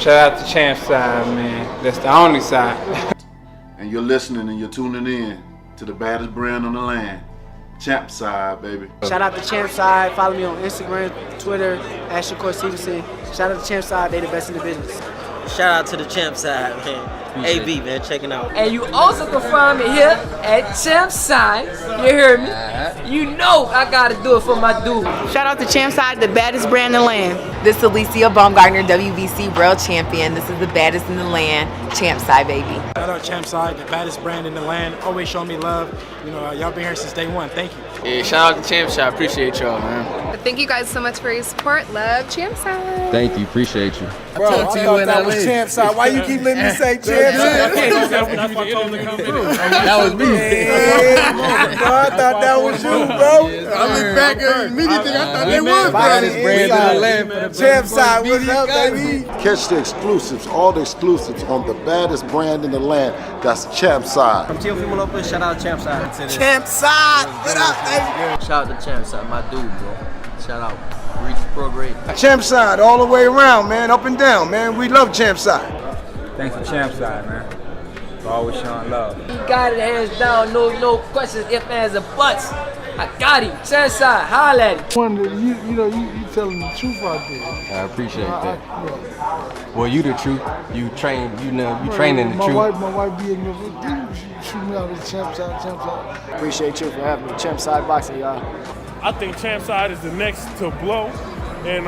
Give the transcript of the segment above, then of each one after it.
Shout out to CHAMPSIDE, man. That's the only side. And you're listening and you're tuning in to the baddest brand on the land. CHAMPSIDE, baby. Shout out to CHAMPSIDE. Follow me on Instagram, Twitter, at Shakur Stevenson. Shout out to CHAMPSIDE. They the best in the business. Shout out to the CHAMPSIDE, man. AB, man, checking out. And you also can find me here at CHAMPSIDE. You hear me? You know I gotta do it for my dude. Shout out to CHAMPSIDE, the baddest brand in the land. This is Alicia Baumgartner, WBC World Champion. This is the baddest in the land, CHAMPSIDE, baby. Shout out CHAMPSIDE, the baddest brand in the land. Always show me love. You know, y'all been here since day one. Thank you. Yeah, shout out to CHAMPSIDE. Appreciate y'all, man. Thank you guys so much for your support. Love CHAMPSIDE. Thank you. Appreciate you. Bro, I thought that was CHAMPSIDE. Why you keep letting me say CHAMPSIDE? That was me. I thought that was you, bro. I look back at immediately. I thought they was baddest brand in the land. CHAMPSIDE, what's up, baby? Catch the exclusives, all the exclusives on the baddest brand in the land. That's CHAMPSIDE. I'm Teofimo Lopez. Shout out to CHAMPSIDE. CHAMPSIDE, what up, baby? Shout out to CHAMPSIDE, my dude, bro. Shout out. Reach pro grade. CHAMPSIDE all the way around, man, up and down, man. We love CHAMPSIDE. Thanks to CHAMPSIDE, man. For always showing love. You got it hands down, no questions, ifs, ands, or buts. I got him. CHAMPSIDE, holla at him. You telling the truth out there. I appreciate that. Well, you the truth. You train, you training the truth. My wife be in the shoot me out with CHAMPSIDE. Appreciate you for having me. CHAMPSIDE boxing, y'all. I think CHAMPSIDE is the next to blow, and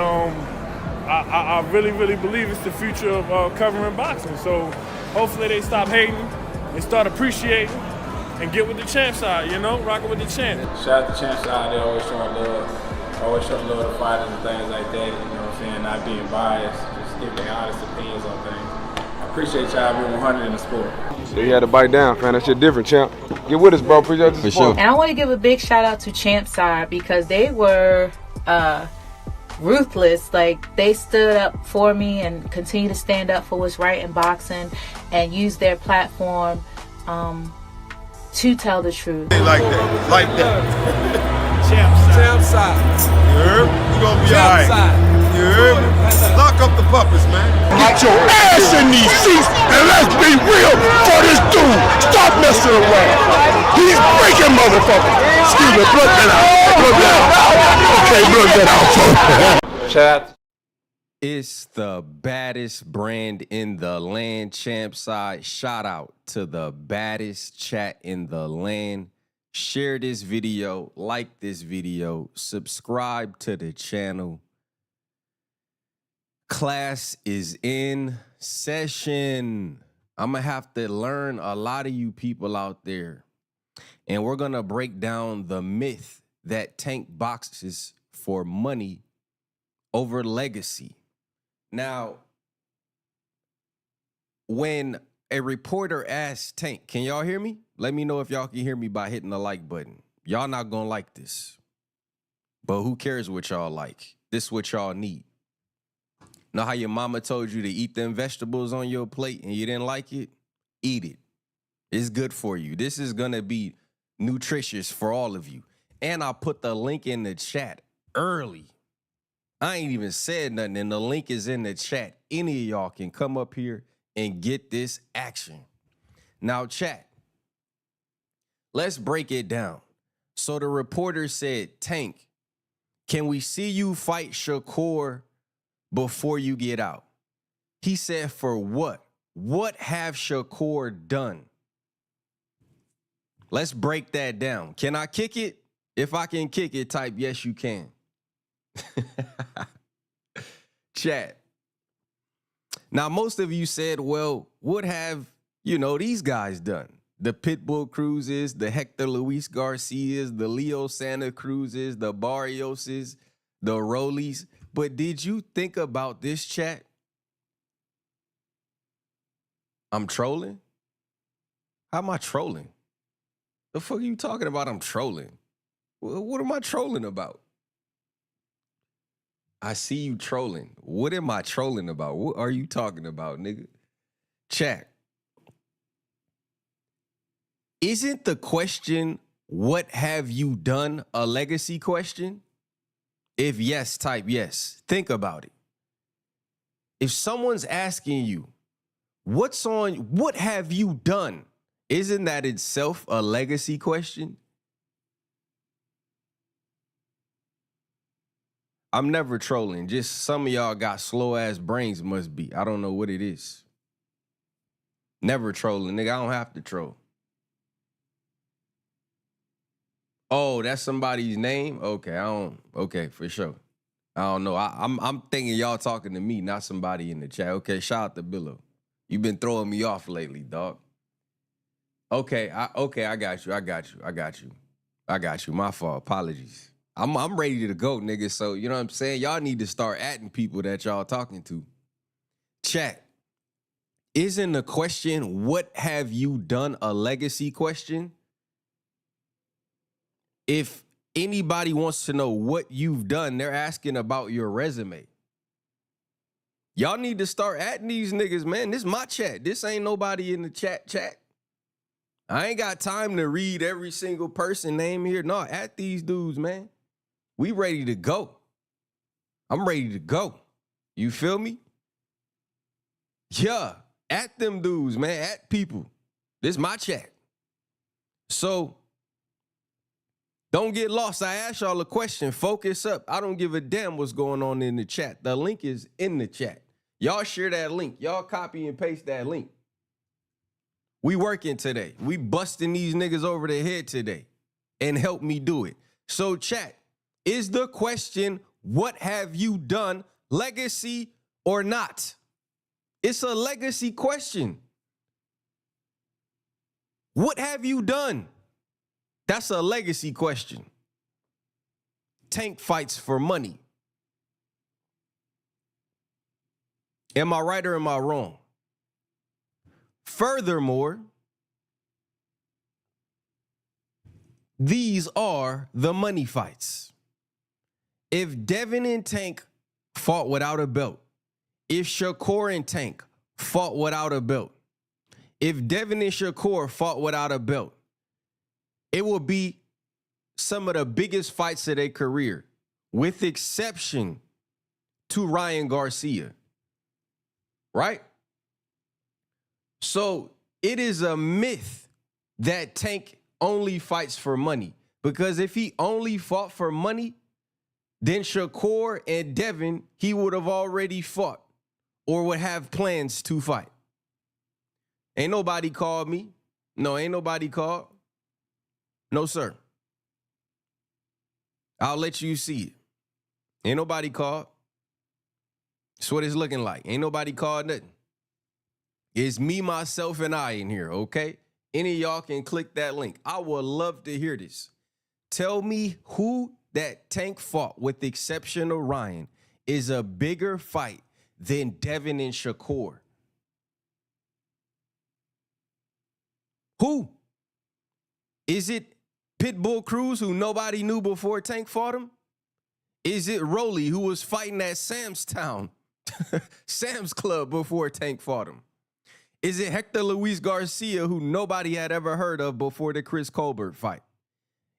I really believe it's the future of covering boxing. So hopefully they stop hating and start appreciating and get with the CHAMPSIDE, you know, rocking with the champ. Shout out to CHAMPSIDE. They always showing love. Always showing love to fighters and things like that. You know what I'm saying? Not being biased. Just giving their honest opinions on things. I appreciate y'all being 100 in the sport. So you had to bite down, fam. That shit different, champ. Get with us, bro. Appreciate the support. And I want to give a big shout out to CHAMPSIDE because they were ruthless. Like, they stood up for me and continue to stand up for what's right in boxing and use their platform to tell the truth. Like that, like that. CHAMPSIDE. You heard? You gonna be all right. You heard me? Lock up the puppets, man. Get your ass in these seats and let's be real for this dude. Stop messing around. He's breaking motherfuckers. Excuse me, plug that out. Plug that out. Okay, plug that out. Shout out. It's the baddest brand in the land, CHAMPSIDE. Shout out to the baddest chat in the land. Share this video, like this video, subscribe to the channel. Class is in session. I'm going to have to learn a lot of you people out there. And we're going to break down the myth that Tank boxes for money over legacy. Now, when a reporter asked Tank, can y'all hear me? Let me know if y'all can hear me by hitting the like button. Y'all not going to like this. But who cares what y'all like? This is what y'all need. Know how your mama told you to eat them vegetables on your plate and you didn't like it? Eat it. It's good for you. This is going to be nutritious for all of you. And I'll put the link in the chat early. I ain't even said nothing, and the link is in the chat. Any of y'all can come up here and get this action. Now, chat, let's break it down. So the reporter said, Tank, can we see you fight Shakur before you get out? He said, for what? What have Shakur done? Let's break that down. Can I kick it? If I can kick it, type yes, you can. Chat. Now, most of you said, well, what have, these guys done? The Pitbull Cruzes, the Hector Luis Garcias, the Leo Santa Cruzes, the Barrioses, the Rollies. But did you think about this, chat? I'm trolling? How am I trolling? The fuck are you talking about? I'm trolling. What am I trolling about? I see you trolling. What am I trolling about? What are you talking about, nigga? Chat. Isn't the question, what have you done, a legacy question? If yes, type yes. Think about it. If someone's asking you, what have you done? Isn't that itself a legacy question? I'm never trolling. Just some of y'all got slow ass brains must be. I don't know what it is. Never trolling, nigga. I don't have to troll. Oh, that's somebody's name? Okay, for sure. I don't know. I'm thinking y'all talking to me, not somebody in the chat. Okay, shout out to Billo. You've been throwing me off lately, dog. Okay, I got you. My fault. Apologies. I'm ready to go, nigga. So, you know what I'm saying? Y'all need to start adding people that y'all talking to. Chat. Isn't the question, what have you done, a legacy question? If anybody wants to know what you've done, they're asking about your resume. Y'all need to start adding these niggas, man. This is my chat. This ain't nobody in the chat. I ain't got time to read every single person name here. No, add these dudes, man. We ready to go. I'm ready to go. You feel me? Yeah, at them dudes, man. At people. This is my chat. So, don't get lost. I asked y'all a question. Focus up. I don't give a damn what's going on in the chat. The link is in the chat. Y'all share that link. Y'all copy and paste that link. We working today. We busting these niggas over the head today. And help me do it. So, chat, is the question, what have you done, legacy or not? It's a legacy question. What have you done? That's a legacy question. Tank fights for money. Am I right or am I wrong? Furthermore, these are the money fights. If Devin and Tank fought without a belt, if Shakur and Tank fought without a belt, if Devin and Shakur fought without a belt, it will be some of the biggest fights of their career, with exception to Ryan Garcia. Right? So it is a myth that Tank only fights for money. Because if he only fought for money, then Shakur and Devin, he would have already fought or would have plans to fight. Ain't nobody called me. No, ain't nobody called. No, sir. I'll let you see it. Ain't nobody called. That's what it's looking like. Ain't nobody called nothing. It's me, myself, and I in here, okay? Any of y'all can click that link. I would love to hear this. Tell me who that Tank fought, with the exception of Ryan, is a bigger fight than Devin and Shakur. Who? Is it Pitbull Cruz, who nobody knew before Tank fought him? Is it Rolly, who was fighting at Sam's Club before Tank fought him? Is it Hector Luis Garcia, who nobody had ever heard of before the Chris Colbert fight?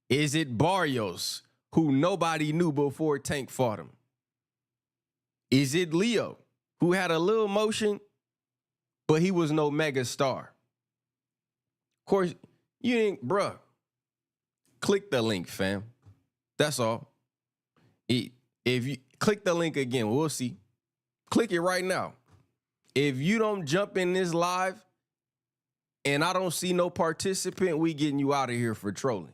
Is it Barrios, who nobody knew before Tank fought him? Is it Leo, who had a little motion, but he was no mega star? Of course, you ain't, bruh. Click the link, fam. That's all. If you click the link again, we'll see. Click it right now. If you don't jump in this live and I don't see no participant, we getting you out of here for trolling.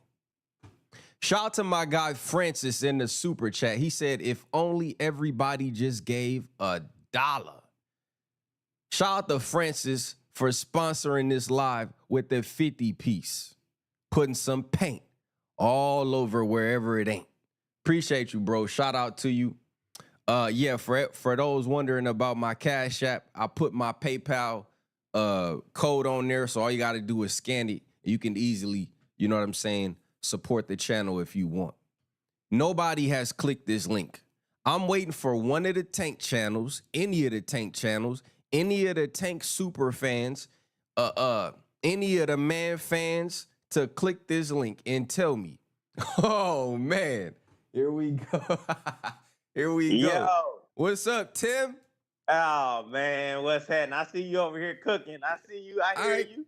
Shout out to my guy Francis in the super chat. He said, if only everybody just gave $1. Shout out to Francis for sponsoring this live with the 50 piece. Putting some paint all over wherever it ain't. Appreciate you, bro. Shout out to you. Yeah, for those wondering about my Cash App, I put my PayPal code on there, so all you got to do is scan it. You can easily, you know what I'm saying, support the channel if you want. Nobody has clicked this link. I'm waiting for one of the Tank channels, any of the Tank channels, any of the Tank super fans, any of the man fans to click this link and tell me. Oh, man. Here we go. Here we go. Yo. What's up, Tim? Oh man, what's happening? I see you over here cooking. I see you. I hear you.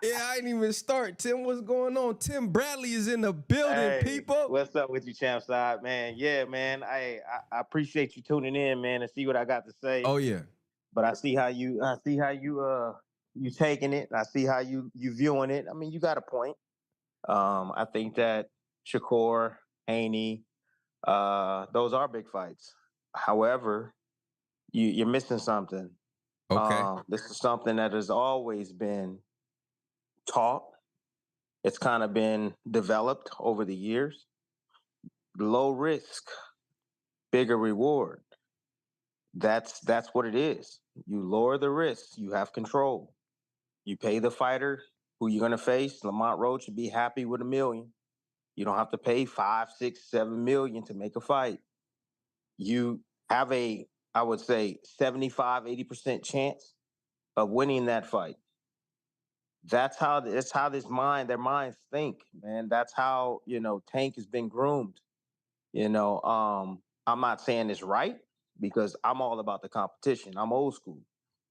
Yeah, I didn't even start. Tim, what's going on? Tim Bradley is in the building, Hey, people. what's up with you, CHAMPSIDE, man? Yeah, man. I appreciate you tuning in, man, and see what I got to say. Oh yeah. But I see how you taking it. I see how you viewing it. I mean, you got a point. I think that Shakur, Haney, those are big fights. However, you're missing something. Okay. This is something that has always been taught. It's kind of been developed over the years. Low risk, bigger reward. That's what it is. You lower the risk, you have control. You pay the fighter who you're gonna face. Lamont Roach should be happy with $1 million. You don't have to pay 5, 6, 7 million to make a fight. You have I would say 75, 80% chance of winning that fight. That's how their minds think, man. That's how, Tank has been groomed. I'm not saying it's right because I'm all about the competition. I'm old school.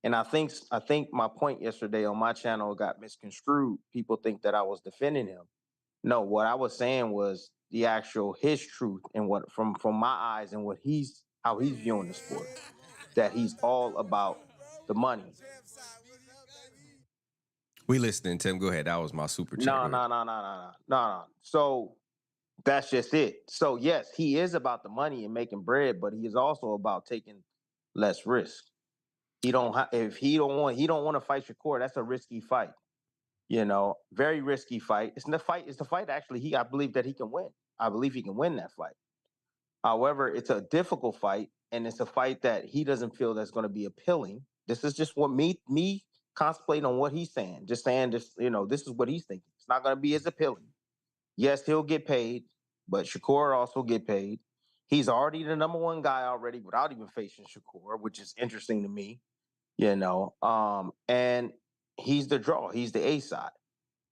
And I think my point yesterday on my channel got misconstrued. People think that I was defending him. No, what I was saying was his truth and what from my eyes and how he's viewing the sport. That he's all about the money. We listening, Tim. Go ahead. That was my super chat. No. So that's just it. So yes, he is about the money and making bread, but he is also about taking less risk. He don't want to fight Shakur. That's a risky fight. Very risky fight. It's the fight actually I believe that he can win. I believe he can win that fight. However, it's a difficult fight, and it's a fight that he doesn't feel that's going to be appealing. This is just what me contemplating on what he's saying. Just saying this, this is what he's thinking. It's not going to be as appealing. Yes, he'll get paid, but Shakur also get paid. He's already the number one guy already without even facing Shakur, which is interesting to me, and he's the draw. He's the A side.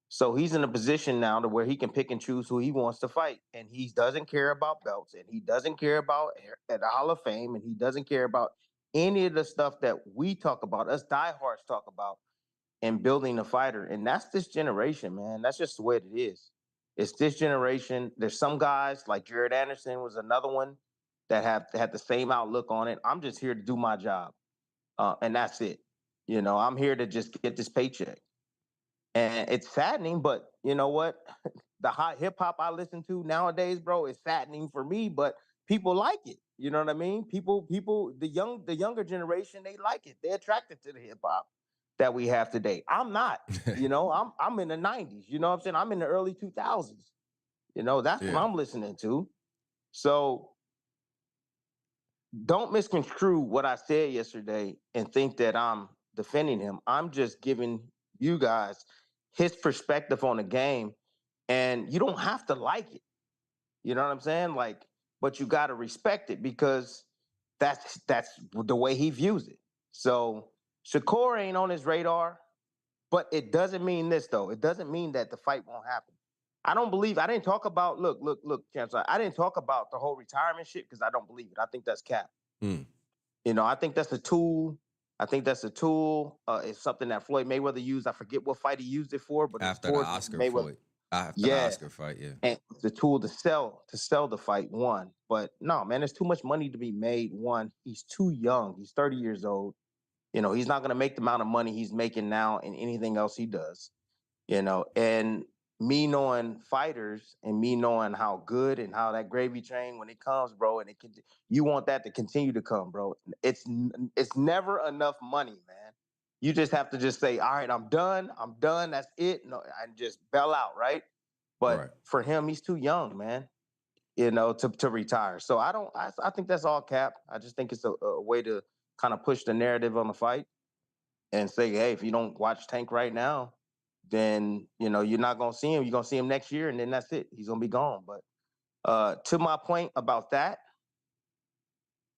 So he's in a position now to where he can pick and choose who he wants to fight. And he doesn't care about belts, and he doesn't care about at the Hall of Fame, and he doesn't care about any of the stuff that we talk about, us diehards talk about in building a fighter. And that's this generation, man. That's just the way it is. It's this generation. There's some guys like Jared Anderson was another one that had the same outlook on it. I'm just here to do my job. And that's it. I'm here to just get this paycheck. And it's saddening, but you know what? The hot hip hop I listen to nowadays, bro, is saddening for me, but people like it. You know what I mean? People, the younger generation, they like it. They're attracted to the hip hop that we have today. I'm not. I'm in the 90s. You know what I'm saying? I'm in the early 2000s. That's what I'm listening to. So don't misconstrue what I said yesterday and think that I'm defending him. I'm just giving you guys his perspective on the game, and you don't have to like it. You know what I'm saying? But you got to respect it because that's the way he views it. So Shakur ain't on his radar, but it doesn't mean this though. It doesn't mean that the fight won't happen. I didn't talk about, look, Champs, I didn't talk about the whole retirement shit because I don't believe it. I think that's cap. I think that's a tool. It's something that Floyd Mayweather used. I forget what fight he used it for, but after the Oscar fight. After the Oscar fight, yeah. And it's a tool to sell the fight, one. But no, man, there's too much money to be made. One, he's too young. He's 30 years old. He's not going to make the amount of money he's making now in anything else he does. And me knowing fighters and me knowing how good and how that gravy train when it comes, bro, and you want that to continue to come, bro. It's never enough money, man. You just have to just say, all right, I'm done. That's it. No, and just bail out, right? But for him, he's too young, man. To retire. So I think that's all cap. I just think it's a way to kind of push the narrative on the fight and say, hey, if you don't watch Tank right now, then you're not gonna see him. You're gonna see him next year, and then that's it. He's gonna be gone. But to my point about that,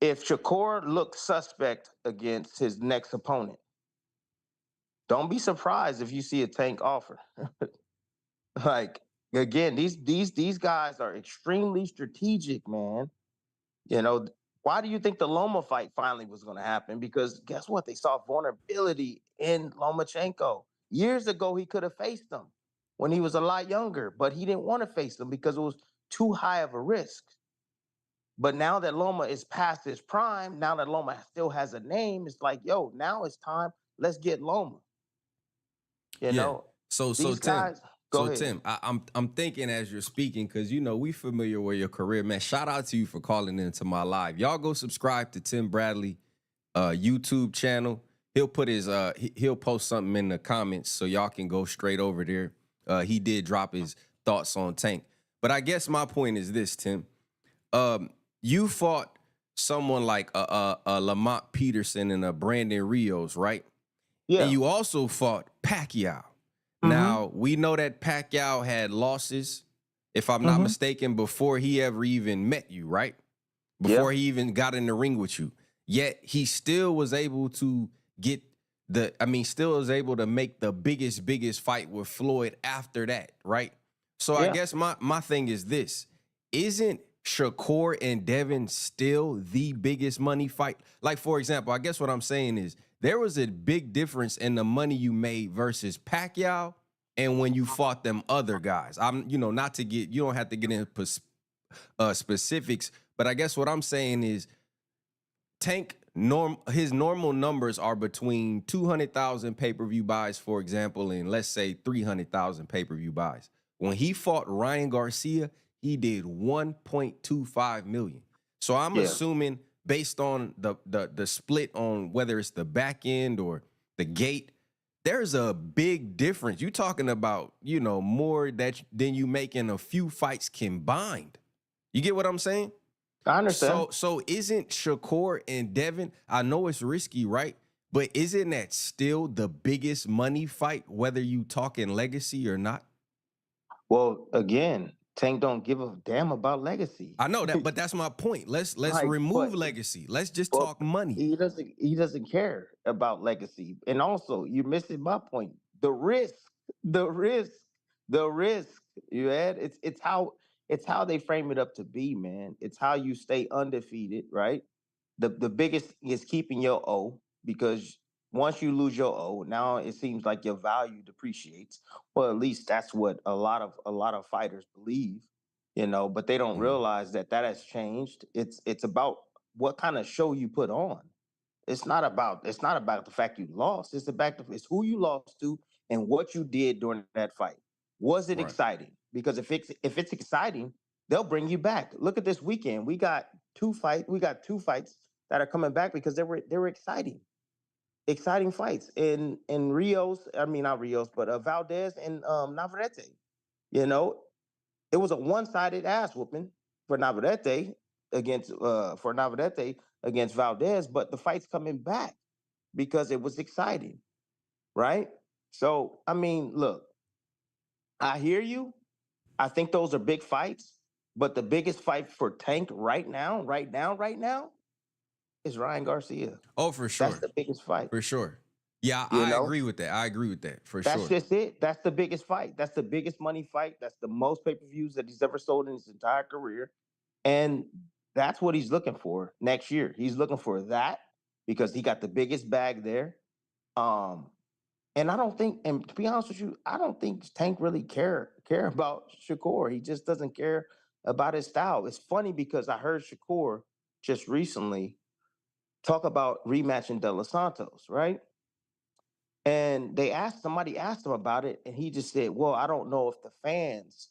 if Shakur looks suspect against his next opponent, don't be surprised if you see a Tank offer. Again, these guys are extremely strategic, man. Why do you think the Loma fight finally was going to happen? Because guess what? They saw vulnerability in Lomachenko. Years ago, he could have faced him when he was a lot younger, but he didn't want to face him because it was too high of a risk. But now that Loma is past his prime, now that Loma still has a name, it's like, yo, now it's time. Let's get Loma. You know, So these Tim, guys. Go ahead. Tim, I'm thinking as you're speaking, because we familiar with your career, man. Shout out to you for calling into my live. Y'all go subscribe to Tim Bradley YouTube channel. He'll put his he'll post something in the comments so y'all can go straight over there. He did drop his thoughts on Tank. But I guess my point is this, Tim. You fought someone like a Lamont Peterson and a Brandon Rios, right? Yeah. And you also fought Pacquiao. Now, we know that Pacquiao had losses, if I'm not mistaken, before he ever even met you, right? Before he even got in the ring with you. Yet he still was able to get still was able to make the biggest fight with Floyd after that, right? So I guess my thing is this. Isn't Shakur and Devin still the biggest money fight? Like, for example, I guess what I'm saying is there was a big difference in the money you made versus Pacquiao and when you fought them other guys. I'm, not to get, you don't have to get into specifics, but I guess what I'm saying is Tank, his normal numbers are between 200,000 pay-per-view buys, for example, and let's say 300,000 pay-per-view buys. When he fought Ryan Garcia, he did 1.25 million. So I'm assuming based on the split on whether it's the back end or the gate, there's a big difference. You're talking about, more than you make in a few fights combined. You get what I'm saying? I understand. So isn't Shakur and Devin, I know it's risky, right? But isn't that still the biggest money fight, whether you talking legacy or not? Well, again, Tank don't give a damn about legacy. I know that, but that's my point. Let's remove legacy. Let's just talk money. He doesn't care about legacy. And also, you're missing my point. The risk. You had it's how they frame it up to be, man. It's how you stay undefeated, right? The biggest is keeping your O, because once you lose your O, now it seems like your value depreciates. Well, at least that's what a lot of fighters believe, but they don't realize that has changed. It's about what kind of show you put on. It's not about the fact you lost. It's who you lost to and what you did during that fight. Was it exciting? Because if it's exciting, they'll bring you back. Look at this weekend. We got two fights that are coming back because they were exciting. Exciting fights in Rios. I mean, not Rios, but Valdez and Navarrete. It was a one-sided ass whooping for Navarrete against Valdez, but the fight's coming back because it was exciting, right? So, I mean, look, I hear you. I think those are big fights, but the biggest fight for Tank right now is Ryan Garcia. Oh, for sure. That's the biggest fight. For sure. Yeah, I agree with that. For sure. That's just it. That's the biggest fight. That's the biggest money fight. That's the most pay-per-views that he's ever sold in his entire career. And that's what he's looking for next year. He's looking for that because he got the biggest bag there. And I don't think, and to be honest with you, I don't think Tank really care about Shakur. He just doesn't care about his style. It's funny because I heard Shakur just recently talk about rematching De Los Santos, right? And somebody asked him about it, and he just said, well, I don't know if the fans,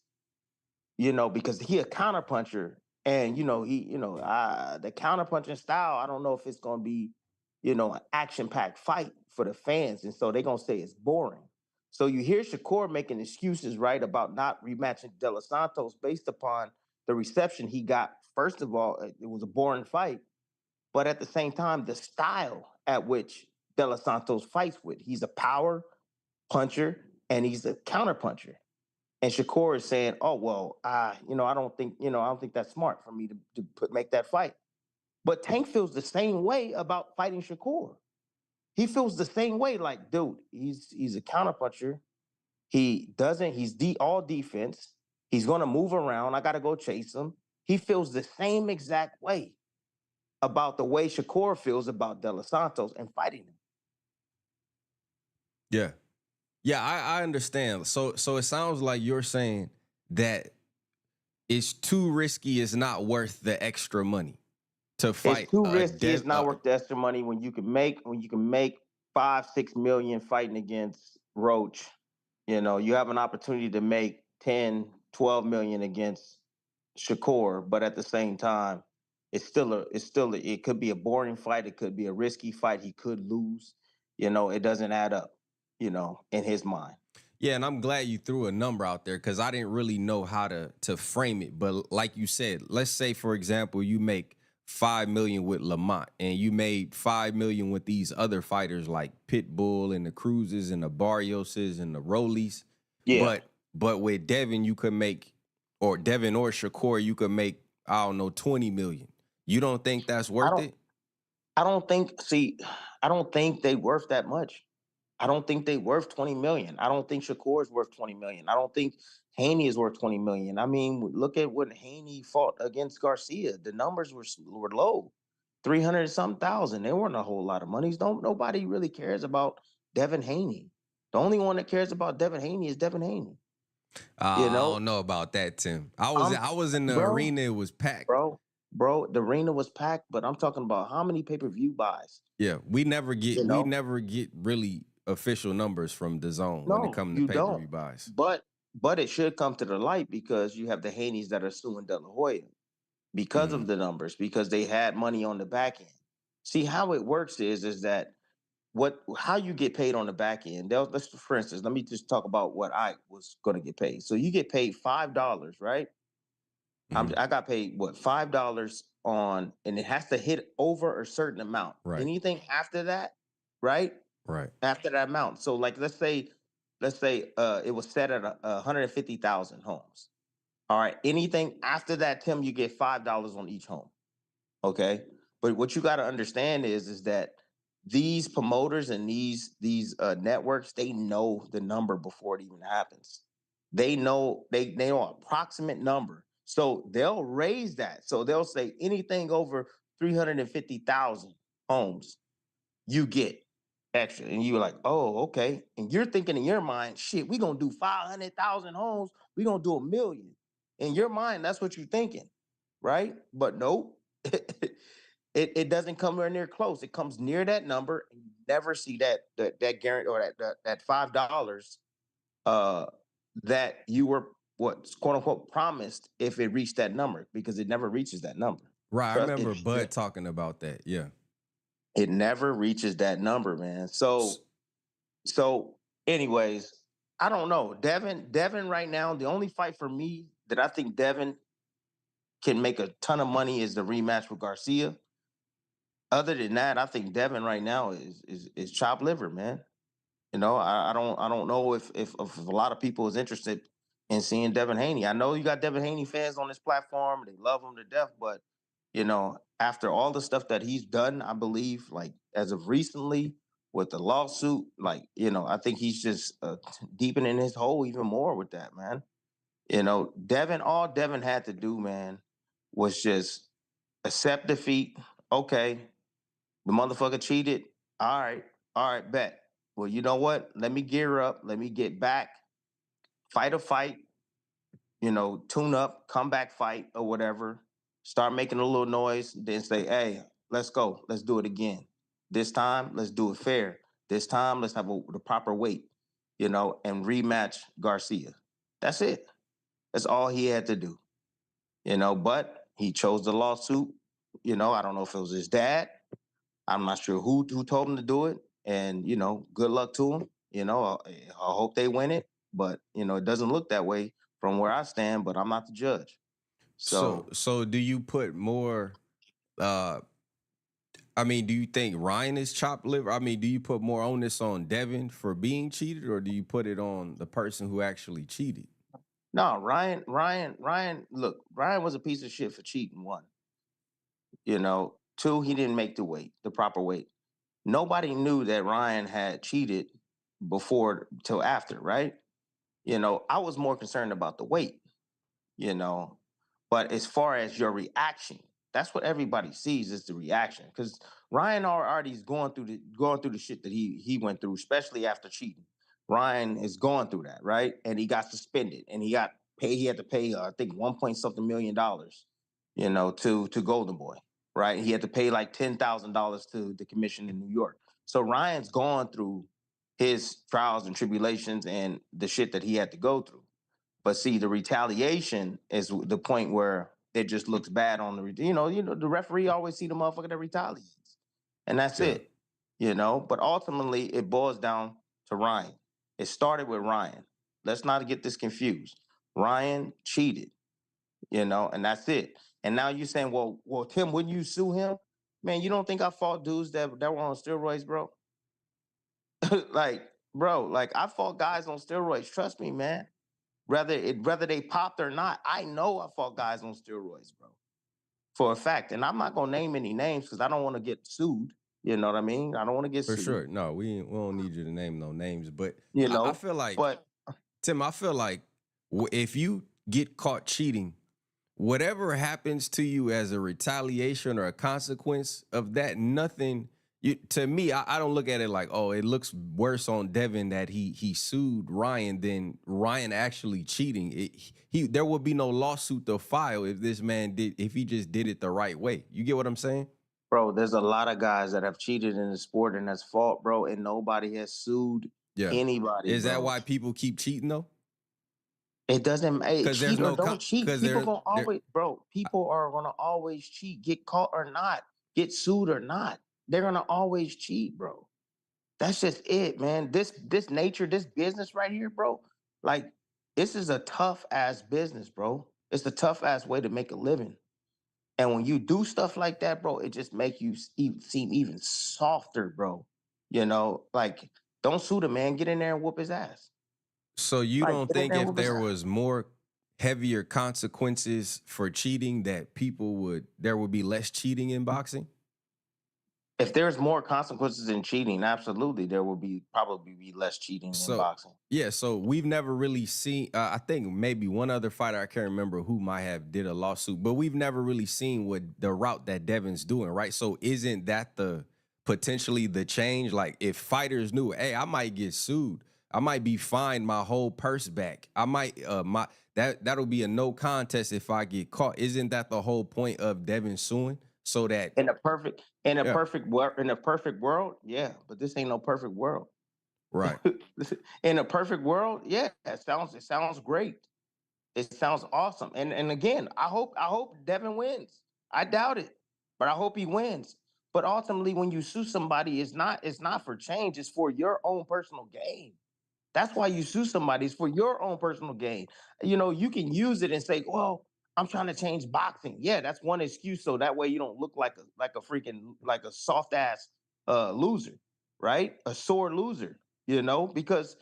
because he a counterpuncher, and the counterpunching style, I don't know if it's going to be, an action-packed fight for the fans. And so they're going to say it's boring. So you hear Shakur making excuses, right, about not rematching De Los Santos based upon the reception he got. First of all, it was a boring fight. But at the same time, the style at which De Los Santos fights with, he's a power puncher and he's a counterpuncher. And Shakur is saying, oh, well, I don't think that's smart for me to make that fight. But Tank feels the same way about fighting Shakur. He feels the same way, like, dude, he's a counterpuncher. He's all defense. He's going to move around. I got to go chase him. He feels the same exact way. about the way Shakur feels about De Los Santos and fighting him. Yeah. Yeah, I understand. So it sounds like you're saying that it's too risky, it's not worth the extra money to fight. It's too risky. It's not worth the extra money when you can make 5-6 million fighting against Roach. You know, you have an opportunity to make 10-12 million against Shakur, but at the same time, it could be a boring fight. It could be a risky fight. He could lose. You know, it doesn't add up, you know, in his mind. Yeah, and I'm glad you threw a number out there because I didn't really know how to frame it. But like you said, let's say, for example, you make 5 million with Lamont and you made 5 million with these other fighters like Pitbull and the Cruzes and the Barrioses and the Rollies. Yeah. But with Devin, you could make, or Devin or Shakur, you could make, I don't know, 20 million. You don't think that's worth it? I don't think they worth that much. I don't think they worth 20 million. I don't think Shakur is worth 20 million. I don't think Haney is worth 20 million. I mean, look at when Haney fought against Garcia. The numbers were low. 300-some thousand. They weren't a whole lot of money. Nobody really cares about Devin Haney. The only one that cares about Devin Haney is Devin Haney. I don't know about that, Tim. I was in the arena, it was packed. Bro, the arena was packed, but I'm talking about how many pay-per-view buys. Yeah, we never get really official numbers from DAZN when it comes to pay-per-view buys. But it should come to the light because you have the Haneys that are suing De La Hoya because of the numbers, because they had money on the back end. See, how it works is that how you get paid on the back end. For instance, let me just talk about what I was going to get paid. So you get paid $5, right? I got paid $5 on, and it has to hit over a certain amount. Right. Anything after that, right? Right. After that amount. So like let's say it was set at 150,000 homes. All right. Anything after that, Tim, you get $5 on each home. Okay. But what you got to understand is that these promoters and these networks, they know the number before it even happens. They know approximate number. So they'll raise that. So they'll say anything over 350,000 homes, you get extra. And you're like, oh, okay. And you're thinking in your mind, shit, we're going to do 500,000 homes. We're going to do 1 million. In your mind, that's what you're thinking, right? But nope. It doesn't come anywhere near close. It comes near that number, and you never see that guarantee or that $5 that you were quote unquote promised if it reached that number, because it never reaches that number. Right. I remember Bud talking about that. Yeah. It never reaches that number, man. So anyways, I don't know. Devin right now, the only fight for me that I think Devin can make a ton of money is the rematch with Garcia. Other than that, I think Devin right now is chopped liver, man. You know, I don't know if a lot of people is interested in seeing Devin Haney. I know you got Devin Haney fans on this platform; they love him to death. But you know, after all the stuff that he's done, I believe, like as of recently with the lawsuit, like you know, I think he's just deepening his hole even more with that, man. You know, all Devin had to do, man, was just accept defeat. Okay. The motherfucker cheated. All right, bet. Well, you know what? Let me gear up. Let me get back. Fight a fight. You know, tune up, come back fight or whatever. Start making a little noise. Then say, hey, let's go. Let's do it again. This time, let's do it fair. This time, let's have the proper weight, you know, and rematch Garcia. That's it. That's all he had to do, you know, but he chose the lawsuit. You know, I don't know if it was his dad. I'm not sure who told him to do it. And, you know, good luck to him. You know, I hope they win it. But, you know, it doesn't look that way from where I stand, but I'm not the judge. So do you put more, I mean, do you think Ryan is chopped liver? I mean, do you put more onus on Devin for being cheated, or do you put it on the person who actually cheated? No, Ryan, look, Ryan was a piece of shit for cheating, one. You know, two, he didn't make the proper weight. Nobody knew that Ryan had cheated before till after, right? You know, I was more concerned about the weight, you know. But as far as your reaction, That's what everybody sees is the reaction. Because Ryan already is going through the shit that he went through, especially after cheating. Ryan is going through that, right? And he got suspended, and he got paid. He had to pay, I think, $1 million, to Golden Boy, right? He had to pay like $10,000 to the commission in New York. So Ryan's gone through his trials and tribulations and the shit that he had to go through. But see, the retaliation is the point where it just looks bad on the referee always see the motherfucker that retaliates, and that's it, But ultimately, it boils down to Ryan. It started with Ryan. Let's not get this confused. Ryan cheated, and that's it. And now you're saying, well, Tim, wouldn't you sue him? Man, you don't think I fought dudes that were on steroids, bro? Like, I fought guys on steroids. Trust me, man. Whether they popped or not, I know I fought guys on steroids, bro, for a fact. And I'm not gonna name any names because I don't want to get sued. You know what I mean? I don't want to get For sued. sure. No, we don't need you to name no names. But I feel like, Tim, I feel like if you get caught cheating, whatever happens to you as a retaliation or a consequence of that, nothing. To me, I don't look at it like, oh, it looks worse on Devin that he sued Ryan than Ryan actually cheating. There would be no lawsuit to file if this man if he just did it the right way. You get what I'm saying? Bro, there's a lot of guys that have cheated in the sport and that's fault, bro, and nobody has sued anybody. Is that why people keep cheating though? It doesn't matter. Cheat or don't cheat. People are gonna always cheat, get caught or not, get sued or not. They're gonna always cheat, bro. That's just it, man. This nature, this business right here, bro. Like, this is a tough ass business, bro. It's a tough ass way to make a living. And when you do stuff like that, bro, it just make you seem even softer, bro. Like, don't sue the man. Get in there and whoop his ass. So you don't think if there was more heavier consequences for cheating that there would be less cheating in boxing? If there's more consequences in cheating, absolutely, there will probably be less cheating in boxing. Yeah, so we've never really seen, I think maybe one other fighter, I can't remember who might have did a lawsuit, but we've never really seen what the route that Devin's doing, right? So isn't that potentially the change? Like, if fighters knew, hey, I might get sued, I might be fined my whole purse back, I might, that'll be a no contest if I get caught. Isn't that the whole point of Devin suing? So that in a perfect world, yeah, but this ain't no perfect world. Right. In a perfect world, yeah, it sounds great. It sounds awesome. And again, I hope Devin wins. I doubt it, but I hope he wins. But ultimately, when you sue somebody, it's not for change, it's for your own personal gain. That's why you sue somebody, it's for your own personal gain. You can use it and say, well, I'm trying to change boxing. Yeah, that's one excuse. So that way you don't look like a soft ass loser, right? A sore loser, because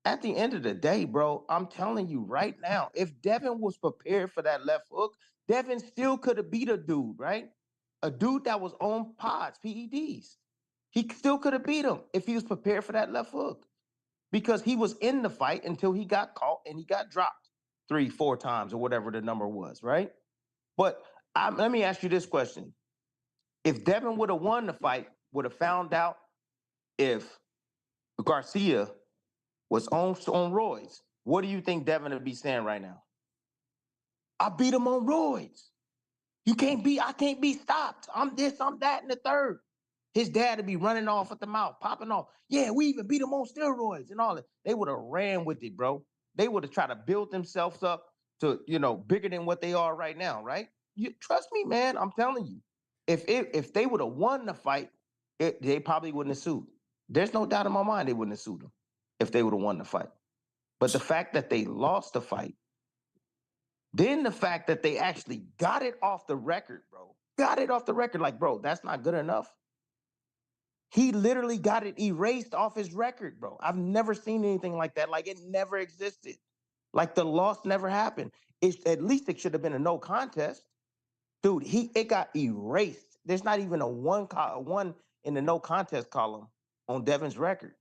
at the end of the day, bro, I'm telling you right now, if Devin was prepared for that left hook, Devin still could have beat a dude, right? A dude that was on PEDs. He still could have beat him if he was prepared for that left hook, because he was in the fight until he got caught and he got dropped 3-4 times or whatever the number was, right? But let me ask you this question. If Devin would have won the fight, would have found out if Garcia was on roids, what do you think Devin would be saying right now? I beat him on roids. I can't be stopped. I'm this, I'm that, and the third. His dad would be running off at the mouth, popping off. Yeah, we even beat him on steroids and all that. They would have ran with it, bro. They would have tried to build themselves up to, bigger than what they are right now, right? You trust me, man. I'm telling you. If they would have won the fight, they probably wouldn't have sued. There's no doubt in my mind they wouldn't have sued him if they would have won the fight. But the fact that they lost the fight, then the fact that they actually got it off the record, bro. Got it off the record. Like, bro, that's not good enough. He literally got it erased off his record, bro. I've never seen anything like that. Like, it never existed. Like, the loss never happened. At least it should have been a no contest. Dude, it got erased. There's not even a one in the no contest column on Devin's record.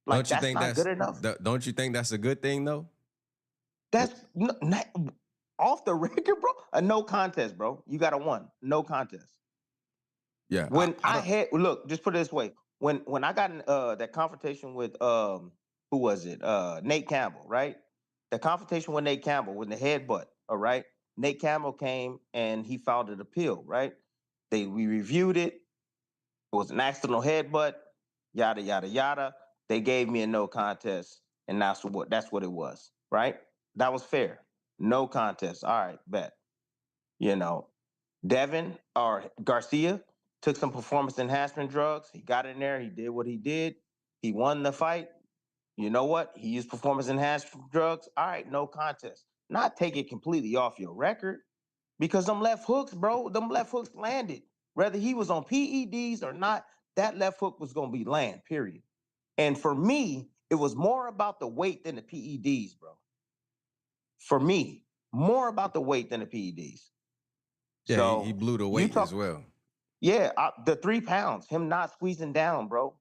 Like, that's not good enough. Don't you think that's a good thing, though? That's off the record, bro. A no contest, bro. You got a 1. No contest. Yeah. When I had look, just put it this way. When I got in that confrontation with who was it? Nate Campbell, right? The confrontation with Nate Campbell with the headbutt, all right? Nate Campbell came and he filed an appeal, right? We reviewed it. It was an accidental headbutt, yada yada yada. They gave me a no contest, and that's what it was, right? That was fair. No contest. All right, bet. You know, Devin or Garcia took some performance enhancement drugs. He got in there. He did what he did. He won the fight. You know what? He used performance enhancement drugs. All right, no contest. Not take it completely off your record because them left hooks, bro, them left hooks landed. Whether he was on PEDs or not, that left hook was going to be land, period. And for me, it was more about the weight than the PEDs, bro. For me, more about the weight than the PEDs. Yeah, So he blew the weight as well. Yeah, the 3 pounds, him not squeezing down, bro.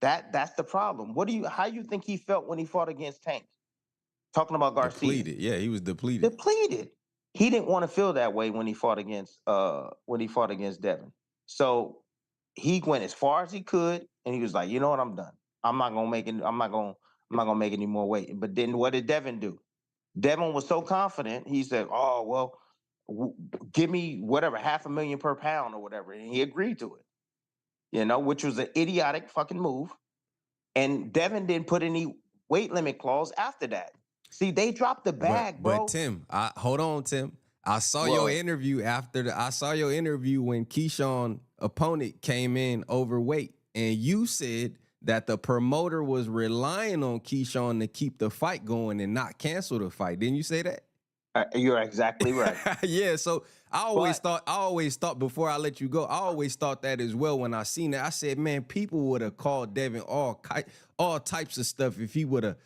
That's the problem. How you think he felt when he fought against Tank? Talking about Garcia. Depleted. Yeah, he was depleted. Depleted. He didn't want to feel that way when he fought against Devin. So he went as far as he could, and he was like, you know what, I'm done. I'm not gonna make any more weight. But then what did Devin do? Devin was so confident, he said, oh, well, give me whatever, $500,000 per pound or whatever. And he agreed to it, which was an idiotic fucking move. And Devin didn't put any weight limit clause after that. See, they dropped the bag, bro. But Tim, hold on, Tim. I saw your interview I saw your interview when Keyshawn opponent came in overweight, and you said that the promoter was relying on Keyshawn to keep the fight going and not cancel the fight. Didn't you say that? You're exactly right. Yeah, so I always thought before I let you go, I always thought that as well when I seen it. I said, man, people would have called Devin all types of stuff if he would have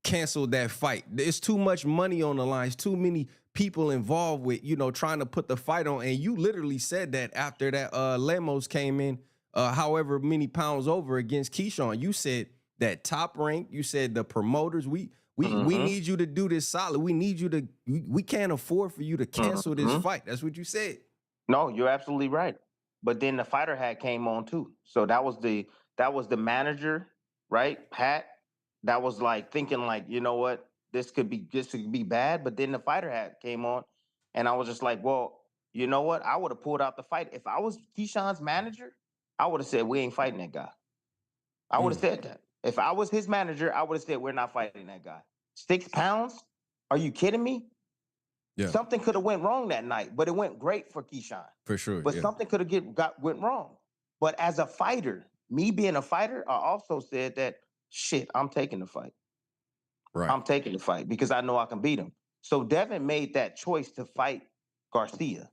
canceled that fight. There's too much money on the line. There's too many people involved with, trying to put the fight on. And you literally said that after that Lemos came in, however many pounds over against Keyshawn. You said that Top Rank, you said the promoters, we need you to do this solid. We need you to, we can't afford for you to cancel this fight. That's what you said. No, you're absolutely right. But then the fighter hat came on too. So that was the manager, right? Pat. That was like thinking like, you know what, this could be bad. But then the fighter hat came on, and I was just like, well, you know what? I would have pulled out the fight. If I was Keyshawn's manager, I would have said, we ain't fighting that guy. I would have said that. If I was his manager, I would have said, we're not fighting that guy. 6 pounds? Are you kidding me? Yeah. Something could have went wrong that night, but it went great for Keyshawn. For sure. But something could have went wrong. But as a fighter, me being a fighter, I also said that, shit, I'm taking the fight. Right. I'm taking the fight because I know I can beat him. So Devin made that choice to fight Garcia.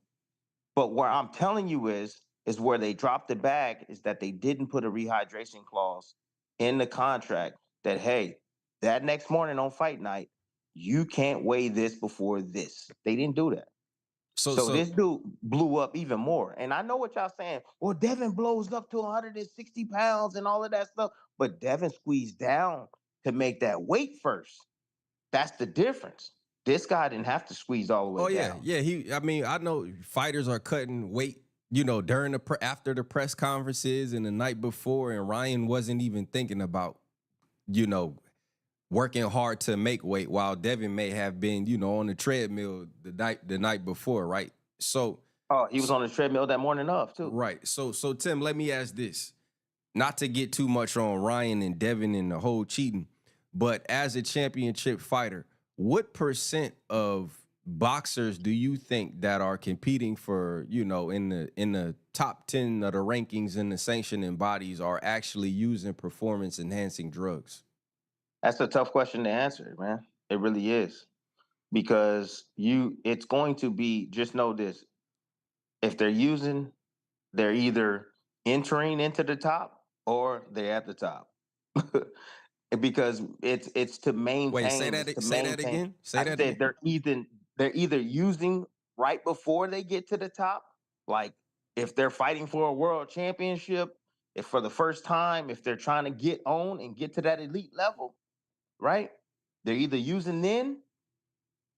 But where I'm telling you is where they dropped the bag is that they didn't put a rehydration clause in the contract that, hey, that next morning on fight night, you can't weigh this before this. They didn't do that. So this dude blew up even more. And I know what y'all saying. Well, Devin blows up to 160 pounds and all of that stuff. But Devin squeezed down to make that weight first. That's the difference. This guy didn't have to squeeze all the way down. Yeah. I know fighters are cutting weight, during after the press conferences and the night before, and Ryan wasn't even thinking about, working hard to make weight, while Devin may have been, on the treadmill the night before, right? So, he was on the treadmill that morning of too. Right. So Tim, let me ask this. Not to get too much on Ryan and Devin and the whole cheating, but as a championship fighter, what % of boxers do you think that are competing for, in the top 10 of the rankings in the sanctioning bodies are actually using performance enhancing drugs? That's a tough question to answer, man. It really is. Because it's going to be, just know this, if they're either entering into the top or they're at the top. Because it's to maintain. Wait, say that again. Say that again. They're either using right before they get to the top, like if they're fighting for a world championship, if for the first time, if they're trying to get on and get to that elite level, right? They're either using then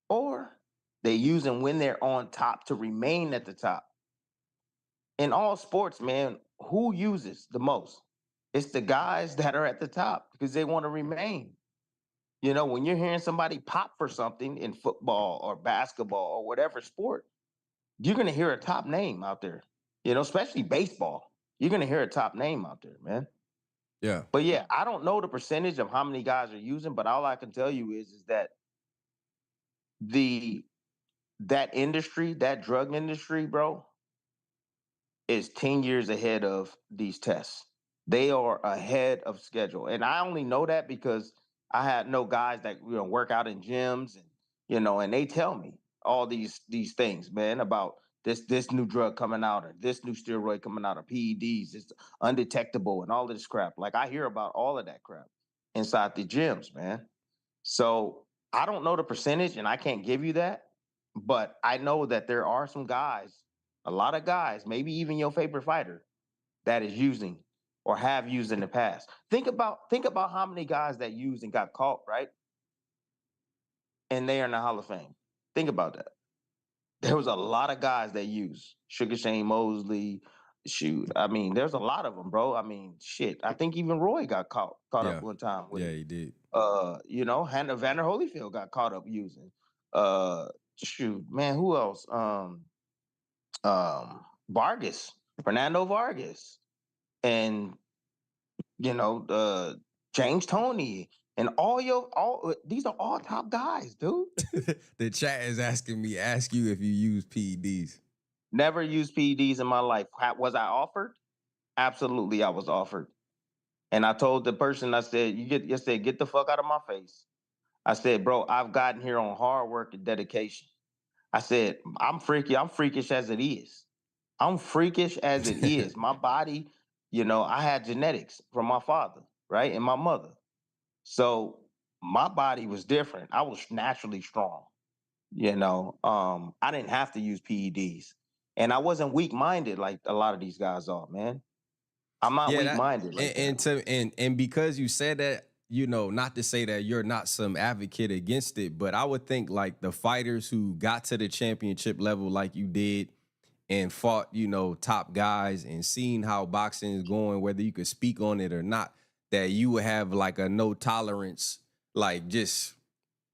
or They use them when they're on top to remain at the top. In all sports, man, who uses the most? It's the guys that are at the top because they want to remain. You know, when you're hearing somebody pop for something in football or basketball or whatever sport, you're going to hear a top name out there, you know, especially baseball. You're going to hear a top name out there, man. Yeah. But yeah, I don't know the percentage of how many guys are using, but all I can tell you is that that industry, that drug industry, bro, is 10 years ahead of these tests. They are ahead of schedule. And I only know that because I had no guys that work out in gyms and they tell me all these things, man, about this new drug coming out or this new steroid coming out or PEDs, it's undetectable and all of this crap. Like I hear about all of that crap inside the gyms, man. So I don't know the percentage and I can't give you that, but I know that there are some guys, a lot of guys, maybe even your favorite fighter, that is using or have used in the past. Think about how many guys that used and got caught, right? And they are in the Hall of Fame. Think about that. There was a lot of guys that used. Sugar Shane Mosley, shoot. I mean, there's a lot of them, bro. I mean, shit. I think even Roy got caught up one time with he did. Hannah Vander Holyfield got caught up using. Shoot, man, who else? Vargas, Fernando Vargas, and James Toney, and these are all top guys, dude. The chat is asking me, ask you if you use PEDs. Never used PEDs in my life. Was I offered? Absolutely, I was offered. And I told the person, I said, get the fuck out of my face. I said, bro, I've gotten here on hard work and dedication. I said, I'm freakish as it is. I'm freakish as it is. My body, I had genetics from my father, right? And my mother. So my body was different. I was naturally strong. I didn't have to use PEDs. And I wasn't weak-minded like a lot of these guys are, man. I'm not weak-minded like that. And because you said that, not to say that you're not some advocate against it, but I would think like the fighters who got to the championship level like you did and fought, top guys and seen how boxing is going, whether you could speak on it or not, that you would have like a no tolerance, like just,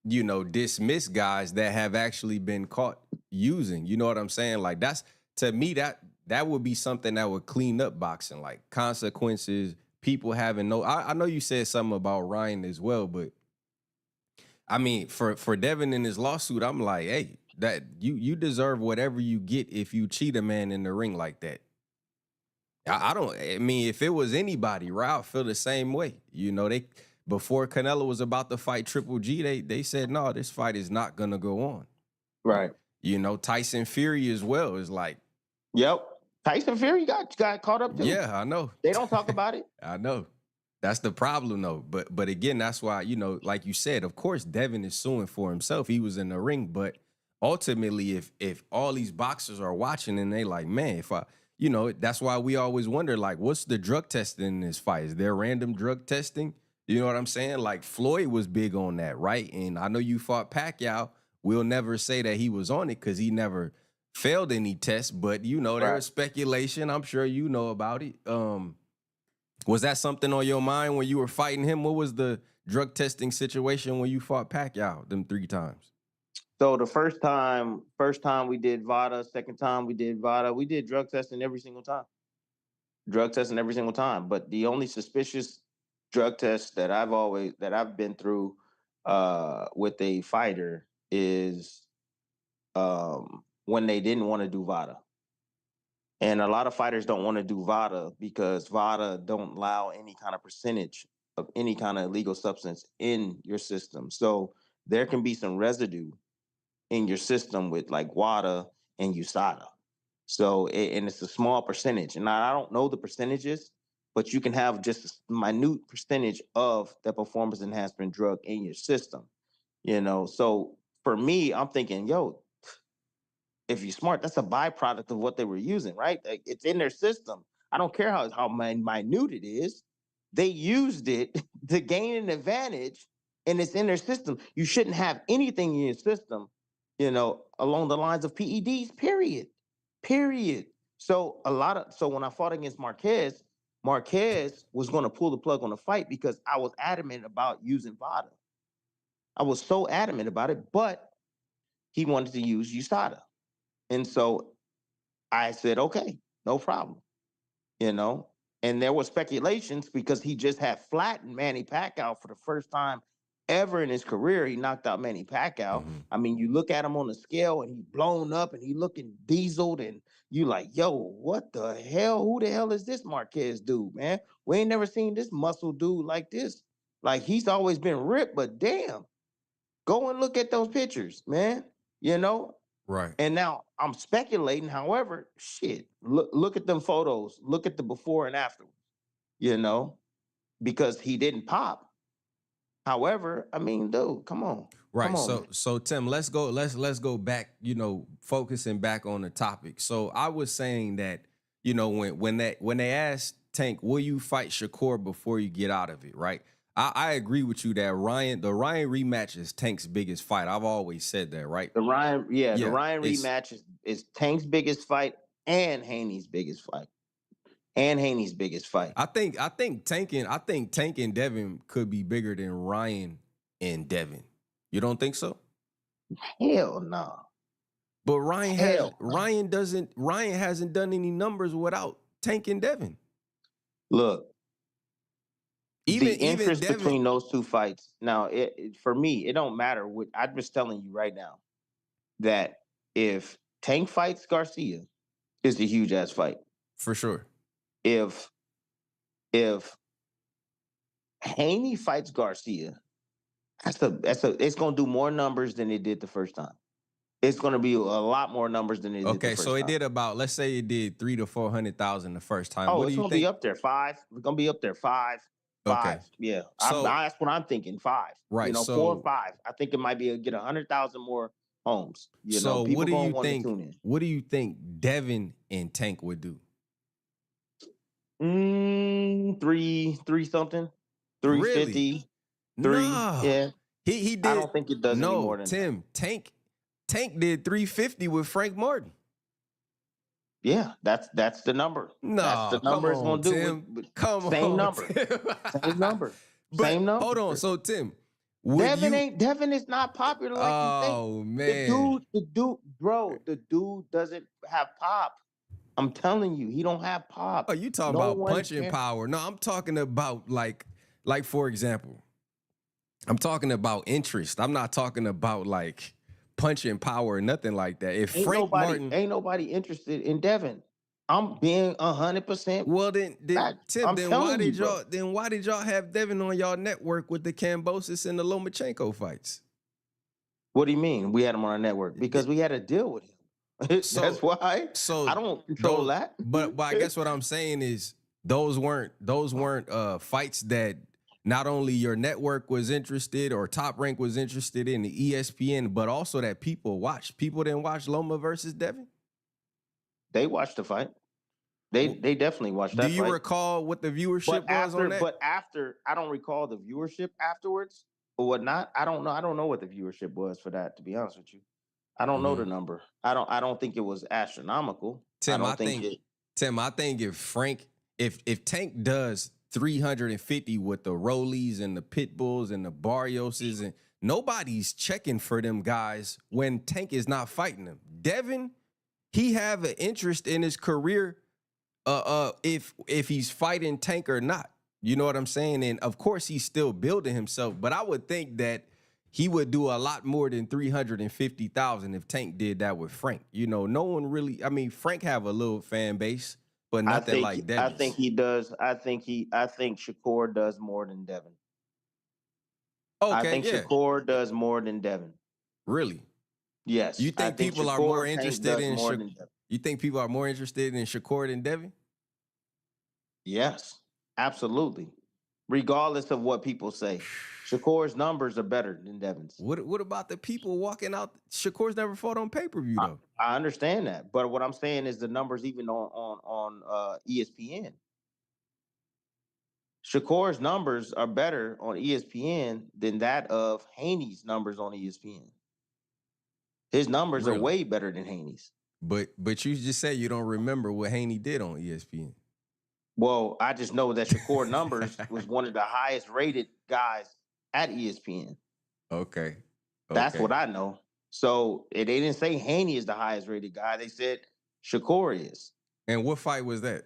dismiss guys that have actually been caught using. You know what I'm saying? Like that's, to me, that would be something that would clean up boxing, like consequences, people having I know you said something about Ryan as well, but I mean, for Devin in his lawsuit, I'm like, hey, that you deserve whatever you get if you cheat a man in the ring like that. I mean, if it was anybody, right, I'd feel the same way. Before Canelo was about to fight Triple G, they said, no, this fight is not gonna go on. Right. Tyson Fury as well is like, yep. Tyson Fury got caught up too. Yeah, I know. They don't talk about it. I know. That's the problem though. But again, that's why, like you said, of course, Devin is suing for himself. He was in the ring, but ultimately, if all these boxers are watching and they like, man, if I, that's why we always wonder, like, what's the drug testing in this fight? Is there random drug testing? You know what I'm saying? Like Floyd was big on that, right? And I know you fought Pacquiao. We'll never say that he was on it because he never failed any tests, but there was speculation. I'm sure you know about it. Was that something on your mind when you were fighting him? What was the drug testing situation when you fought Pacquiao them 3 times? So the first time we did VADA, second time we did VADA, we did drug testing every single time. But the only suspicious drug test that I've been through with a fighter is when they didn't want to do VADA. And a lot of fighters don't want to do VADA because VADA don't allow any kind of percentage of any kind of illegal substance in your system. So there can be some residue in your system with like WADA and USADA. So, and it's a small percentage. And I don't know the percentages, but you can have just a minute percentage of the performance enhancement drug in your system. So for me, I'm thinking, if you're smart, that's a byproduct of what they were using, right? Like, it's in their system. I don't care how minute it is. They used it to gain an advantage, and it's in their system. You shouldn't have anything in your system along the lines of PEDs, period. So when I fought against Marquez was going to pull the plug on the fight because I was adamant about using VADA. I was so adamant about it, but he wanted to use USADA. And so I said, okay, no problem. And there was speculations because he just had flattened Manny Pacquiao for the first time ever in his career. He knocked out Manny Pacquiao. I mean, you look at him on the scale and he blown up and he looking dieseled and you like, yo, what the hell? Who the hell is this Marquez dude, man? We ain't never seen this muscle dude like this. Like, he's always been ripped, but damn, go and look at those pictures, man. Right. And now I'm speculating. However, shit, look at them photos. Look at the before and after, because he didn't pop. However, I mean, dude, come on. Right. Come on, So Tim, let's go back, focusing back on the topic. So I was saying that, when they asked Tank, will you fight Shakur before you get out of it, right? I agree with you that the Ryan rematch is Tank's biggest fight. I've always said that, right? The Ryan rematch is Tank's biggest fight and Haney's biggest fight. I think Tank and Devin could be bigger than Ryan and Devin. You don't think so? Hell no. But Ryan hasn't done any numbers without Tank and Devin. Look. The interest between those two fights. Now, for me, it don't matter. I'm just telling you right now that if Tank fights Garcia, it's a huge ass fight for sure. If Haney fights Garcia, it's gonna do more numbers than it did the first time. It's gonna be a lot more numbers than it did the first time. Okay, so it did about, let's say it did 300,000 to 400,000 the first time. Oh, it's gonna be up there 5. It's gonna be up there 5. Okay. Yeah. So, that's what I'm thinking. 5. Right. 4 or 5. I think it might be get 100,000 more homes. So people what do you want think? to tune in. What do you think Devin and Tank would do? 3 something. 350. Really? 3. No. Yeah. He did. I don't think it does any more than Tim, that. Tank did 350 with Frank Martin. Yeah, that's the number. No, that's the number it's gonna do. Tim. Come on, same number. Same number. Same number. Hold on. So Tim, Devin is not popular like you think. Oh man. The dude doesn't have pop. I'm telling you, he don't have pop. Oh, you talking about punching power. No, I'm talking about like for example, I'm talking about interest. I'm not talking about like punching power or nothing like that. If ain't nobody interested in Devin. I'm being 100%. Well, then Tim, why did y'all have Devin on y'all network with the Kambosos and the Lomachenko fights? What do you mean? We had him on our network because we had to deal with him. That's why. So I don't control that. But I guess what I'm saying is those weren't fights that not only your network was interested or Top Rank was interested in, the ESPN, but also that people watched. People didn't watch Loma versus Devin? They watched the fight. They definitely watched that fight. Do you recall what the viewership was on that? But after, I don't recall the viewership afterwards or whatnot. I don't know. I don't know what the viewership was for that, to be honest with you. I don't know the number. I don't think it was astronomical. Tim, I think if Tank does 350 with the Rollies and the Pitbulls and the Barrioses, and nobody's checking for them guys when Tank is not fighting them. Devin, he have an interest in his career if he's fighting Tank or not. You know what I'm saying? And of course he's still building himself, but I would think that he would do a lot more than 350,000 if Tank did that with Frank. No one really, I mean, Frank have a little fan base, but nothing like that. I think he does. I think Shakur does more than Devin. Okay, I think Shakur does more than Devin. Really? Yes. You think people are more interested in You think people are more interested in Shakur than Devin? Yes, absolutely. Regardless of what people say. Shakur's numbers are better than Devin's. What about the people walking out? Shakur's never fought on pay-per-view though. I understand that, but what I'm saying is the numbers even on ESPN. Shakur's numbers are better on ESPN than that of Haney's numbers on ESPN. His numbers are Really? way better than Haney's. But you just said you don't remember what Haney did on ESPN. Well, I just know that Shakur numbers was one of the highest rated guys at ESPN. Okay. That's what I know. So they didn't say Haney is the highest rated guy. They said Shakur is. And what fight was that?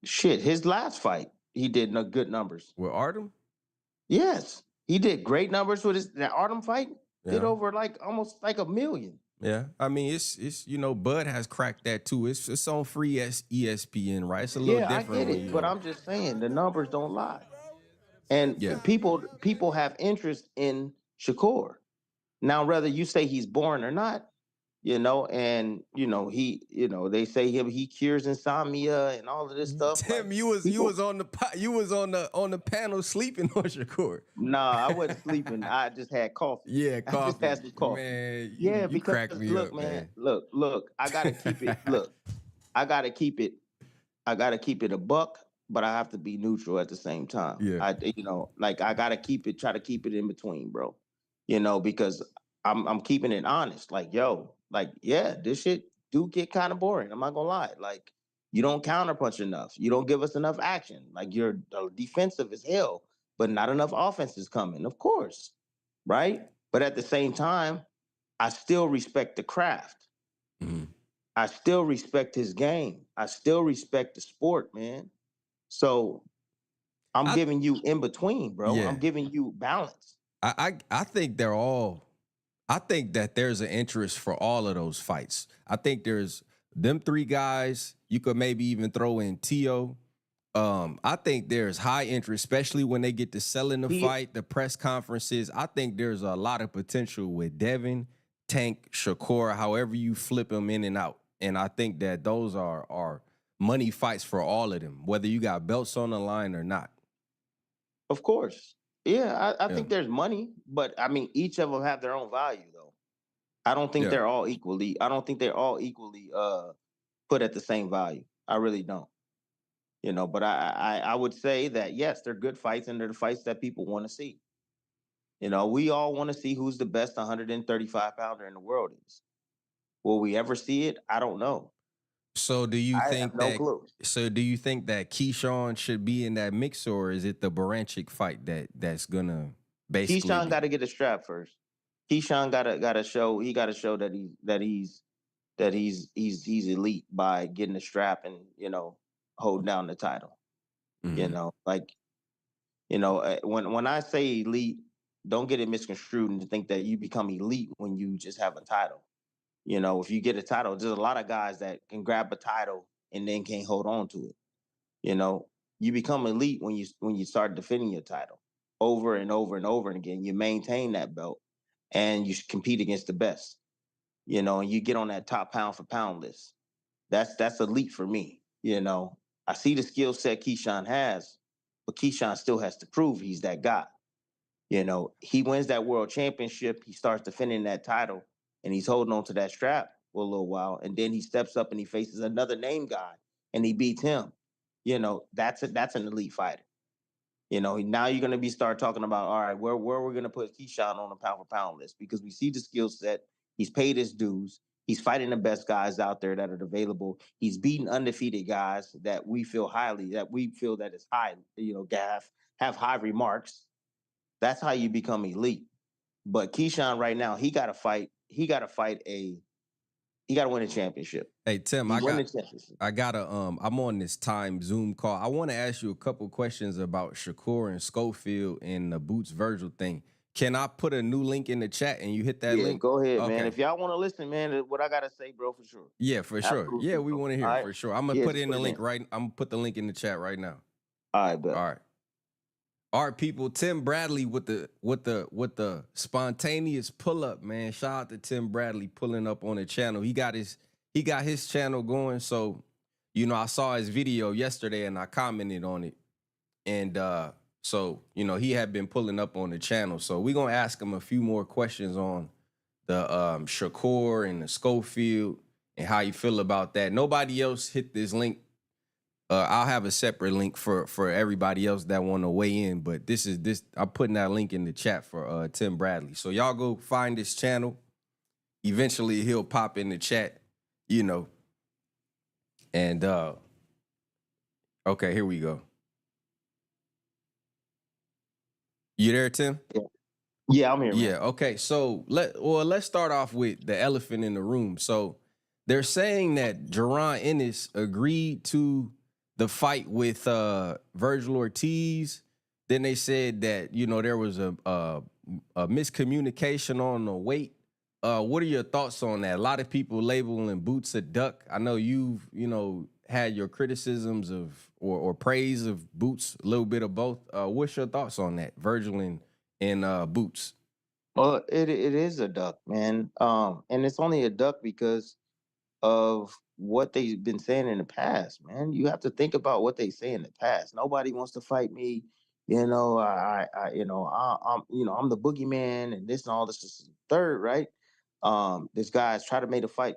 Shit, his last fight, he did no good numbers. With Artem? Yes. He did great numbers with that Artem fight. Did Yeah. over almost like $1 million. Yeah, I mean it's Bud has cracked that too. It's on free ESPN, right? It's a little different. I get it, but I'm just saying the numbers don't lie, and people have interest in Shakur. Now, whether you say he's boring or not, and they say he cures insomnia and all of this stuff. Tim, you was on the panel sleeping on Shakur. Nah, I wasn't sleeping. I just had coffee. Yeah, coffee. I just had some coffee. Man, yeah, you because cracked me look, up, man. Look. I gotta keep it. Look, I gotta keep it. I gotta keep it a buck, but I have to be neutral at the same time. Yeah. I gotta try to keep it in between, bro. Because I'm keeping it honest. This shit do get kind of boring. I'm not gonna lie. You don't counterpunch enough. You don't give us enough action. You're defensive as hell, but not enough offense is coming, of course. Right? But at the same time, I still respect the craft. Mm-hmm. I still respect his game. I still respect the sport, man. So I'm giving you in between, bro. Yeah. I'm giving you balance. I think they're all. I think that there's an interest for all of those fights. I think there's them 3 guys. You could maybe even throw in Tio. I think there's high interest, especially when they get to selling the fight, the press conferences. I think there's a lot of potential with Devin, Tank, Shakur, however you flip them in and out. And I think that those are money fights for all of them, whether you got belts on the line or not. Of course. Yeah, I think there's money, but I mean, each of them have their own value, though. I don't think they're all equally. I don't think they're all equally put at the same value. I really don't. But I would say that yes, they're good fights, and they're the fights that people want to see. We all want to see who's the best 135 pounder in the world is. Will we ever see it? I don't know. So do you think no clue. So do you think that Keyshawn should be in that mix, or is it the Baranchik fight that's gonna basically? Keyshawn got to get a strap first. Keyshawn got to show. He got to show that he's elite by getting a strap and holding down the title. Mm-hmm. When I say elite, don't get it misconstrued and think that you become elite when you just have a title. If you get a title, there's a lot of guys that can grab a title and then can't hold on to it. You become elite when you start defending your title over and over and over again. You maintain that belt and you compete against the best. And you get on that top pound for pound list. That's elite for me. I see the skill set Keyshawn has, but Keyshawn still has to prove he's that guy. He wins that world championship. He starts defending that title. And he's holding on to that strap for a little while. And then he steps up and he faces another name guy and he beats him. That's an elite fighter. Now you're going to start talking about, all right, where we're going to put Keyshawn on the pound for pound list, because we see the skill set. He's paid his dues. He's fighting the best guys out there that are available. He's beating undefeated guys that we feel that is high, have high remarks. That's how you become elite. But Keyshawn right now, he got to win a championship. Hey Tim, I'm on this time Zoom call. I want to ask you a couple questions about Shakur and Schofield and the Boots Virgil thing. Can I put a new link in the chat and you hit that link? Go ahead, man. If y'all want to listen, man, what I gotta say, bro, for sure. Yeah, for sure. Absolutely. Yeah, we want to hear it for sure. I'm gonna put in the link right. I'm gonna put the link in the chat right now. All right, bro. All right, people. Tim Bradley with the spontaneous pull up, man. Shout out to Tim Bradley pulling up on the channel. He got his channel going. So, I saw his video yesterday and I commented on it, and so he had been pulling up on the channel. So we're gonna ask him a few more questions on the Shakur and the Schofield and how you feel about that. Nobody else hit this link. I'll have a separate link for everybody else that want to weigh in, but I'm putting that link in the chat for Tim Bradley. So y'all go find this channel eventually he'll pop in the chat, And okay, here we go. You there, Tim? Yeah, I'm here. Yeah, Man. okay. So let's start off with the elephant in the room. So they're saying that Jaron Ennis agreed to the fight with Virgil Ortiz. Then they said that there was a miscommunication on the weight. What are your thoughts on that? A lot of people labeling Boots a duck. I know you've had your criticisms of or praise of Boots, a little bit of both. What's your thoughts on that, Virgil and Boots? Well, it is a duck, man. And it's only a duck because of what they've been saying in the past, man. You have to think about what they say in the past. Nobody wants to fight me. I'm the boogeyman and this and all this is third, right? This guy's try to make a fight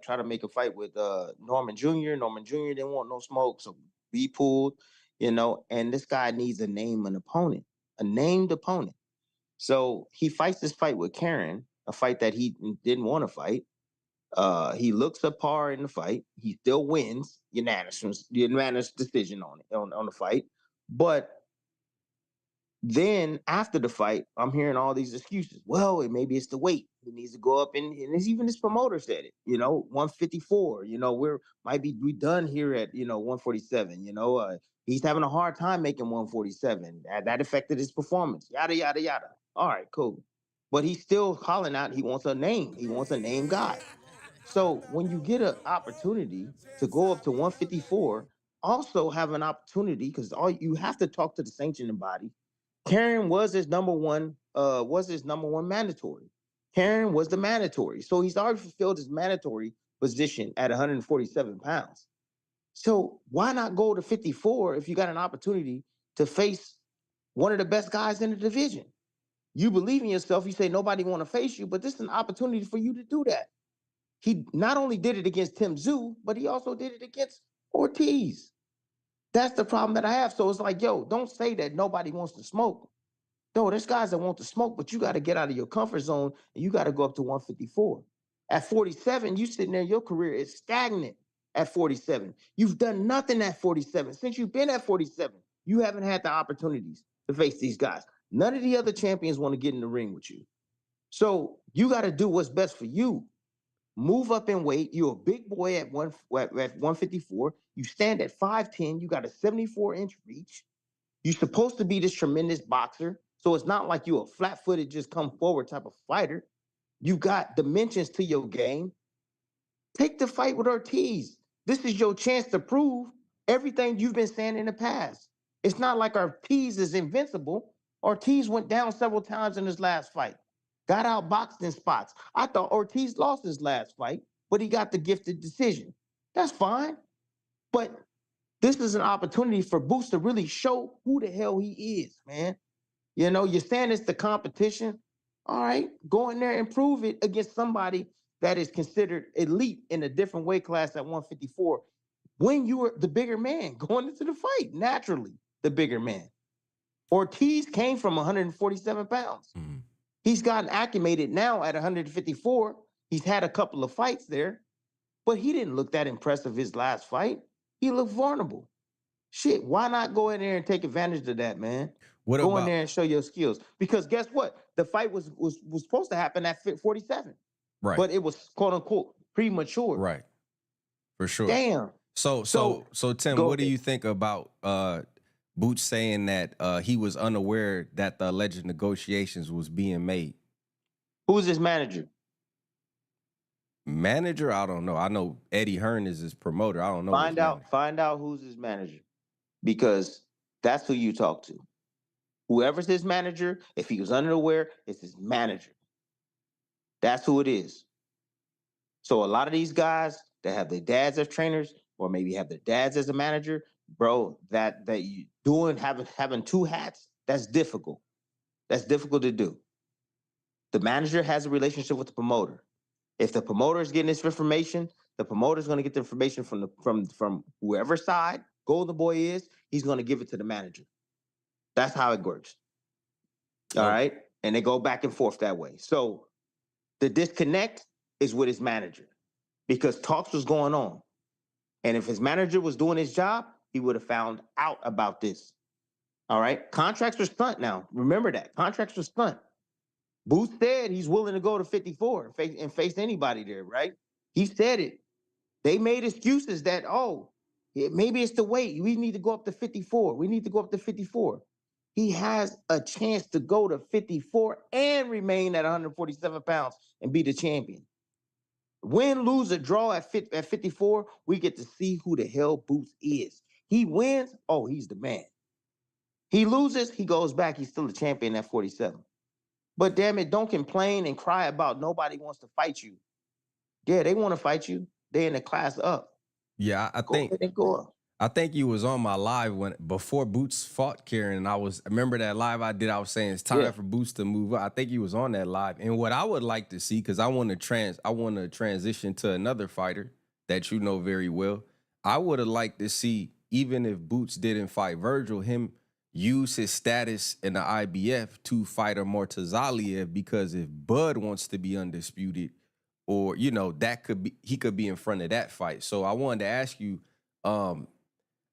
with Norman Jr. Norman Jr. didn't want no smoke, so we pulled, and this guy needs a named opponent. So he fights this fight with Karen, a fight that he didn't want to fight. He looks up par in the fight. He still wins unanimous decision on the fight. But then after the fight, I'm hearing all these excuses. Well, maybe it's the weight. He needs to go up, and it's even his promoter said it. 154. We done here at 147. He's having a hard time making 147. That affected his performance. Yada yada yada. All right, cool. But he's still calling out. He wants a name. He wants a name guy. So when you get an opportunity to go up to 154, also have an opportunity because you have to talk to the sanctioning body. Karen was his number one mandatory. Karen was the mandatory. So he's already fulfilled his mandatory position at 147 pounds. So why not go to 54 if you got an opportunity to face one of the best guys in the division? You believe in yourself. You say nobody want to face you, but this is an opportunity for you to do that. He not only did it against Tim Tszyu, but he also did it against Ortiz. That's the problem that I have. So it's like, yo, don't say that nobody wants to smoke. No, there's guys that want to smoke, but you got to get out of your comfort zone and you got to go up to 154. At 47, you sitting there, your career is stagnant at 47. You've done nothing at 47. Since you've been at 47, you haven't had the opportunities to face these guys. None of the other champions want to get in the ring with you. So you got to do what's best for you. Move up in weight. You're a big boy at 154. You stand at 5'10". You got a 74-inch reach. You're supposed to be this tremendous boxer. So it's not like you're a flat-footed, just come forward type of fighter. You got dimensions to your game. Take the fight with Ortiz. This is your chance to prove everything you've been saying in the past. It's not like Ortiz is invincible. Ortiz went down several times in his last fight. Got outboxed in spots. I thought Ortiz lost his last fight, but he got the gifted decision. That's fine. But this is an opportunity for Boots to really show who the hell he is, man. You're saying it's the competition. All right, go in there and prove it against somebody that is considered elite in a different weight class at 154. When you were the bigger man going into the fight, naturally, the bigger man. Ortiz came from 147 pounds. Mm-hmm. He's gotten acclimated now at 154. He's had a couple of fights there, but he didn't look that impressive his last fight. He looked vulnerable. Shit, why not go in there and take advantage of that, man? Go in there and show your skills. Because guess what? The fight was supposed to happen at 47. Right. But it was, quote unquote, premature. Right. For sure. Damn. So Tim, what do you think about Boots saying that he was unaware that the alleged negotiations was being made? Who's his manager? Manager? I don't know. I know Eddie Hearn is his promoter. I don't know. Find out who's his manager, because that's who you talk to. Whoever's his manager, if he was unaware, it's his manager. That's who it is. So a lot of these guys that have their dads as trainers, or maybe have their dads as a manager, bro, that you having two hats, that's difficult. That's difficult to do. The manager has a relationship with the promoter. If the promoter is getting this information, the promoter is going to get the information from whoever side Golden Boy is. He's going to give it to the manager. That's how it works. All right, and they go back and forth that way. So the disconnect is with his manager because talks was going on. And if his manager was doing his job, he would have found out about this. All right. Contracts are stunt now. Remember that. Contracts are stunt. Boots said he's willing to go to 54 and face anybody there, right? He said it. They made excuses that, maybe it's the weight. We need to go up to 54. We need to go up to 54. He has a chance to go to 54 and remain at 147 pounds and be the champion. Win, lose, or draw at 54, we get to see who the hell Boots is. He wins, he's the man. He loses, he goes back, he's still a champion at 47. But damn it, don't complain and cry about nobody wants to fight you. Yeah, they want to fight you. They're in the class up. Yeah, I think you was on my live before Boots fought Kieran, and I remember that live I did. I was saying it's time for Boots to move up. I think you was on that live, and what I would like to see, because I want to transition to another fighter that you know very well. I would have liked to see, even if Boots didn't fight Virgil, him use his status in the IBF to fight a Mortazaliev, because if Bud wants to be undisputed, or that he could be in front of that fight. So I wanted to ask you.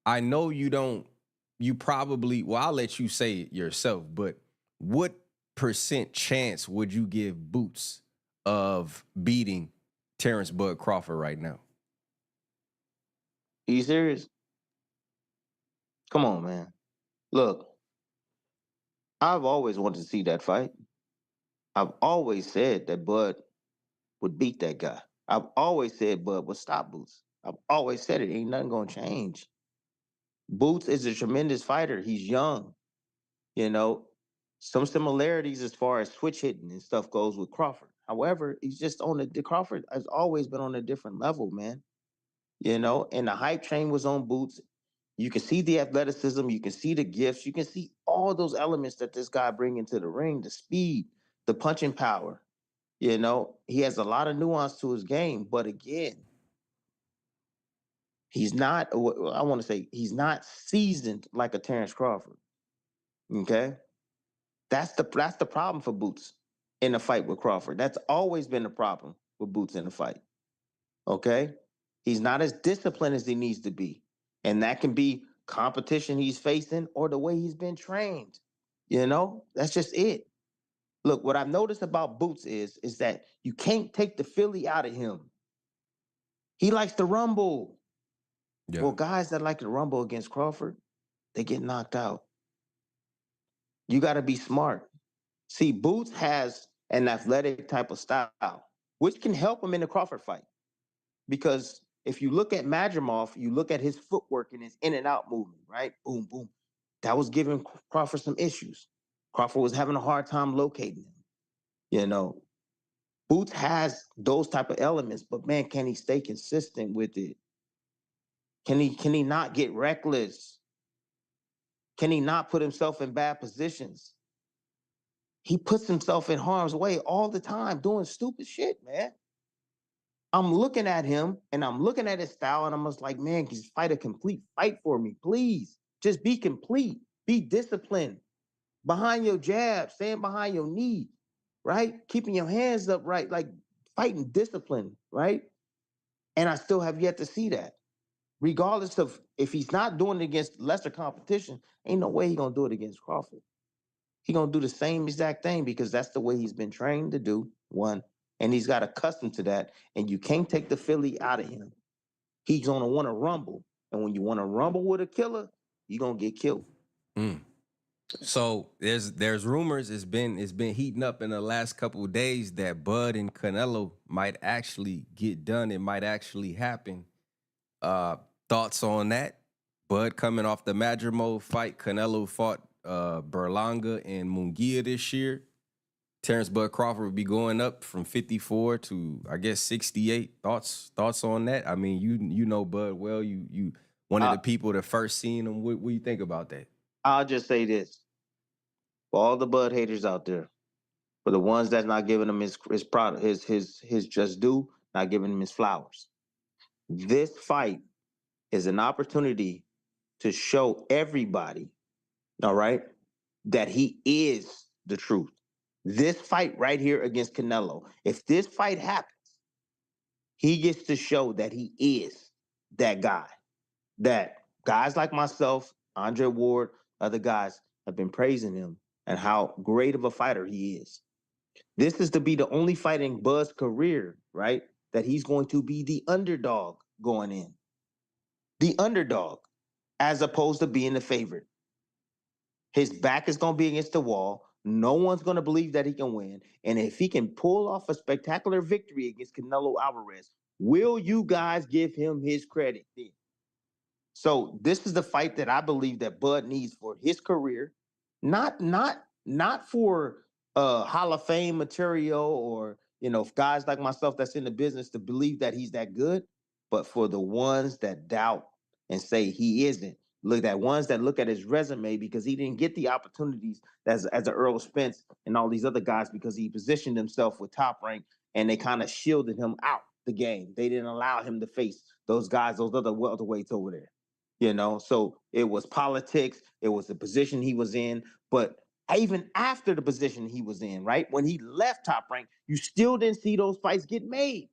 I know you probably, I'll let you say it yourself, but what % chance would you give Boots of beating Terrence Bud Crawford right now? Are you serious? Come on, man. Look, I've always wanted to see that fight. I've always said that Bud would beat that guy. I've always said Bud would stop Boots. I've always said it. Ain't nothing going to change. Boots is a tremendous fighter. He's young. Some similarities as far as switch hitting and stuff goes with Crawford. However, he's just Crawford has always been on a different level, man. And the hype train was on Boots. You can see the athleticism. You can see the gifts. You can see all those elements that this guy brings into the ring, the speed, the punching power. He has a lot of nuance to his game, but again, he's not seasoned like a Terrence Crawford. Okay? That's the problem for Boots in a fight with Crawford. That's always been the problem with Boots in a fight. Okay? He's not as disciplined as he needs to be. And that can be competition he's facing or the way he's been trained. That's just it. Look, what I've noticed about Boots is that you can't take the Philly out of him. He likes to rumble. Yeah. Well, guys that like to rumble against Crawford, they get knocked out. You got to be smart. See, Boots has an athletic type of style, which can help him in the Crawford fight. Because if you look at Madrimov, you look at his footwork and his in and out movement, right? Boom, boom. That was giving Crawford some issues. Crawford was having a hard time locating him. Boots has those type of elements, but man, can he stay consistent with it? Can he not get reckless? Can he not put himself in bad positions? He puts himself in harm's way all the time doing stupid shit, man. I'm looking at him and I'm looking at his style and I'm just like, man, just fight a complete fight for me, please. Just be complete. Be disciplined. Behind your jab, stand behind your knee, right? Keeping your hands up, right? Like fighting discipline, right? And I still have yet to see that. Regardless of if he's not doing it against lesser competition, ain't no way he's going to do it against Crawford. He's going to do the same exact thing because that's the way he's been trained to do, one. And he's got accustomed to that. And you can't take the Philly out of him. He's going to want to rumble. And when you want to rumble with a killer, you're going to get killed. So there's rumors it's been heating up in the last couple of days that Bud and Canelo might actually get done. It might actually happen. Thoughts on that? Bud coming off the Madrimov fight. Canelo fought Berlanga and Munguia this year. Terrence Bud Crawford would be going up from 54 to, I guess, 68. Thoughts on that? I mean, you know Bud well. You one of the people that first seen him. What do you think about that? I'll just say this. For all the Bud haters out there, for the ones that's not giving him his product, his just due, not giving him his flowers. This fight is an opportunity to show everybody, all right, that he is the truth. This fight right here against Canelo, if this fight happens, he gets to show that he is that guy. That guys like myself, Andre Ward, other guys have been praising him and how great of a fighter he is. This is to be the only fight in Bud's career, right? That he's going to be the underdog going in. The underdog, as opposed to being the favorite. His back is going to be against the wall. No one's going to believe that he can win. And if he can pull off a spectacular victory against Canelo Alvarez, will you guys give him his credit then? So this is the fight that I believe that Bud needs for his career, not for Hall of Fame material or guys like myself that's in the business to believe that he's that good, but for the ones that doubt and say he isn't. Look at ones that look at his resume because he didn't get the opportunities as a Earl Spence and all these other guys because he positioned himself with Top Rank and they kind of shielded him out the game. They didn't allow him to face those guys, those other welterweights over there. So it was politics, it was the position he was in, but even after the position he was in, right? When he left Top Rank, you still didn't see those fights get made.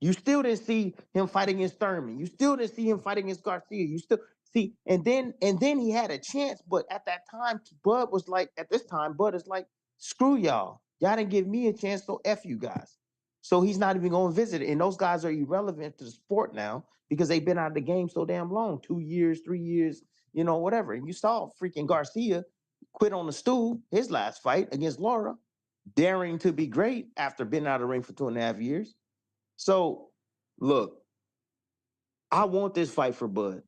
You still didn't see him fighting against Thurman. You still didn't see him fighting against Garcia. You still see, and then he had a chance, but at that time, Bud is like, screw y'all. Y'all didn't give me a chance, so F you guys. So he's not even going to visit it. And those guys are irrelevant to the sport now because they've been out of the game so damn long, 2 years, 3 years, whatever. And you saw freaking Garcia quit on the stool, his last fight against Laura, daring to be great after being out of the ring for 2.5 years. So, look, I want this fight for Bud.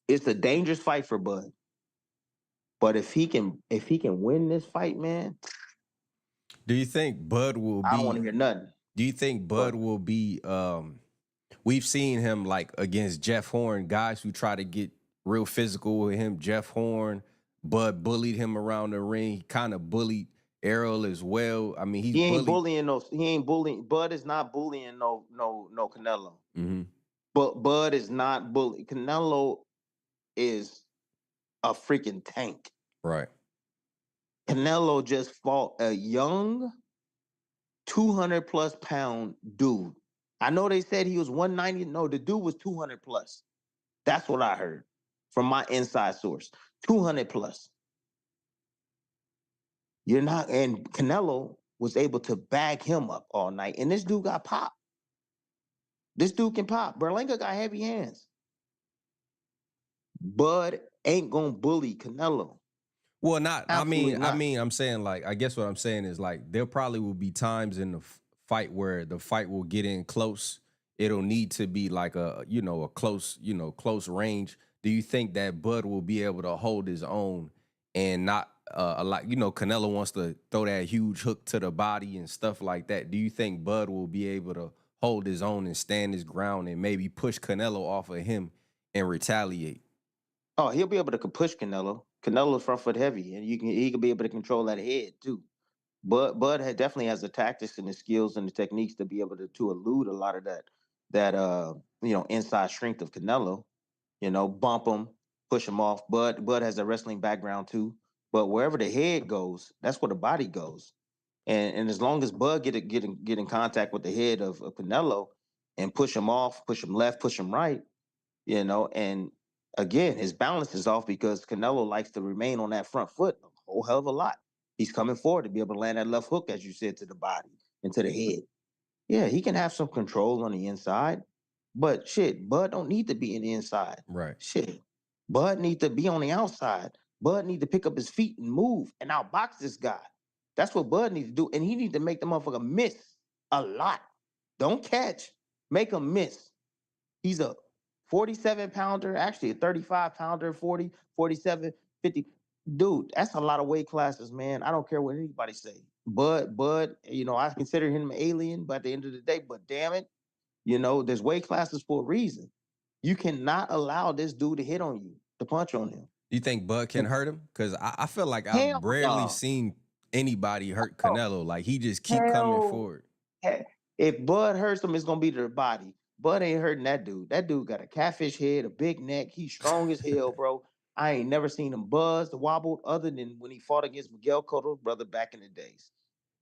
It's a dangerous fight for Bud. But if he can win this fight, man. Do you think Bud will be? I don't want to hear nothing. Do you think Bud will be? We've seen him like against Jeff Horn, guys who try to get real physical with him. Jeff Horn, Bud bullied him around the ring. He kind of bullied Errol as well. I mean, He ain't bullying. Bud is not bullying no Canelo. Mm-hmm. But Bud is not bullying. Canelo is a freaking tank. Right. Canelo just fought a young 200+ pound dude. I know they said he was 190. No, the dude was 200+. That's what I heard from my inside source. 200+. And Canelo was able to bag him up all night. And this dude got popped. This dude can pop. Berlanga got heavy hands. Bud ain't gonna bully Canelo. Well, not. Absolutely not. I'm saying like. I guess what I'm saying is like there probably will be times in the fight where the fight will get in close. It'll need to be like a close range. Do you think that Bud will be able to hold his own and not a lot? Canelo wants to throw that huge hook to the body and stuff like that. Do you think Bud will be able to hold his own and stand his ground and maybe push Canelo off of him and retaliate? Oh, he'll be able to push Canelo. Canelo's front foot heavy, and he can be able to control that head too. But Bud definitely has the tactics and the skills and the techniques to be able to elude a lot of that inside strength of Canelo. Bump him, push him off. Bud has a wrestling background too. But wherever the head goes, that's where the body goes. And as long as Bud get in contact with the head of Canelo and push him off, push him left, push him right, and again, his balance is off because Canelo likes to remain on that front foot a whole hell of a lot. He's coming forward to be able to land that left hook, as you said, to the body and to the head. Yeah, he can have some control on the inside, but shit, Bud don't need to be in the inside. Right. Shit, Bud need to be on the outside. Bud need to pick up his feet and move and outbox this guy. That's what Bud needs to do, and he needs to make the motherfucker miss a lot. Don't catch, make him miss. He's a 47-pounder, actually a 35-pounder, 40, 47, 50. Dude, that's a lot of weight classes, man. I don't care what anybody say. Bud, I consider him an alien, but at the end of the day, but damn it, there's weight classes for a reason. You cannot allow this dude to hit on you, to punch on him. You think Bud can hurt him? Because I feel like I've rarely seen anybody hurt Canelo. Like he just keep coming forward. If Bud hurts him, it's gonna be to the body. Bud ain't hurting that dude. That dude got a catfish head, a big neck. He's strong as hell, bro. I ain't never seen him buzzed or wobbled other than when he fought against Miguel Cotto's brother back in the days.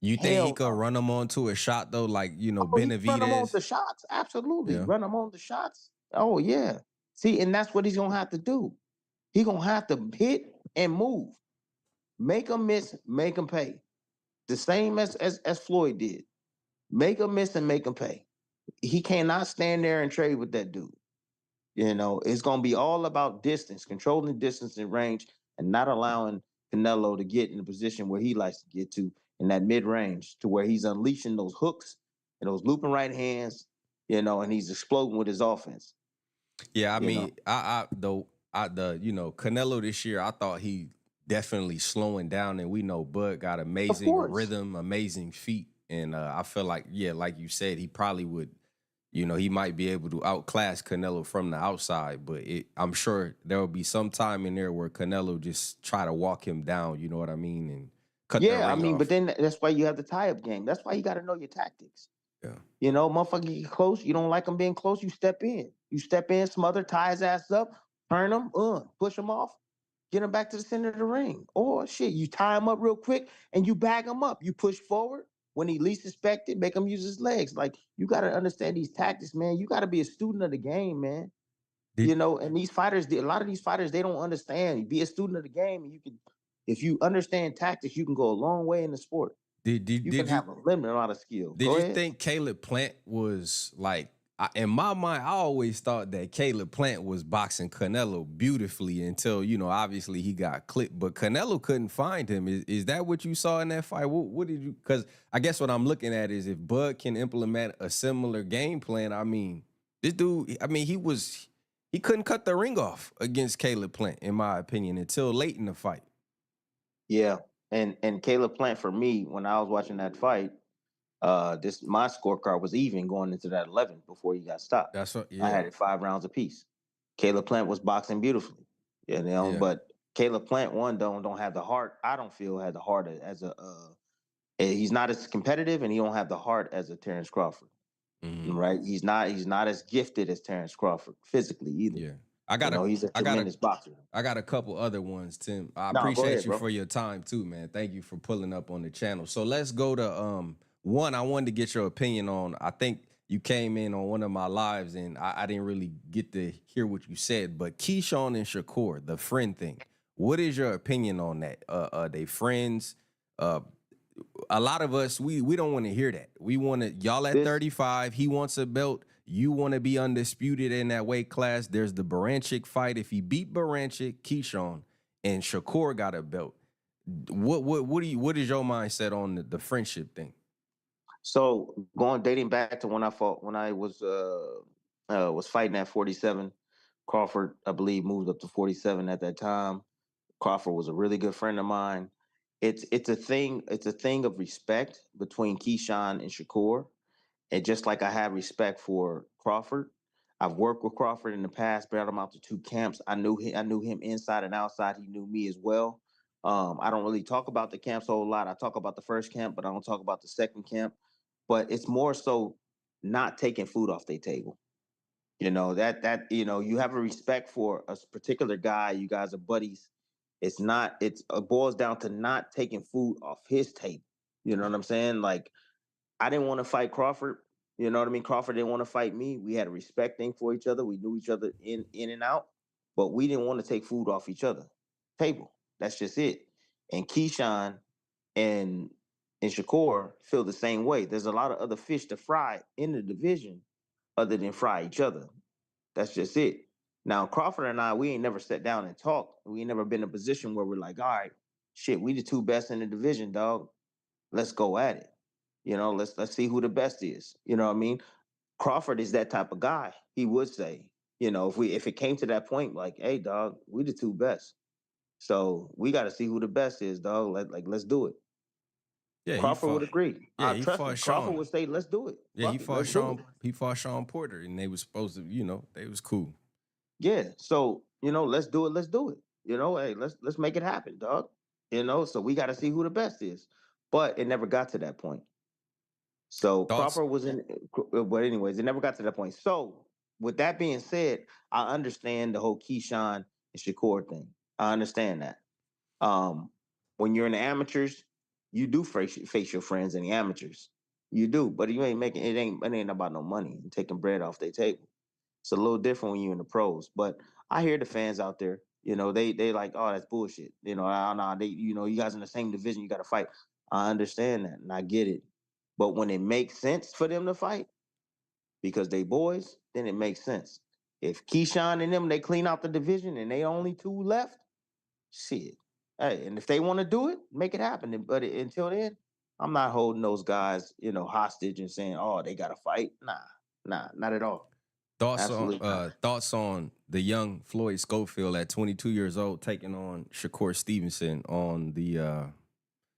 You think he Hell could no. run him onto a shot though, like He run them on Benavidez? the shots. Absolutely. Yeah. Run them on the shots. Oh, yeah. See, and that's what he's gonna have to do. He's gonna have to hit and move. Make him miss, make him pay. The same as Floyd did. Make him miss and make him pay. He cannot stand there and trade with that dude. It's gonna be all about distance, controlling distance and range, and not allowing Canelo to get in a position where he likes to get to in that mid-range, to where he's unleashing those hooks and those looping right hands, and he's exploding with his offense. Yeah, I mean, Canelo this year, I thought he definitely slowing down, and we know Bud got amazing rhythm, amazing feet, and I feel like, yeah, like you said, he probably would, he might be able to outclass Canelo from the outside, but I'm sure there will be some time in there where Canelo just try to walk him down, you know what I mean, and cut the ring off. But then that's why you have the tie-up game. That's why you got to know your tactics. Yeah. Motherfucker get close. You don't like him being close, you step in. You step in, smother, tie his ass up, turn him, push him off, get him back to the center of the ring. Or shit, you tie him up real quick and you bag him up. You push forward when he least expected, make him use his legs. Like, you got to understand these tactics, man. You got to be a student of the game, man. And these fighters, a lot of these fighters, they don't understand. You be a student of the game, and if you understand tactics, you can go a long way in the sport. You can have a limited amount of skill. Did you think Caleb Plant was like, in my mind, I always thought that Caleb Plant was boxing Canelo beautifully until, obviously he got clipped, but Canelo couldn't find him. Is that what you saw in that fight? What did you, because I guess what I'm looking at is if Bud can implement a similar game plan, I mean, this dude, I mean, he couldn't cut the ring off against Caleb Plant, in my opinion, until late in the fight. Yeah. And Caleb Plant, for me, when I was watching that fight, my scorecard was even going into that 11th before he got stopped. That's what, I had it 5 rounds apiece. Caleb Plant was boxing beautifully, but Caleb Plant, don't have the heart. I don't feel had the heart as he's not as competitive, and he don't have the heart as a Terrence Crawford. Right? He's not as gifted as Terrence Crawford physically either. Yeah. He's a tremendous boxer. I got a couple other ones, Tim. I Go appreciate ahead, you bro. for your time too, man. Thank you for pulling up on the channel. So let's go to one I wanted to get your opinion on. I think you came in on one of my lives and I didn't really get to hear what you said, but Keyshawn and Shakur, the friend thing. What is your opinion on that? Are they friends? A lot of us, we don't want to hear that. We want to, y'all at 35, he wants a belt. You want to be undisputed in that weight class. There's the Baranchik fight. If he beat Baranchik, Keyshawn, and Shakur got a belt, what is your mindset on the friendship thing? So dating back to when I was fighting at 47, Crawford, I believe, moved up to 47 at that time. Crawford was a really good friend of mine. It's a thing of respect between Keyshawn and Shakur. And just like I have respect for Crawford, I've worked with Crawford in the past, brought him out to 2 camps. I knew him inside and outside. He knew me as well. I don't really talk about the camps a whole lot. I talk about the first camp, but I don't talk about the second camp. But it's more so not taking food off their table. You have a respect for a particular guy. You guys are buddies. It boils down to not taking food off his table. You know what I'm saying? Like, I didn't want to fight Crawford. You know what I mean? Crawford didn't want to fight me. We had a respect thing for each other. We knew each other in and out, but we didn't want to take food off each other table. That's just it. And Keyshawn and Shakur feel the same way. There's a lot of other fish to fry in the division other than fry each other. That's just it. Now, Crawford and I, we ain't never sat down and talked. We ain't never been in a position where we're like, all right, shit, we the 2 best in the division, dog. Let's go at it. Let's see who the best is. You know what I mean? Crawford is that type of guy. He would say, if it came to that point, like, hey, dog, we the 2 best. So we got to see who the best is, dog. Let's do it. Yeah, Crawford would agree. Yeah, he trust fought me. Sean. Crawford would say, let's do it. Yeah, he fought Sean. It. He fought Sean Porter, and they was supposed to, they was cool. Yeah. So, let's do it. Let's do it. Hey, let's make it happen, dog. So we got to see who the best is. But it never got to that point. So Crawford was but anyways, it never got to that point. So with that being said, I understand the whole Keyshawn and Shakur thing. I understand that. When you're in the amateurs, you do face your friends and the amateurs. You do, but you ain't making it ain't about no money and taking bread off their table. It's a little different when you're in the pros. But I hear the fans out there, they like, oh, that's bullshit. They, you guys in the same division, you got to fight. I understand that and I get it. But when it makes sense for them to fight, because they boys, then it makes sense. If Keyshawn and them, they clean out the division and they only 2 left, shit. Hey, and if they want to do it, make it happen. But until then, I'm not holding those guys, hostage and saying, oh, they got to fight. Nah, not at all. Thoughts on the young Floyd Schofield at 22 years old taking on Shakur Stevenson on the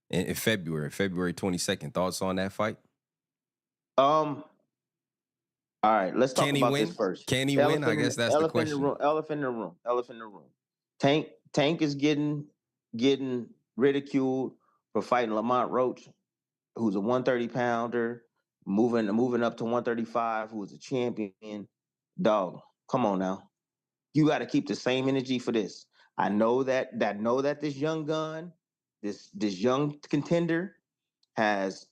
in February 22nd. Thoughts on that fight? All right, let's talk about this first. Can he win? I guess that's the question. Elephant in the room. Tank is getting ridiculed for fighting Lamont Roach, who's a 130 pounder, moving up to 135, who was a champion. Dog, come on now. You got to keep the same energy for this. I know that this young gun, this young contender has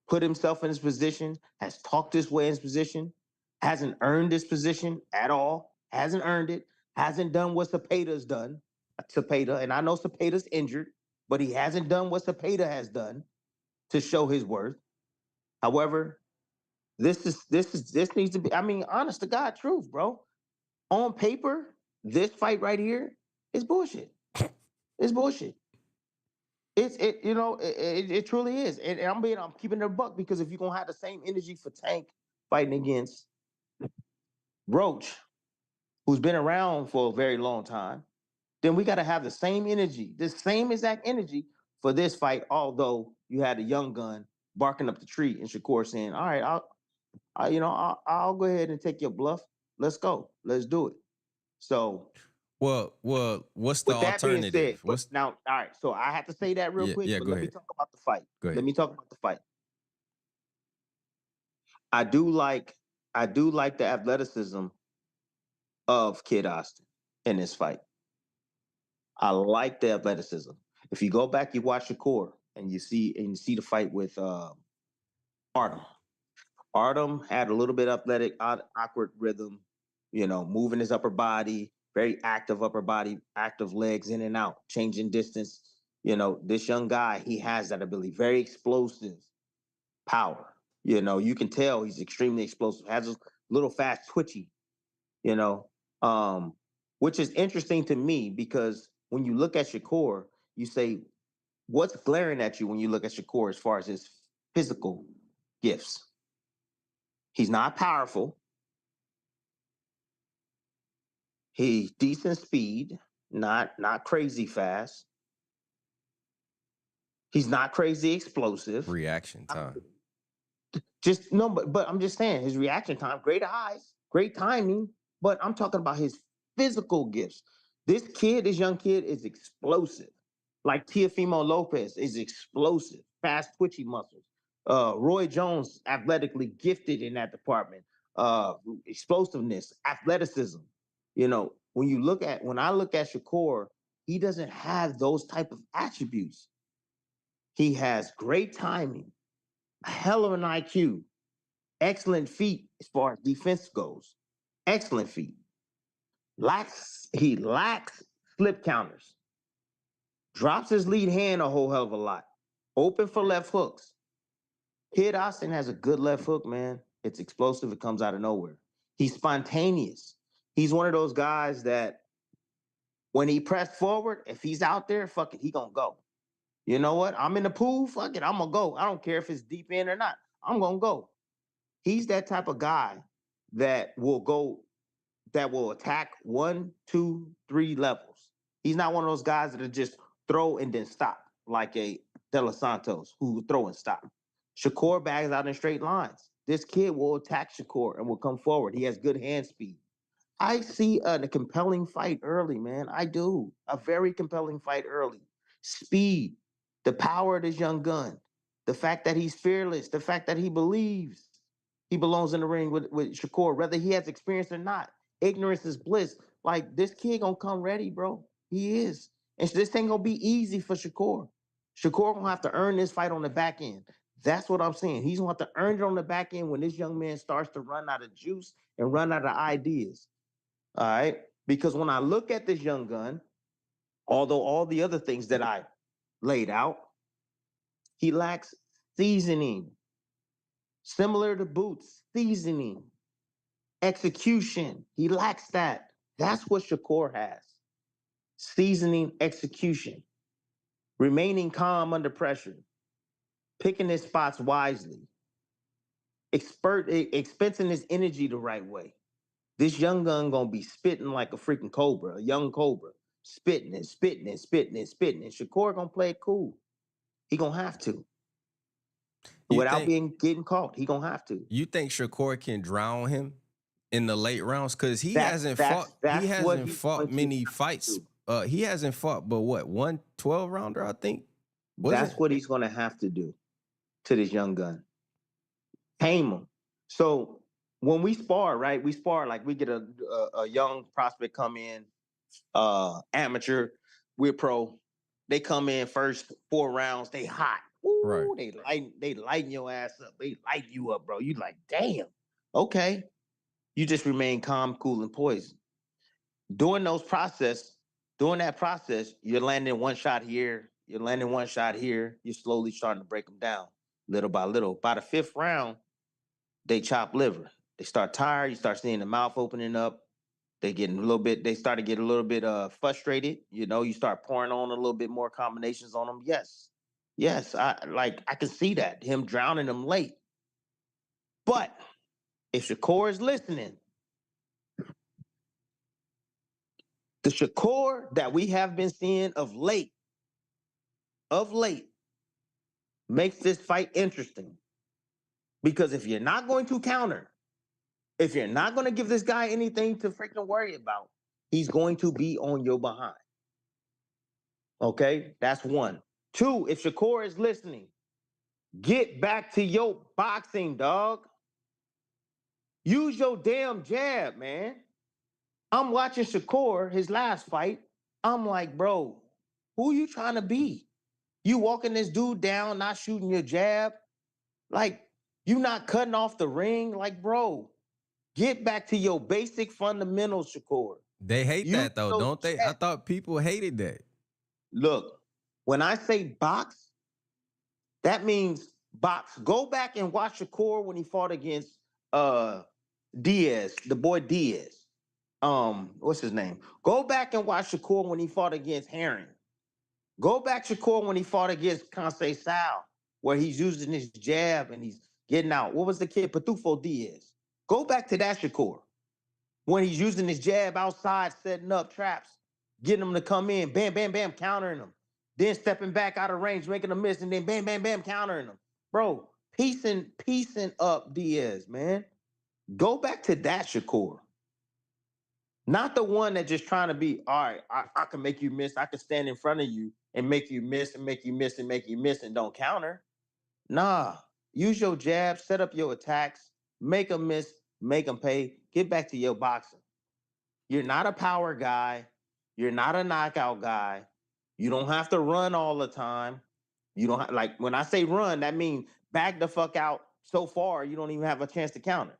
put himself in his position, has talked his way in his position, hasn't earned this position at all, hasn't earned it, hasn't done what Cepeda's done. Cepeda, and I know Cepeda's injured, but he hasn't done what Cepeda has done to show his worth. However, this needs to be, honest to God truth, bro. On paper, this fight right here is bullshit. It's bullshit. It truly is. And I'm keeping it a buck, because if you're gonna have the same energy for Tank fighting against Roach, who's been around for a very long time, then we got to have the same energy, the same exact energy for this fight. Although you had a young gun barking up the tree and Shakur saying, "All right, I'll go ahead and take your bluff. Let's go. Let's do it." So, well, what's the alternative? All right. So I have to say that real quick. Yeah, but go let ahead. me talk about the fight. Go ahead. Let me talk about the fight. I do like the athleticism of Kid Austin in this fight. I like the athleticism. If you go back, you watch Shakur, and you see the fight with Artem. Artem had a little bit athletic, awkward rhythm, moving his upper body, very active upper body, active legs in and out, changing distance. This young guy, he has that ability, very explosive power. You can tell he's extremely explosive, has a little fast twitchy, which is interesting to me, because when you look at Shakur, you say, what's glaring at you when you look at Shakur as far as his physical gifts? He's not powerful. He's decent speed, not crazy fast. He's not crazy explosive. Reaction time. But I'm just saying, his reaction time, great eyes, great timing, but I'm talking about his physical gifts. This young kid is explosive. Like Teofimo Lopez is explosive, fast, twitchy muscles. Roy Jones, athletically gifted in that department. Explosiveness, athleticism. When I look at Shakur, he doesn't have those type of attributes. He has great timing, a hell of an IQ, excellent feet as far as defense goes. Excellent feet. He lacks slip counters. Drops his lead hand a whole hell of a lot. Open for left hooks. Kid Austin has a good left hook, man. It's explosive. It comes out of nowhere. He's spontaneous. He's one of those guys that when he pressed forward, if he's out there, fuck it, he gonna go. You know what? I'm in the pool, fuck it, I'm gonna go. I don't care if it's deep end or not. I'm gonna go. He's that type of guy that will attack 1, 2, 3 levels. He's not one of those guys that just throw and then stop, like a De Los Santos who throw and stop. Shakur bags out in straight lines. This kid will attack Shakur and will come forward. He has good hand speed. I see a compelling fight early, man. I do. A very compelling fight early. Speed, the power of this young gun, the fact that he's fearless, the fact that he believes he belongs in the ring with Shakur, whether he has experience or not. Ignorance is bliss. Like, this kid gonna come ready, bro. He is. And this ain't gonna be easy for Shakur. Shakur gonna have to earn this fight on the back end. That's what I'm saying. He's gonna have to earn it on the back end when this young man starts to run out of juice and run out of ideas. All right. Because when I look at this young gun, although all the other things that I laid out, he lacks seasoning. Similar to Boots, seasoning, execution. He lacks that. That's what Shakur has. Seasoning, execution, remaining calm under pressure, picking his spots wisely, expensing his energy the right way. This young gun gonna be spitting like a freaking cobra, a young cobra, spitting and spitting and spitting and spitting. And Shakur gonna play it cool. He gonna have to. Without getting caught, he gonna have to. You think Shakur can drown him in the late rounds? Because he hasn't fought many fights. He hasn't fought, but what, 1 12-rounder, I think? That's what he's gonna have to do to this young gun. Tame him. So when we spar, right? We spar like we get a young prospect come in, amateur, we're pro. They come in first 4 rounds, they hot. Ooh, right. They lighten your ass up. They light you up, bro. You like, damn. Okay. You just remain calm, cool, and poised. During that process, you're landing one shot here. You're landing one shot here. You're slowly starting to break them down, little by little. By the 5th round, they chop liver. They start tired. You start seeing the mouth opening up. They start to get a little bit frustrated. You know, you start pouring on a little bit more combinations on them. Yes, I can see that, him drowning them late. But if Shakur is listening, the Shakur that we have been seeing of late makes this fight interesting. Because if you're not going to counter, if you're not going to give this guy anything to freaking worry about, he's going to be on your behind. Okay, that's 1. 2, if Shakur is listening, get back to your boxing, dog. Use your damn jab, man. I'm watching Shakur, his last fight. I'm like, bro, who you trying to be? You walking this dude down, not shooting your jab? Like, you not cutting off the ring? Like, bro, get back to your basic fundamentals, Shakur. They hate that, though, don't they? I thought people hated that. Look, when I say box, that means box. Go back and watch Shakur when he fought against Diaz, the boy Diaz. What's his name? Go back and watch Shakur when he fought against Herring. Go back, Shakur, when he fought against Conceição, where he's using his jab and he's getting out. What was the kid? Patufo Diaz. Go back to that Shakur, when he's using his jab outside, setting up traps, getting them to come in, bam, bam, bam, countering them. Then stepping back out of range, making a miss, and then bam, bam, bam, countering them. Bro, piecing up Diaz, man. Go back to that Shakur. Not the one that just trying to be, all right, I can make you miss. I can stand in front of you and make you miss and make you miss and make you miss and don't counter. Nah, use your jab, set up your attacks, make them miss, make them pay. Get back to your boxing. You're not a power guy. You're not a knockout guy. You don't have to run all the time. You don't like, when I say run, that means back the fuck out so far you don't even have a chance to counter.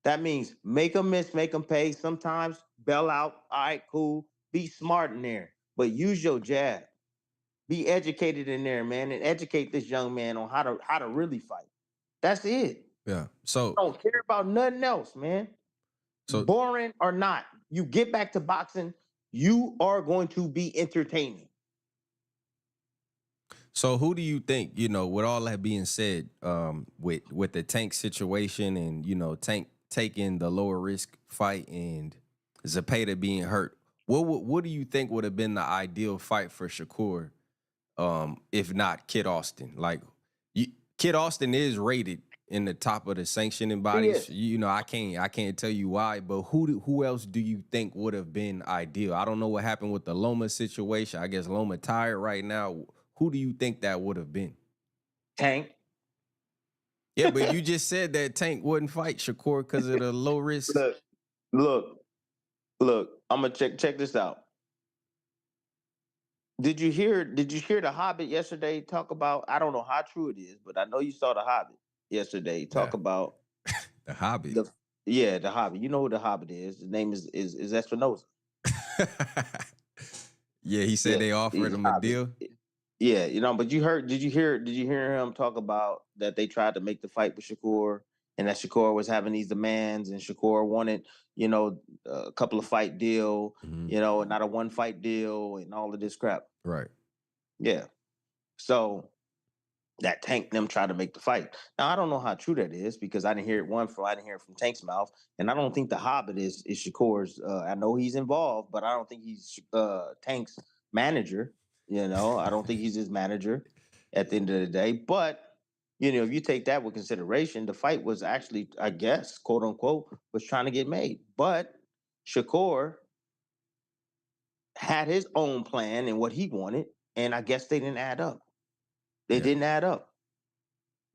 That means make them miss, make them pay. Sometimes bail out. All right, cool. Be smart in there, but use your jab. Be educated in there, man, and educate this young man on how to really fight. That's it. Yeah. So don't care about nothing else, man. So boring or not, you get back to boxing, you are going to be entertaining. So who do you think, you know, with all that being said, with the Tank situation and, you know, Tank taking the lower risk fight and Zepeda being hurt, what do you think would have been the ideal fight for Shakur, if not Kid Austin? Like, Kid Austin is rated in the top of the sanctioning bodies. You know, I can't tell you why, but who else do you think would have been ideal? I don't know what happened with the Loma situation. I guess Loma tired right now. Who do you think that would have been? Tank. Yeah, but you just said that Tank wouldn't fight Shakur because of the low risk. Look. I'm gonna check this out. Did you hear? Did you hear the Hobbit yesterday talk about? I don't know how true it is, but I know you saw the Hobbit yesterday talk about The Hobbit. the Hobbit. You know who the Hobbit is? His name is Espinosa. Yeah, he said Yeah, they offered he's him a Hobbit. deal. Yeah, but you heard? Did you hear? Did you hear him talk about that they tried to make the fight with Shakur, and that Shakur was having these demands, and Shakur wanted, a couple of fight deal, not a one fight deal, and all of this crap. Right. Yeah. So that Tank them try to make the fight. Now I don't know how true that is because I didn't hear it from Tank's mouth, and I don't think the Hobbit is Shakur's. I know he's involved, but I don't think he's Tank's manager. I don't think he's his manager at the end of the day. But if you take that with consideration, the fight was actually, I guess, quote unquote, was trying to get made. But Shakur had his own plan and what he wanted, and I guess they didn't add up. They didn't add up.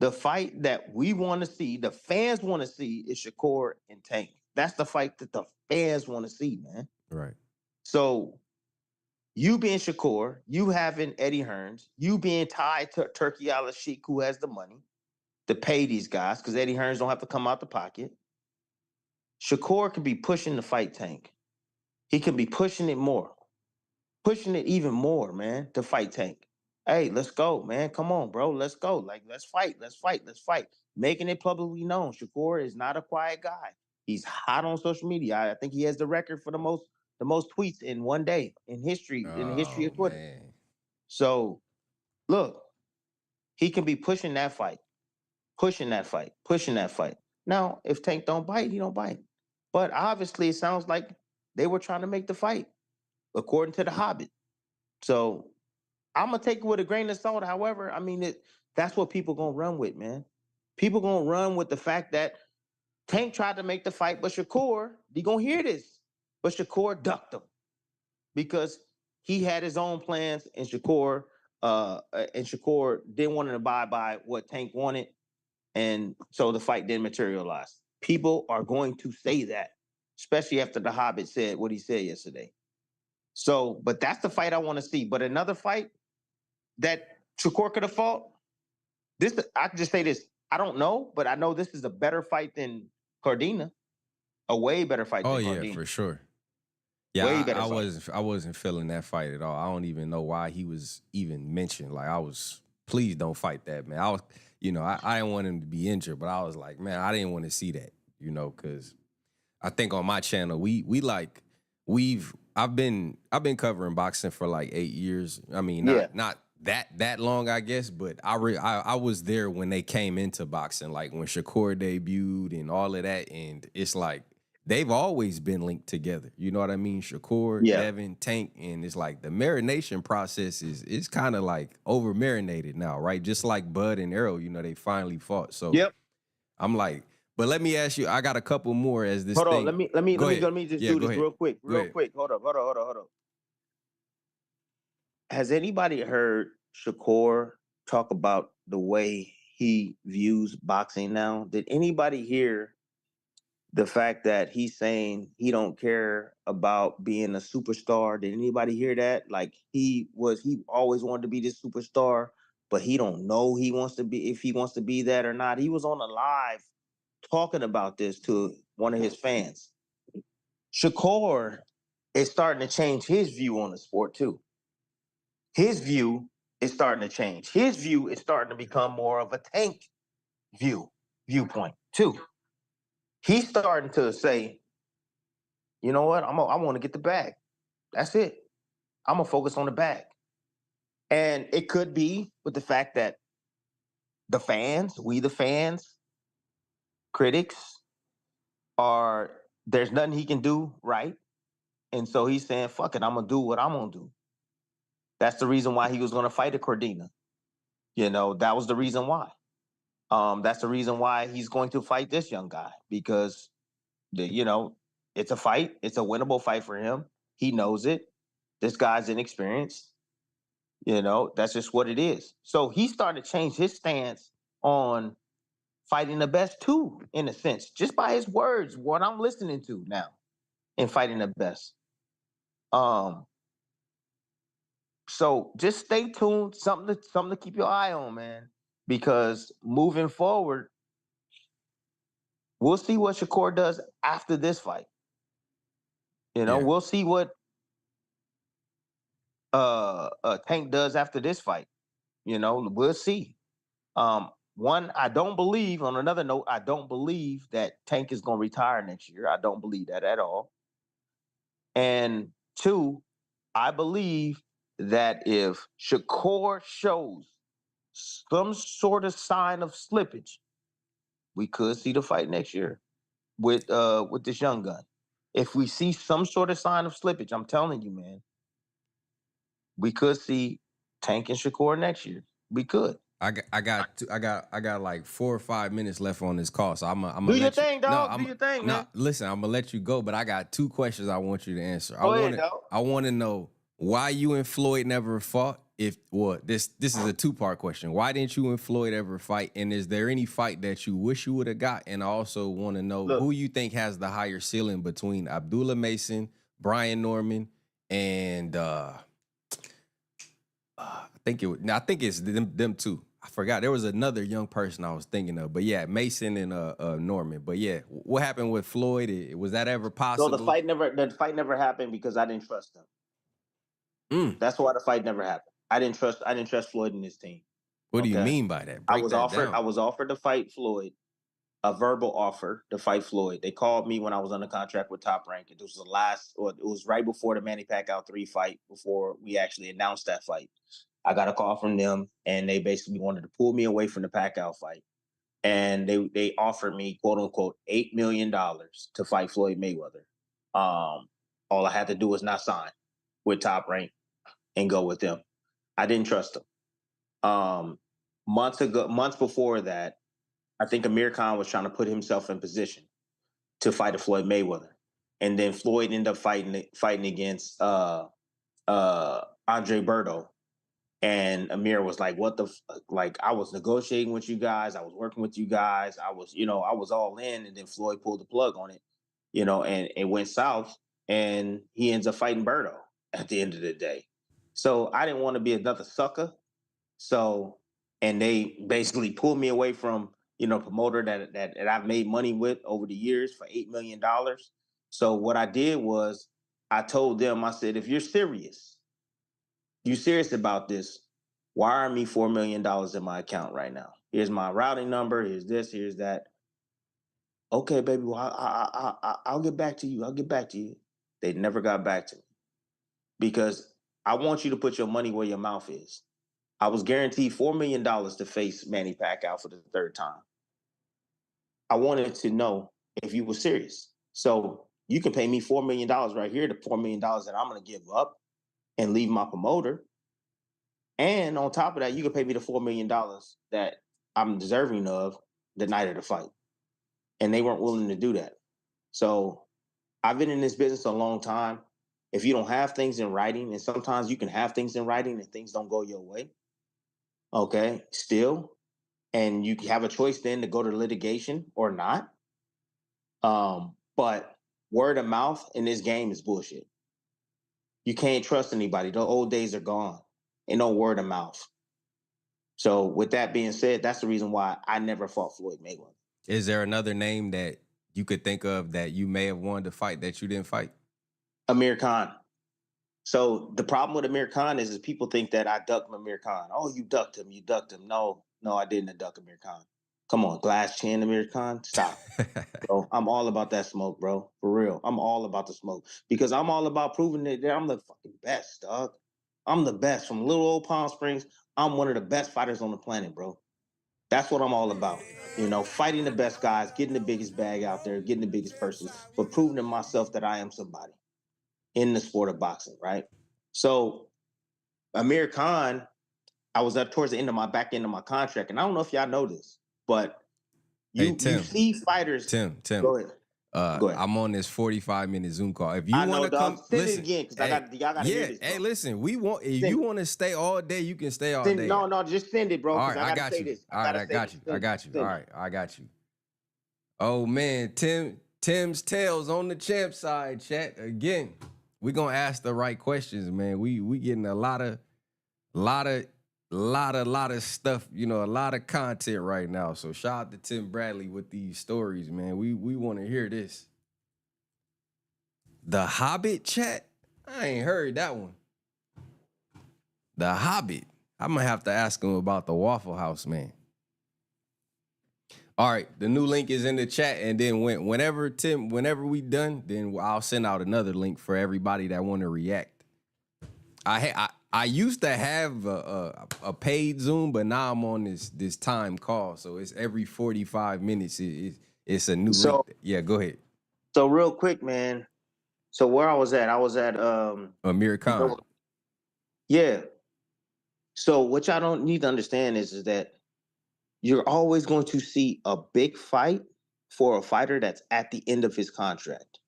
The fight that we want to see, the fans want to see, is Shakur and Tank. That's the fight that the fans want to see, man. Right. So you being Shakur, you having Eddie Hearns, you being tied to Turkey Al-Sheikh, who has the money to pay these guys, because Eddie Hearns don't have to come out the pocket. Shakur can be pushing the fight Tank. He can be pushing it more, pushing it even more, man, to fight Tank. Hey, let's go, man. Come on, bro. Let's go. Like, let's fight. Let's fight. Let's fight. Making it publicly known. Shakur is not a quiet guy. He's hot on social media. I think he has the record for the most tweets in one day in history, in the history of Twitter. Man. So, look, he can be pushing that fight, pushing that fight, pushing that fight. Now, if Tank don't bite, he don't bite. But obviously, it sounds like they were trying to make the fight, according to the Hobbit. So I'm gonna take it with a grain of salt. However, I mean, that's what people gonna run with, man. People gonna run with the fact that Tank tried to make the fight, but Shakur, you gonna hear this, but Shakur ducked him because he had his own plans, and Shakur didn't want to abide by what Tank wanted, and so the fight didn't materialize. People are going to say that, especially after the Hobbit said what he said yesterday. So, but that's the fight I want to see. But another fight that Shakur could have fought, I can just say this. I don't know, but I know this is a better fight than Cardina. A way better fight than Cardina. Oh, yeah, for sure. Yeah, way better I wasn't feeling that fight at all. I don't even know why he was even mentioned. Like, please don't fight that, man. I didn't want him to be injured, but I was like, man, I didn't want to see that, because I think on my channel, I've been covering boxing for like 8 years. I mean, not that long, I guess, but I was there when they came into boxing, like when Shakur debuted and all of that, and it's like they've always been linked together. You know what I mean? Shakur, Devin, Tank, and it's like the marination process is kind of like over marinated now, right? Just like Bud and Errol, they finally fought. So I'm like, but let me ask you, I got a couple more as this Hold thing. on, let me just do this real quick. Hold up. Has anybody heard Shakur talk about the way he views boxing now? Did anybody hear the fact that he's saying he don't care about being a superstar? Did anybody hear that? Like he always wanted to be this superstar, but he don't know if he wants to be that or not. He was on a live talking about this to one of his fans. Shakur is starting to change his view on the sport too. His view is starting to change. His view is starting to become more of a Tank viewpoint too. He's starting to say, you know what? I want to get the bag. That's it. I'm gonna focus on the bag. And it could be with the fact that the fans, critics, there's nothing he can do right. And so he's saying, fuck it, I'm gonna do what I'm gonna do. That's the reason why he was gonna fight a Cardina. That was the reason why. That's the reason why he's going to fight this young guy, because it's a fight. It's a winnable fight for him. He knows it. This guy's inexperienced. That's just what it is. So he started to change his stance on fighting the best too, in a sense, just by his words, what I'm listening to now, in fighting the best. So just stay tuned. Something to keep your eye on, man. Because moving forward, we'll see what Shakur does after this fight. We'll see what Tank does after this fight. We'll see. One, I don't believe. On another note, I don't believe that Tank is going to retire next year. I don't believe that at all. And two, I believe that if Shakur shows some sort of sign of slippage, we could see the fight next year with this young gun. If we see some sort of sign of slippage, I'm telling you, man, we could see Tank and Shakur next year. We could. I got like 4 or 5 minutes left on this call, so I'm gonna do your let thing, dog. Do your thing, no, man. listen, I'm gonna let you go, but I got 2 questions I want you to answer. Go ahead, dog. I want to know why you and Floyd never fought. This is a 2-part question. Why didn't you and Floyd ever fight? And is there any fight that you wish you would have got? And I also want to know who you think has the higher ceiling between Abdullah Mason, Brian Norman, and I think it's them two. I forgot. There was another young person I was thinking of. But yeah, Mason and Norman. But yeah, what happened with Floyd? Was that ever possible? So the fight never happened because I didn't trust him. That's why the fight never happened. I didn't trust Floyd and his team. What do you mean by that? I was offered to fight Floyd, a verbal offer to fight Floyd. They called me when I was under contract with Top Rank. It was right before the Manny Pacquiao 3 fight, before we actually announced that fight. I got a call from them, and they basically wanted to pull me away from the Pacquiao fight. And they offered me, quote unquote, $8 million to fight Floyd Mayweather. All I had to do was not sign with Top Rank and go with them. I didn't trust them. Months before that, I think Amir Khan was trying to put himself in position to fight a Floyd Mayweather. And then Floyd ended up fighting against Andre Berto. And Amir was like, what the like, I was negotiating with you guys. I was working with you guys. I was all in. And then Floyd pulled the plug on it, and it went south. And he ends up fighting Berto at the end of the day. So I didn't want to be another sucker. And they basically pulled me away from, promoter that I've made money with over the years for $8 million. So what I did was I told them, I said, if you're serious about this, wire me $4 million in my account right now. Here's my routing number. Here's this, here's that. Okay, baby, well, I'll get back to you. I'll get back to you. They never got back to me because I want you to put your money where your mouth is. I was guaranteed $4 million to face Manny Pacquiao for the 3rd time. I wanted to know if you were serious. So you can pay me $4 million right here, the $4 million that I'm going to give up and leave my promoter. And on top of that, you can pay me the $4 million that I'm deserving of the night of the fight. And they weren't willing to do that. So I've been in this business a long time. If you don't have things in writing, and sometimes you can have things in writing and things don't go your way, okay, still, and you have a choice then to go to litigation or not. But word of mouth in this game is bullshit. You can't trust anybody. The old days are gone. Ain't no word of mouth. So with that being said, that's the reason why I never fought Floyd Mayweather. Is there another name that you could think of that you may have wanted to fight that you didn't fight? Amir Khan. So the problem with Amir Khan is people think that I ducked Amir Khan. Oh, you ducked him. No, I didn't duck Amir Khan. Come on, glass chin Amir Khan. Stop. Bro, I'm all about that smoke, bro. For real. I'm all about the smoke. Because I'm all about proving that I'm the fucking best, dog. I'm the best. From little old Palm Springs, I'm one of the best fighters on the planet, bro. That's what I'm all about. Fighting the best guys, getting the biggest bag out there, getting the biggest purses, but proving to myself that I am somebody in the sport of boxing, right? So Amir Khan, I was up towards the back end of my contract, and I don't know if y'all know this, but you see fighters. Tim. Go ahead. Go ahead. I'm on this 45-minute Zoom call. If you want to come, send listen it again because y'all got to hear this. Hey, listen, if you want to stay all day, you can stay all day. No, just send it, bro. All right, I got you. All right, I got you. All right, I got you. Oh man, Tim's Tales on the champ side, chat again. We gonna ask the right questions, man. We getting a lot of lot of stuff, you know, a lot of content right now. So shout out to Tim Bradley with these stories, man. We want to hear this. The Hobbit chat? I ain't heard that one. The Hobbit. I'm gonna have to ask him about the Waffle House, man. All right, the new link is in the chat, and then whenever we done, then I'll send out another link for everybody that want to react. I used to have a paid Zoom, but now I'm on this time call, so it's every 45 minutes. It's a new link. Yeah, go ahead. So real quick, man. So where I was at Amir Khan. Yeah. So what y'all don't need to understand is that you're always going to see a big fight for a fighter that's at the end of his contract.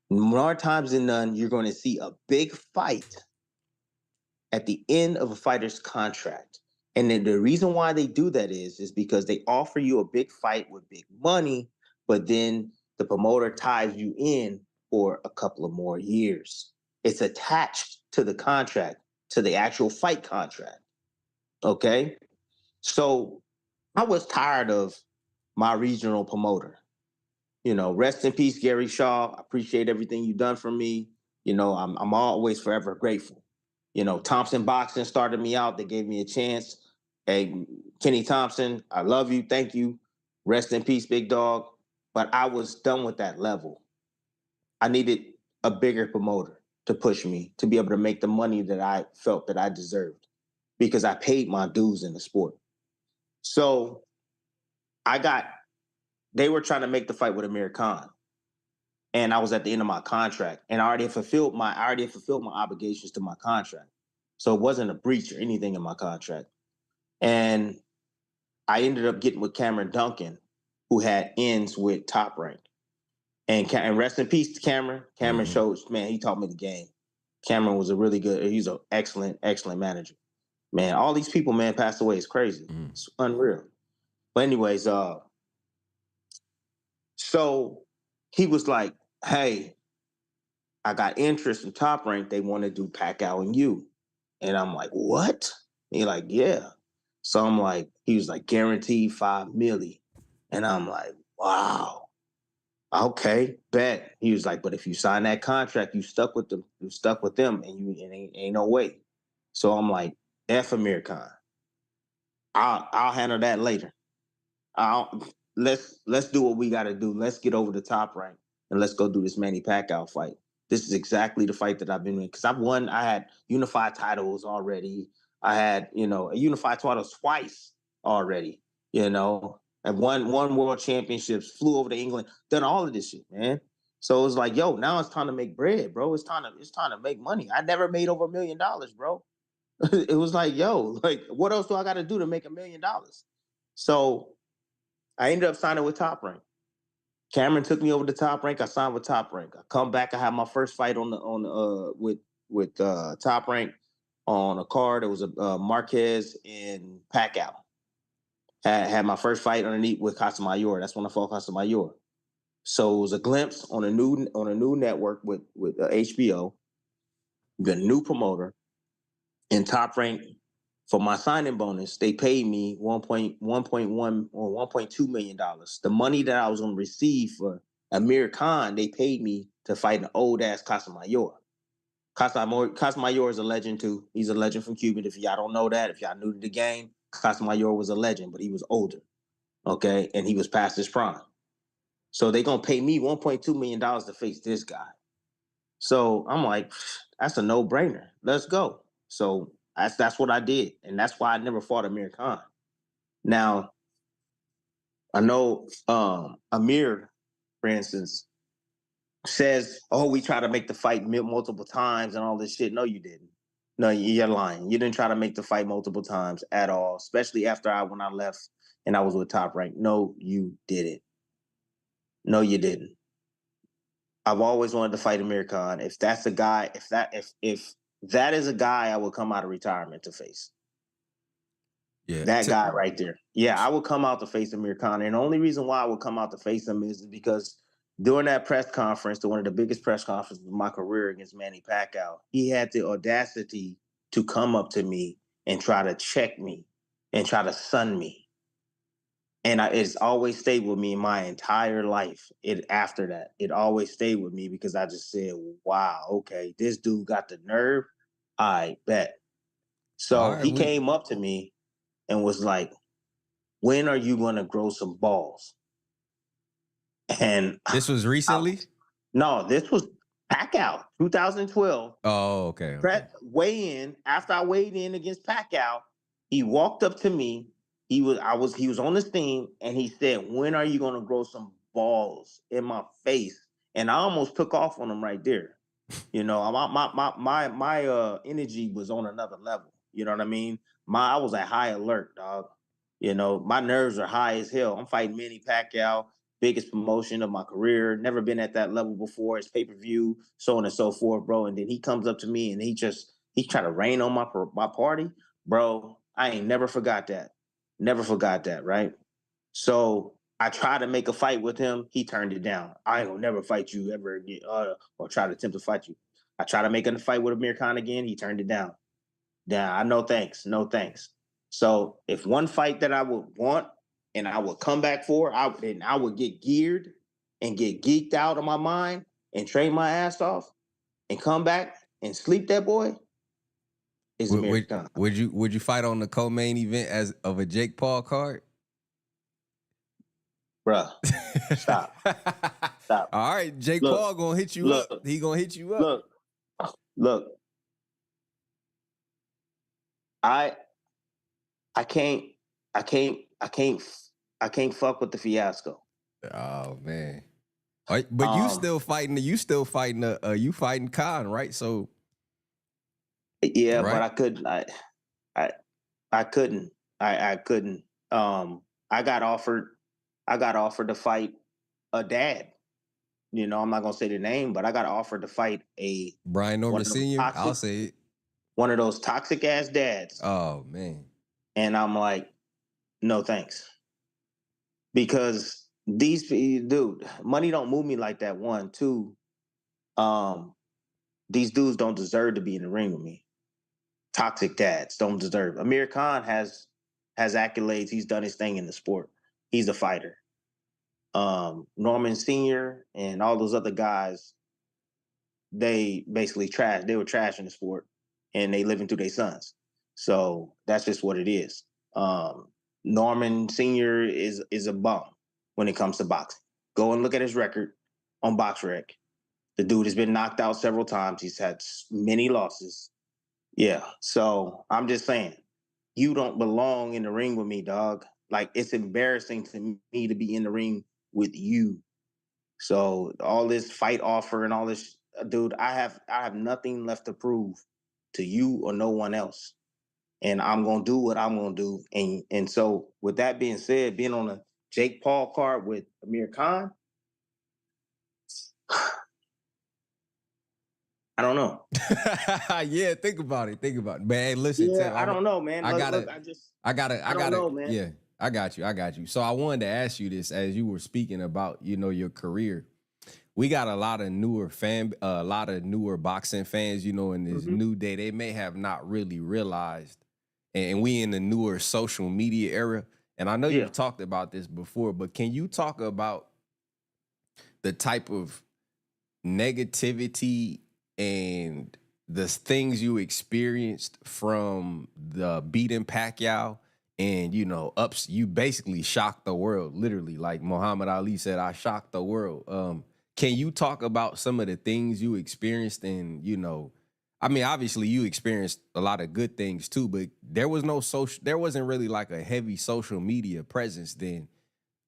More times than none, you're going to see a big fight at the end of a fighter's contract. And then the reason why they do that is because they offer you a big fight with big money, but then the promoter ties you in for a couple of more years. It's attached to the contract, to the actual fight contract. Okay? So I was tired of my regional promoter. You know, rest in peace, Gary Shaw. I appreciate everything you've done for me. You know, I'm always forever grateful. You know, Thompson Boxing started me out. They gave me a chance. Hey, Kenny Thompson, I love you. Thank you. Rest in peace, big dog. But I was done with that level. I needed a bigger promoter to push me to be able to make the money that I felt that I deserved because I paid my dues in the sport. So they were trying to make the fight with Amir Khan. And I was at the end of my contract, and I already fulfilled my obligations to my contract. So it wasn't a breach or anything in my contract. And I ended up getting with Cameron Duncan, who had ends with Top Rank. And rest in peace to Cameron. Cameron shows, man, he taught me the game. Cameron was he's an excellent, excellent manager. Man, all these people, man, passed away. It's crazy. It's unreal. But anyways, so he was like, hey, I got interest in Top Rank. They want to do Pacquiao and you. And I'm like, what? And he's like, yeah. So I'm like, he was like, guaranteed $5 million. And I'm like, wow. Okay, bet. He was like, but if you sign that contract, you stuck with them. You stuck with them, and ain't no way. So I'm like, F Amir Khan. I'll handle that later. Let's do what we got to do. Let's get over the Top Rank and let's go do this Manny Pacquiao fight. This is exactly the fight that I've been in because I've won. I had unified titles already. I had a unified titles twice already. And won world championships. Flew over to England. Done all of this shit, man. So it was like, yo, now it's time to make bread, bro. It's time to make money. I never made over $1 million, bro. It was like, yo, like, what else do I got to do to make $1 million? So I ended up signing with Top Rank. Cameron took me over to Top Rank. I signed with Top Rank. I come back. I had my first fight with Top Rank on a card. It was a Marquez and Pacquiao. Had my first fight underneath with Casamayor. That's when I fought Casamayor. So it was a glimpse on a new network with HBO, the new promoter, and Top Rank. For my signing bonus, they paid me $1.1 or $1.2 million. The money that I was going to receive for Amir Khan, they paid me to fight an old ass Casamayor. Casamayor is a legend too. He's a legend from Cuba. If y'all don't know that, if y'all new to the game, Casamayor was a legend, but he was older. Okay, and he was past his prime. So they gonna pay me $1.2 million to face this guy. So I'm like, that's a no-brainer. Let's go. So that's what I did, and that's why I never fought Amir Khan. Now, I know Amir, for instance, says, "Oh, we try to make the fight multiple times and all this shit." No, you didn't. No, you're lying. You didn't try to make the fight multiple times at all, especially when I left and I was with Top Rank. No, you didn't. No, you didn't. I've always wanted to fight Amir Khan. If that's a guy, if that is a guy I would come out of retirement to face. Yeah, that guy right there. Yeah, I would come out to face Amir Khan. And the only reason why I would come out to face him is because during that press conference, one of the biggest press conferences of my career against Manny Pacquiao, he had the audacity to come up to me and try to check me and try to sun me. And it's always stayed with me my entire life. After that, it always stayed with me because I just said, wow, okay, this dude got the nerve. I bet. So he came up to me and was like, when are you going to grow some balls? And this was recently? No, this was Pacquiao, 2012. Oh, okay. Weigh in. After I weighed in against Pacquiao, he walked up to me. He was on the scene and he said, when are you going to grow some balls in my face? And I almost took off on him right there. You know, my energy was on another level. You know what I mean? I was at high alert, dog. You know, my nerves are high as hell. I'm fighting Manny Pacquiao, biggest promotion of my career. Never been at that level before. It's pay-per-view, so on and so forth, bro. And then he comes up to me and he tried to rain on my party, bro. I ain't never forgot that. Never forgot that, right? So I tried to make a fight with him. He turned it down. I ain't gonna never fight you ever again, or try to attempt to fight you. I tried to make a fight with Amir Khan again. He turned it down. I no thanks, no thanks. So if one fight that I would want and I would come back for, I would get geared and get geeked out of my mind and train my ass off and come back and sleep that boy. Would you fight on the co-main event of a Jake Paul card? Bruh, stop. Stop. All right, Jake Paul gonna hit you up. He gonna hit you up. Look. I can't fuck with the fiasco. Oh man. But you still fighting you fighting Khan, right? So yeah, right? But I couldn't. I couldn't. I couldn't. I got offered to fight a dad. You know, I'm not gonna say the name, but I got offered to fight a Brian Norman Sr. I'll say it. One of those toxic ass dads. Oh man. And I'm like, no thanks. Because dude, money don't move me like that. 1, 2, these dudes don't deserve to be in the ring with me. Toxic dads don't deserve. Amir Khan has accolades. He's done his thing in the sport. He's a fighter. Norman Sr. and all those other guys, they basically they were trash in the sport and they living through their sons. So that's just what it is. Norman Sr. is a bum when it comes to boxing. Go and look at his record on BoxRec. The dude has been knocked out several times. He's had many losses. Yeah. So I'm just saying, you don't belong in the ring with me, dog. Like, it's embarrassing to me to be in the ring with you. So all this fight offer and all this, dude, I have nothing left to prove to you or no one else. And I'm going to do what I'm going to do. And so with that being said, being on a Jake Paul card with Amir Khan, I don't know. Yeah, think about it. Man, listen. Yeah, I don't know, man. I gotta know, man. Yeah, I got you. So I wanted to ask you this as you were speaking about, your career. We got a lot of newer boxing fans, in this new day. They may have not really realized, and we in the newer social media era. And I know you've talked about this before, but can you talk about the type of negativity and the things you experienced from the beating Pacquiao and, you basically shocked the world, literally. Like Muhammad Ali said, I shocked the world. Can you talk about some of the things you experienced and, I mean, obviously you experienced a lot of good things too, but there wasn't really like a heavy social media presence then.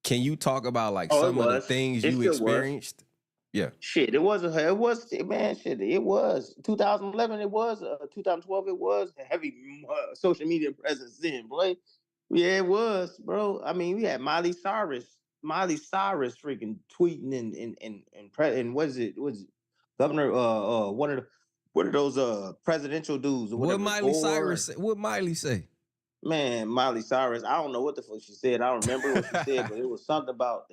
Can you talk about like some of the things you experienced? Yeah. Shit, it was 2011, it was 2012, it was a heavy social media presence then, boy. Yeah, it was, bro. I mean, we had Miley Cyrus freaking tweeting and what is it? Was Governor one of those presidential dudes or whatever. What Miley say? Man, Miley Cyrus, I don't know what the fuck she said. I don't remember what she said, but it was something about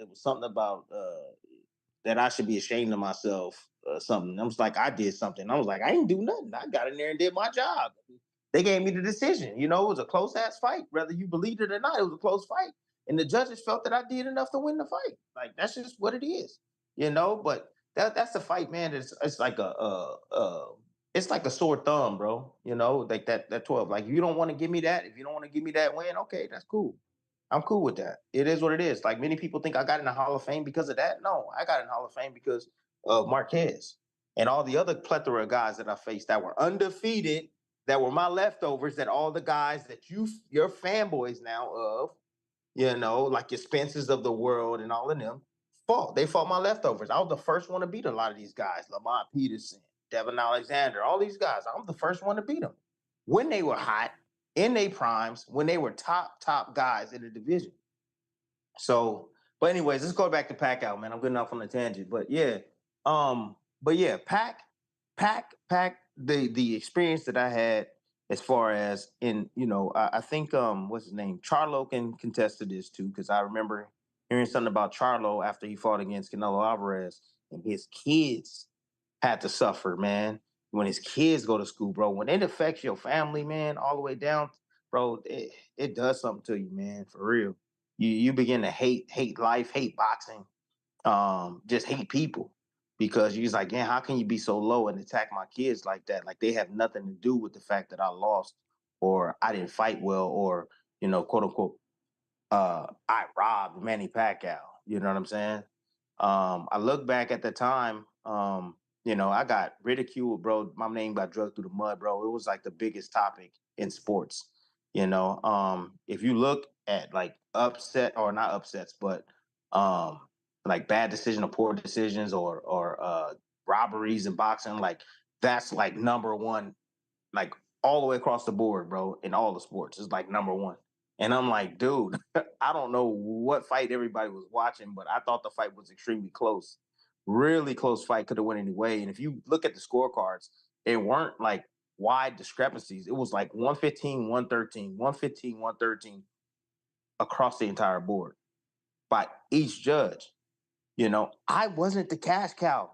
that I should be ashamed of myself or something. I was like, I did something. I was like, I didn't do nothing. I got in there and did my job. They gave me the decision. You know, it was a close ass fight. Whether you believed it or not, it was a close fight. And the judges felt that I did enough to win the fight. Like that's just what it is. You know, but that's the fight, man. It's like it's like a sore thumb, bro. You know, like that 12. Like you don't want to give me that. If you don't want to give me that win, okay, that's cool. I'm cool with that. It is what it is. Like many people think I got in the Hall of Fame because of that. No, I got in the Hall of Fame because of Marquez and all the other plethora of guys that I faced that were undefeated, that were my leftovers, that all the guys that you're fanboys now of, you know, like your Spencers of the world and all of them, fought. They fought my leftovers. I was the first one to beat a lot of these guys. Lamont Peterson, Devin Alexander, all these guys. I'm the first one to beat them when they were hot, in their primes, when they were top guys in the division. So, but anyways, let's go back to Pacquiao, man. I'm good enough on the tangent. But yeah, Pac, the experience that I had as far as in, you know, I think what's his name? Charlo can contest to this too, because I remember hearing something about Charlo after he fought against Canelo Alvarez, and his kids had to suffer, man. When his kids go to school, bro, when it affects your family, man, all the way down, bro, it does something to you, man, for real. You begin to hate life, hate boxing, just hate people because you're like, yeah, how can you be so low and attack my kids like that? Like they have nothing to do with the fact that I lost or I didn't fight well or, you know, quote unquote, I robbed Manny Pacquiao. You know what I'm saying? I look back at the time, you know, I got ridiculed, bro. My name got dragged through the mud, bro. It was like the biggest topic in sports. You know, if you look at like upset or not upsets, but like bad decision or poor decisions or robberies in boxing, like that's like number one, like all the way across the board, bro, in all the sports. It's like number one. And I'm like, dude, I don't know what fight everybody was watching, but I thought the fight was extremely close. Really close fight, could have went any way. And if you look at the scorecards, it weren't like wide discrepancies. It was like 115, 113, 115, 113 across the entire board by each judge. You know, I wasn't the cash cow.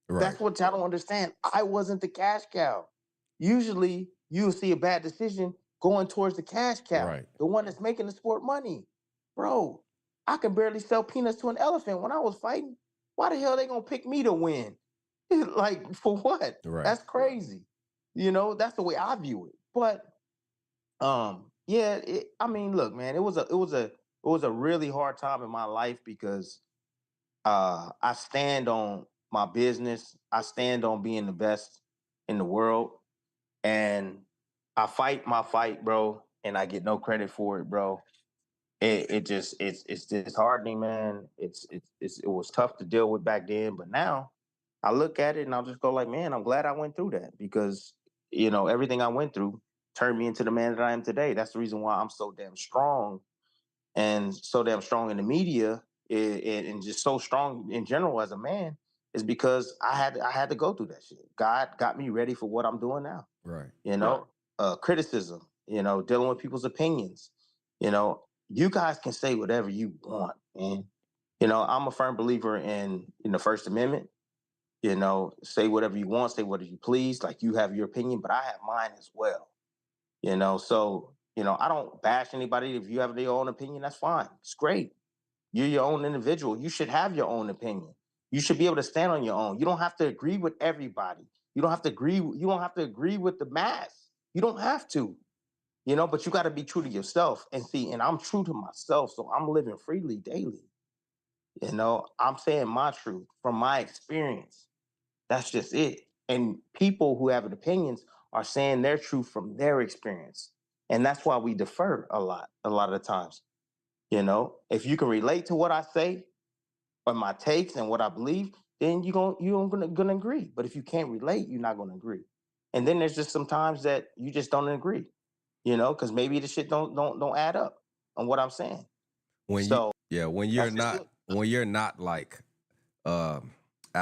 Right. That's what y'all don't understand. I wasn't the cash cow. Usually you'll see a bad decision going towards the cash cow, Right. the one that's making the sport money. Bro, I could barely sell peanuts to an elephant when I was fighting. Why the hell they gonna pick me to win? Like, for what? Right. That's crazy. You know, that's the way I view it. But yeah, I mean, look, man, it was a really hard time in my life because I stand on my business. I stand on being the best in the world. And I fight my fight, bro, and I get no credit for it, bro. It's disheartening, man. It was tough to deal with back then, but now I look at it and I'll just go like, man, I'm glad I went through that because you know everything I went through turned me into the man that I am today. That's the reason why I'm so damn strong and so damn strong in the media and just so strong in general as a man is because I had to go through that shit. God got me ready for what I'm doing now. Right. You know, criticism, you know, dealing with people's opinions. You know, you guys can say whatever you want, man. You know, I'm a firm believer in the First Amendment. You know, say whatever you want, say whatever you please. Like you have your opinion, but I have mine as well. You know, so you know, I don't bash anybody. If you have your own opinion, that's fine. It's great. You're your own individual. You should have your own opinion. You should be able to stand on your own. You don't have to agree with everybody. You don't have to agree. You don't have to agree with the mass. You don't have to, you know, but you got to be true to yourself and see. And I'm true to myself. So I'm living freely daily. You know, I'm saying my truth from my experience. That's just it. And people who have opinions are saying their truth from their experience. And that's why we defer a lot of the times. You know, if you can relate to what I say or my takes and what I believe, then you're gonna agree. But if you can't relate, you're not gonna agree. And then there's just some times that you just don't agree, you know, because maybe the shit don't add up on what I'm saying. When So when you're not like at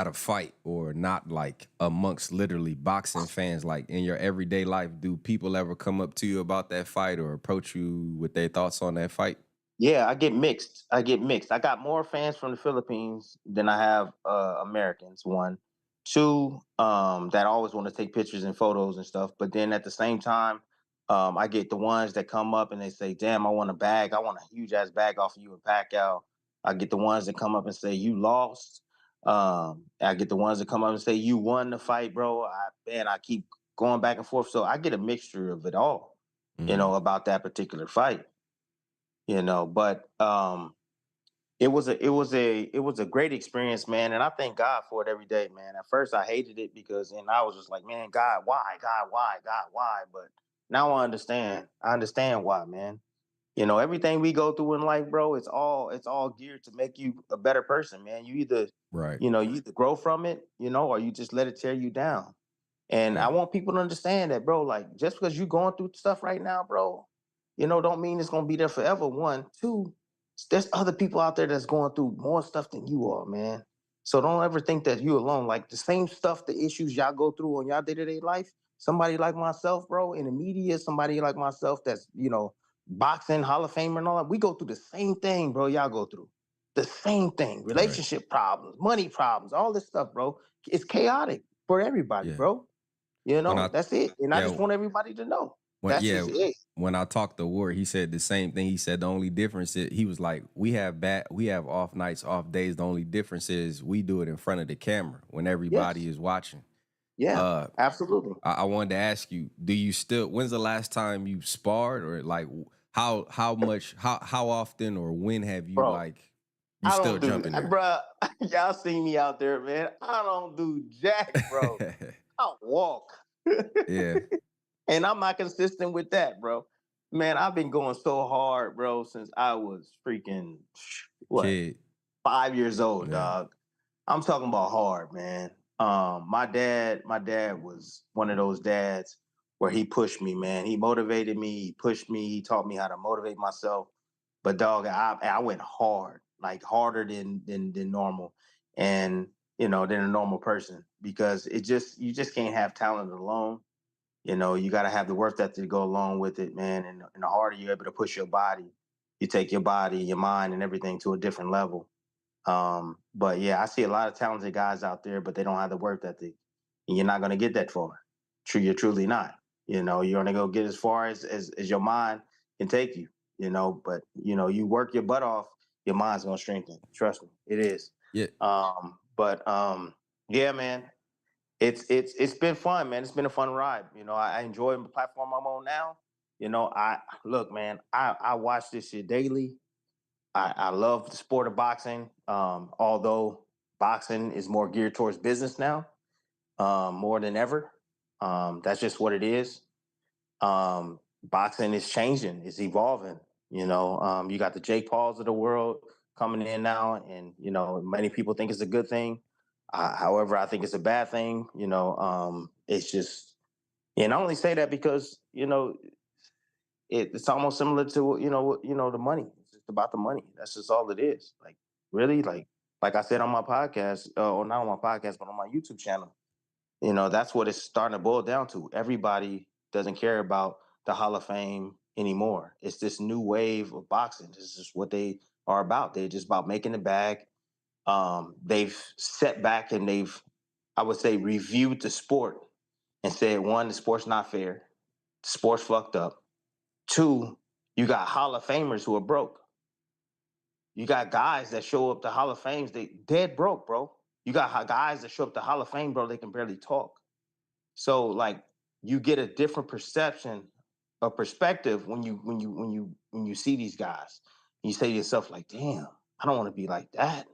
a fight or not like amongst literally boxing fans, like in your everyday life, do people ever come up to you about that fight or approach you with their thoughts on that fight? yeah, I get mixed. I got more fans from the Philippines than I have Americans. One, two, that always want to take pictures and photos and stuff. But then at the same time, I get the ones that come up and they say, damn, I want a bag. I want a huge ass bag off of you and Pacquiao. I get the ones that come up and say, you lost. I get the ones that come up and say, you won the fight, bro. I keep going back and forth. So I get a mixture of it all, about that particular fight, but it was a great experience, man. And I thank God for it every day, man. At first I hated it because I was just like, man, God, why? God, why? God, why? But now I understand. I understand why, man. Everything we go through in life, bro, it's all geared to make you a better person, man. You either, Right. you either grow from it, or you just let it tear you down. And I want people to understand that, bro, like just because you're going through stuff right now, bro, don't mean it's gonna be there forever. One, two, there's other people out there that's going through more stuff than you are, man. So don't ever think that you're alone. Like the same stuff, the issues y'all go through on y'all day-to-day life, somebody like myself, bro, in the media, somebody like myself that's, boxing, Hall of Famer and all that, we go through the same thing, bro, y'all go through. The same thing. Relationship problems, money problems, all this stuff, bro. It's chaotic for everybody, bro. That's it. And I just want everybody to know. That's just it. When I talked to Ward, he said the same thing. He said the only difference is, he was like, we have off nights, off days. The only difference is we do it in front of the camera when everybody is watching. Yeah, absolutely. I wanted to ask you, when's the last time you sparred, or like how often or when have you you still jumping there? Bro, y'all see me out there, man. I don't do jack, bro. I walk. Yeah. And I'm not consistent with that, bro. Man, I've been going so hard, bro, since I was freaking, Kid. 5 years old, dog. I'm talking about hard, man. My dad was one of those dads where he pushed me, man. He motivated me, he pushed me, he taught me how to motivate myself. But dog, I went hard, like harder than normal. And than a normal person, because you just can't have talent alone. You got to have the work ethic to go along with it, man. And the harder you're able to push your body, you take your body, your mind, and everything to a different level. But yeah, I see a lot of talented guys out there, but they don't have the work ethic, and you're not going to get that far. You're truly not. You're going to go get as far as your mind can take you. But you work your butt off, your mind's going to strengthen. Trust me, it is. Yeah. Yeah, man. It's been fun, man. It's been a fun ride. I enjoy the platform I'm on now. Look, man, I watch this shit daily. I love the sport of boxing. Although boxing is more geared towards business now, more than ever. That's just what it is. Boxing is changing, it's evolving. You got the Jake Pauls of the world coming in now, and many people think it's a good thing. However, I think it's a bad thing. It's just, and I only say that because it's almost similar to the money. It's just about the money. That's just all it is. Like really, like I said on my podcast, or not on my podcast, but on my YouTube channel. That's what it's starting to boil down to. Everybody doesn't care about the Hall of Fame anymore. It's this new wave of boxing. This is what they are about. They're just about making the bag. They've set back and they've, I would say, reviewed the sport and said, one, the sport's not fair. The sport's fucked up. Two, you got Hall of Famers who are broke. You got guys that show up to Hall of Fames, they dead broke, bro. You got guys that show up to Hall of Fame, bro, they can barely talk. So like you get a different perception, a perspective when you see these guys. You say to yourself, like, damn, I don't want to be like that.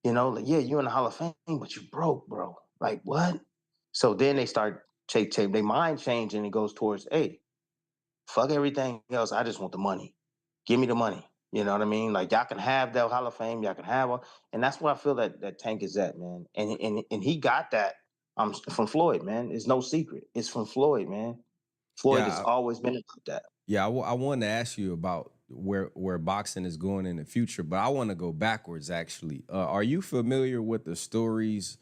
Like, yeah, you're in the Hall of Fame, but you broke, bro. Like, what? So then they start their mind change, and it goes towards, hey, fuck everything else. I just want the money. Give me the money. You know what I mean? Like, y'all can have that Hall of Fame. Y'all can have and that's where I feel that Tank is at, man. And he got that from Floyd, man. It's no secret. It's from Floyd, man. Floyd has always been about that. Yeah, I wanted to ask you about where boxing is going in the future, but I want to go backwards, actually. Are you familiar with the stories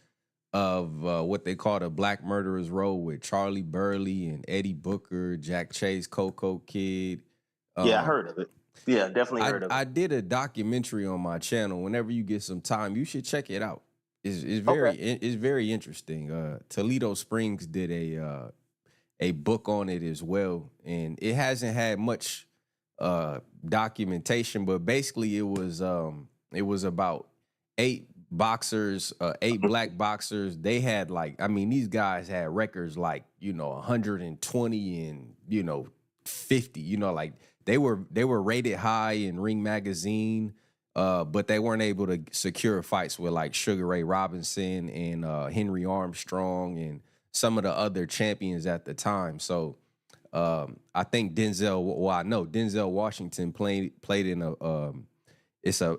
of what they call the Black Murderers Row with Charlie Burley and Eddie Booker, Jack Chase, Coco Kid? Yeah, I heard of it. Yeah, definitely heard of it. I did a documentary on my channel. Whenever you get some time, you should check it out. It's very interesting. Toledo Springs did a book on it as well, and it hasn't had much documentation, but basically it was about 8 boxers, 8 black boxers. They had these guys had records 120 and 50. They were rated high in Ring Magazine, but they weren't able to secure fights with Sugar Ray Robinson and Henry Armstrong and some of the other champions at the time. So I think Denzel Washington played in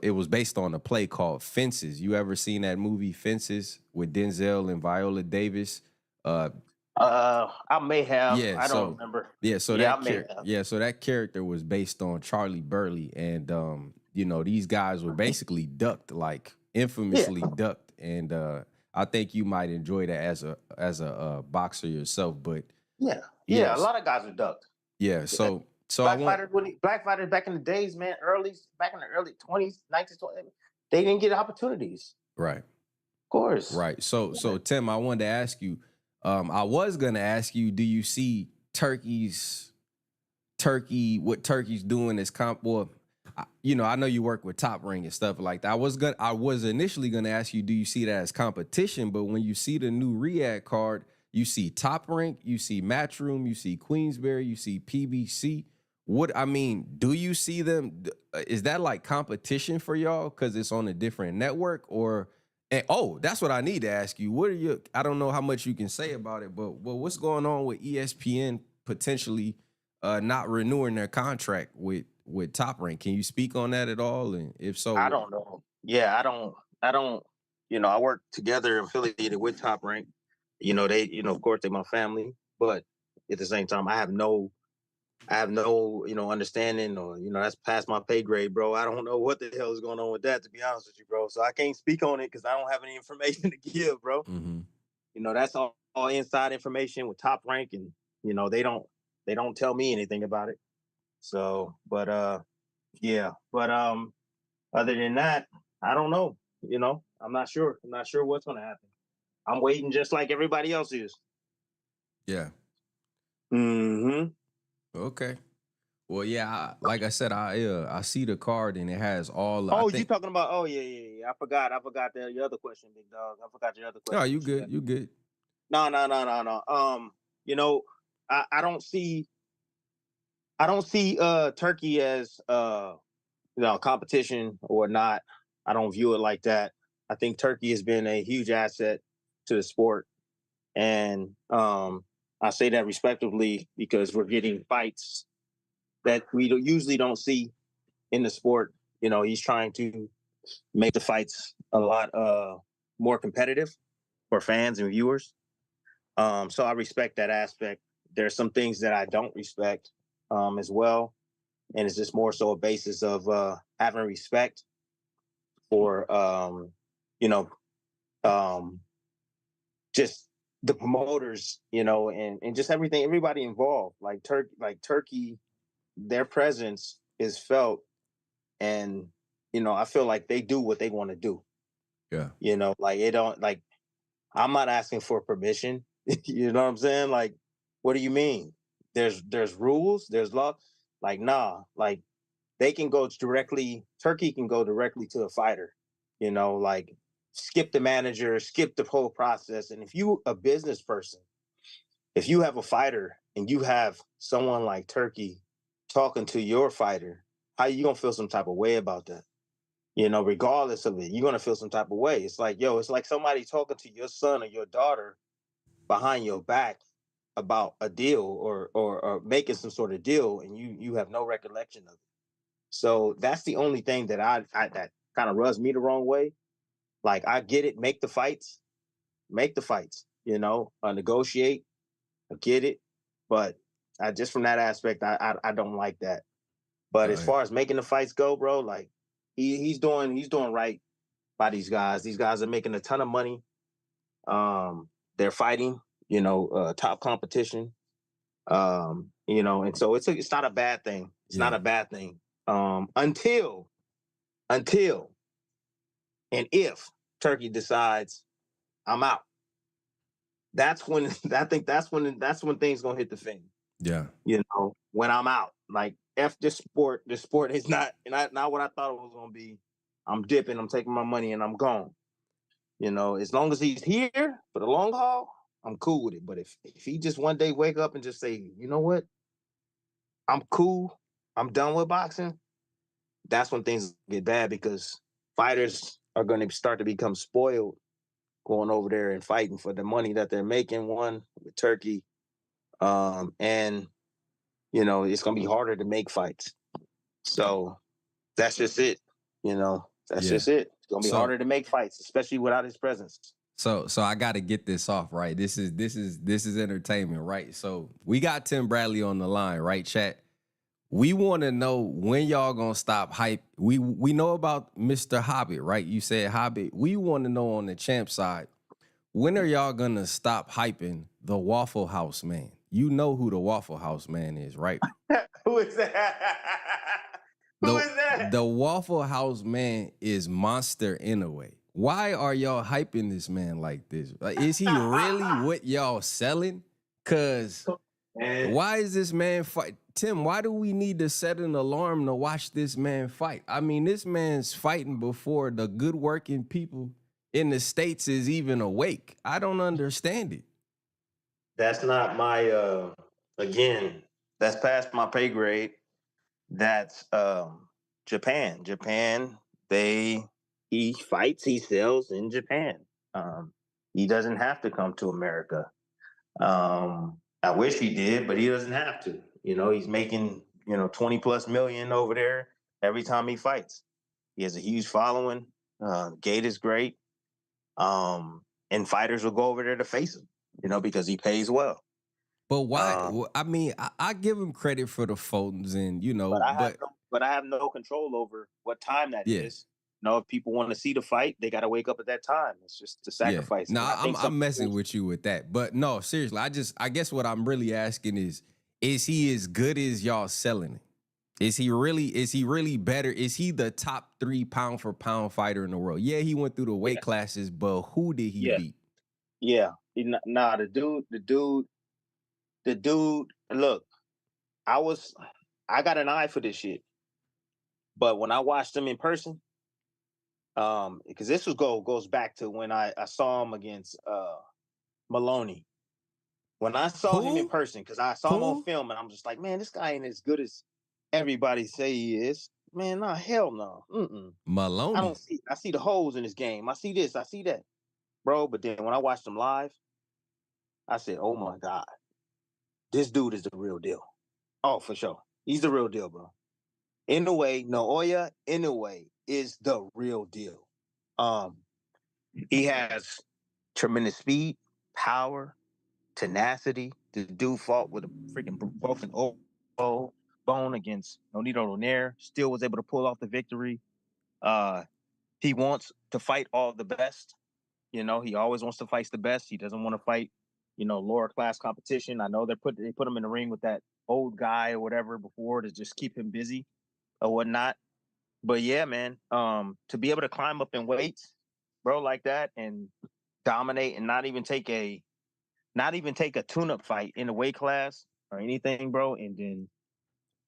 it was based on a play called Fences. You ever seen that movie Fences with Denzel and Viola Davis? I may have. I don't remember. So that character was based on Charlie Burley, and these guys were basically ducked, infamously ducked, and I think you might enjoy that as a boxer yourself. But a lot of guys are ducked. Yeah, so black fighters back in the days, man, back in the early 20s, 1920s, they didn't get opportunities. Right. Of course. Right. So Tim, I wanted to ask you. I was gonna ask you, do you see what Turkey's doing as comp? Well, I know you work with Top Ring and stuff like that. I was initially gonna ask you, do you see that as competition? But when you see the new Riyadh card, you see Top Rank, you see Matchroom, you see Queensberry, you see PBC. Do you see them? Is that like competition for y'all because it's on a different network? That's what I need to ask you. I don't know how much you can say about it, but what's going on with ESPN potentially not renewing their contract with Top Rank? Can you speak on that at all? And if so, I don't know. Yeah, I don't. I work together affiliated with Top Rank. They, of course, they're my family, but at the same time, I have no, understanding or, that's past my pay grade, bro. I don't know what the hell is going on with that, to be honest with you, bro. So I can't speak on it because I don't have any information to give, bro. Mm-hmm. That's all inside information with Top Rank, and they don't tell me anything about it. So, but other than that, I don't know. I'm not sure. I'm not sure what's going to happen. I'm waiting just like everybody else is. Yeah. Mm-hmm. Okay. Well, yeah. Like I said, I see the card and it has all. You talking about? Oh yeah. I forgot your other question, big dog. I forgot your other question. No, you good. You good. No. I don't see Turkey as competition or not. I don't view it like that. I think Turkey has been a huge asset to the sport, and I say that respectively because we're getting fights that we usually don't see in the sport. He's trying to make the fights a lot more competitive for fans and viewers. So I respect that aspect. There's some things that I don't respect as well, and it's just more so a basis of having respect for just the promoters, and just everybody involved. Like Turkey, their presence is felt, and I feel like they do what they want to do. Yeah. It don't I'm not asking for permission. You know what I'm saying? Like, what do you mean? There's rules, there's law. They can go directly. Turkey can go directly to a fighter. Skip the manager, skip the whole process. And if you a business person, if you have a fighter and you have someone like Turkey talking to your fighter, how you gonna feel some type of way about that? Regardless of it, you're gonna feel some type of way. It's like somebody talking to your son or your daughter behind your back about a deal or making some sort of deal, and you have no recollection of it. So that's the only thing that I that kind of rubs me the wrong way. Like, I get it, make the fights, negotiate, I get it, but just from that aspect, I don't like that. But as far as making the fights go, bro, like he's doing right by these guys. These guys are making a ton of money. They're fighting, top competition. And so it's not a bad thing. It's not a bad thing. Until and if Turkey decides I'm out. that's when that's when things gonna hit the fan. Yeah. You know, when I'm out, like F this sport. This sport is not what I thought it was gonna be. I'm dipping. I'm taking my money and I'm gone. You know, as long as he's here for the long haul, I'm cool with it. But if he just one day wake up and just say, you know what, I'm cool, I'm done with boxing, that's when things get bad because fighters are going to start to become spoiled going over there and fighting for the money that they're making. One with Turkey, and you know it's going to be harder to make fights. So that's just it. You know, that's Yeah. just it. It's going to be So- harder to make fights, especially without his presence. So I got to get this off, right? This is entertainment, right? So we got Tim Bradley on the line, right, chat? We want to know when y'all gonna stop hype. We know about Mr. Hobbit, right? You said Hobbit. We want to know on the champ side, when are y'all gonna stop hyping the Waffle House man? You know who the Waffle House man is, right? Who is that? Who is that? The Waffle House man is Monster Inouye. Why are y'all hyping this man like this? Like, is he really what y'all selling? Cause why is this man fight? Tim, why do we need to set an alarm to watch this man fight? I mean, this man's fighting before the good working people in the States is even awake. I don't understand it. That's not my again, that's past my pay grade. That's Japan. Japan, he fights, he sells in Japan. He doesn't have to come to America. I wish he did, but he doesn't have to. You know, he's making, 20 plus million over there every time he fights. He has a huge following. Gate is great. And fighters will go over there to face him, because he pays well. But why? I mean, I give him credit for the phones and, But I have no control over what time that Yeah. is. If people want to see the fight, they got to wake up at that time. It's just a sacrifice. No, And I think I'm some messing people- with you with that. But no, seriously, I guess what I'm really asking is he as good as y'all selling it? Is he really better? Is he the top 3 pound for pound fighter in the world? Yeah, he went through the weight classes, but who did he beat? Yeah. The dude, look, I got an eye for this shit. But when I watched him in person, because this goes back to when I saw him against Maloney. When I saw him in person, because I saw him on film, and I'm just like, man, this guy ain't as good as everybody say he is. Man, no, hell no. Maloney. I see the holes in his game. I see this, I see that. Bro, but then when I watched him live, I said, oh my God, this dude is the real deal. Oh, for sure. He's the real deal, bro. Naoya Inoue is the real deal. He has tremendous speed, power, tenacity. The dude fought with a freaking broken bone against Nonito Donaire. Still was able to pull off the victory. He wants to fight all the best. He always wants to fight the best. He doesn't want to fight, lower class competition. I know they put him in the ring with that old guy or whatever before to just keep him busy or whatnot. But yeah, man, to be able to climb up in weights, bro, like that and dominate and not even take a tune-up fight in the weight class or anything, bro, and then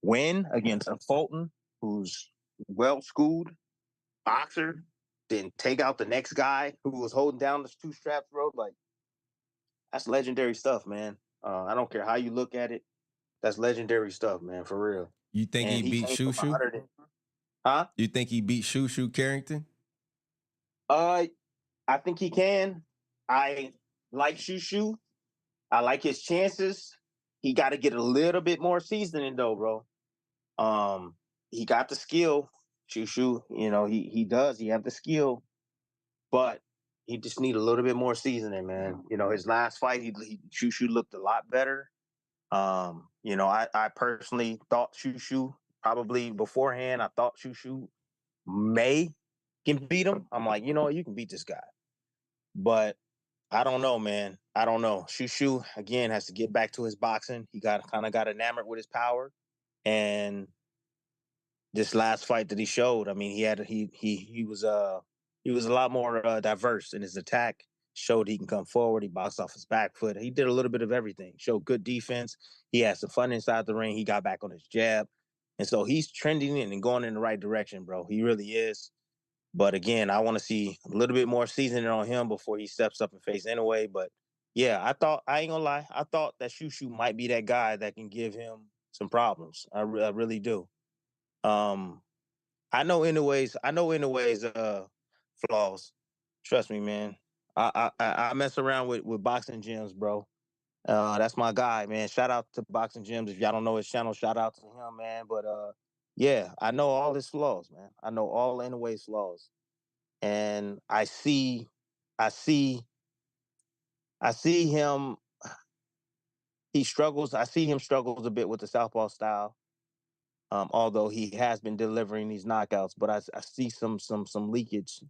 win against a Fulton who's well-schooled boxer, then take out the next guy who was holding down the 2 straps, bro. Like, that's legendary stuff, man. I don't care how you look at it. That's legendary stuff, man, for real. You think And he beat came from Shushu? 100 Huh? You think he beat Shushu Carrington? I think he can. I like Shushu. I like his chances. He got to get a little bit more seasoning though, bro. He got the skill. Shushu, he does. He have the skill, but he just need a little bit more seasoning, man. His last fight, Shushu looked a lot better. I personally thought Shushu probably beforehand. I thought Shushu can beat him. I'm like, you can beat this guy, but I don't know, man. I don't know. Shushu again has to get back to his boxing. He got enamored with his power, and this last fight that he showed, I mean, he was a lot more diverse in his attack. showed he can come forward. He boxed off his back foot. He did a little bit of everything. Showed good defense. He had some fun inside the ring. He got back on his jab. And so he's trending and going in the right direction, bro. He really is. But again, I want to see a little bit more seasoning on him before he steps up and face anyway. But yeah, I ain't gonna lie. I thought that Shushu might be that guy that can give him some problems. I really do. I know anyways, flaws. Trust me, man. I mess around with boxing gyms, bro. That's my guy, man. Shout out to Boxing Gyms. If y'all don't know his channel, shout out to him, man. But yeah, I know all his flaws, man. I know all Inouye's flaws. And I see him, he struggles. I see him struggles a bit with the southpaw style. Although he has been delivering these knockouts, but I see some leakage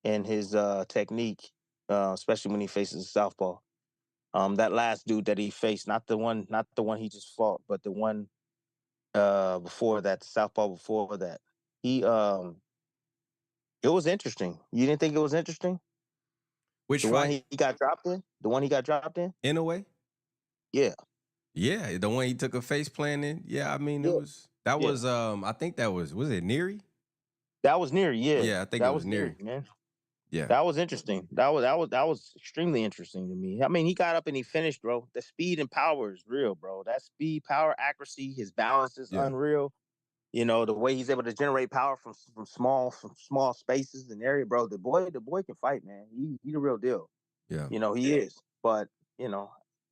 in his technique, especially when he faces a southpaw. That last dude that he faced, not the one he just fought, but the one before that, the southpaw before that. It was interesting. You didn't think it was interesting? Which the fight? One he got dropped in? The one he got dropped in? Inoue? Yeah. Yeah, the one he took a face plant in. Yeah, I mean, was I think that was it Neary? That was Neary, yeah. Yeah, I think that it was Neary, man. Yeah. That was interesting. That was extremely interesting to me. I mean, he got up and he finished, bro. The speed and power is real, bro. That speed, power, accuracy, his balance is unreal. You know, the way he's able to generate power from small spaces and area, bro. The boy can fight, man. He the real deal. Yeah. You know, he is. But, you know,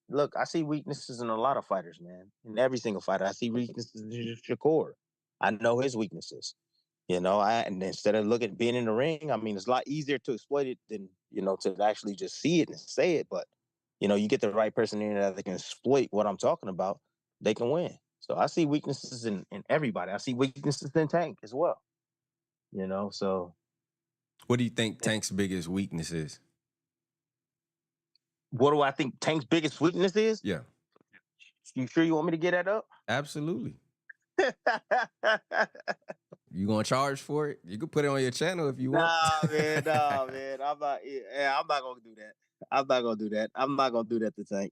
look, I see weaknesses in a lot of fighters, man. In every single fighter. I see weaknesses in Shakur. I know his weaknesses. You know, and instead of looking at being in the ring, I mean, it's a lot easier to exploit it than, you know, to actually just see it and say it. But, you know, you get the right person in there that can exploit what I'm talking about, they can win. So I see weaknesses in everybody. I see weaknesses in Tank as well. You know, so. What do you think Tank's biggest weakness is? What do I think Tank's biggest weakness is? Yeah. You sure you want me to get that up? Absolutely. You gonna charge for it? You can put it on your channel if you want. Nah, man. I'm not gonna do that. I'm not gonna do that to Tank.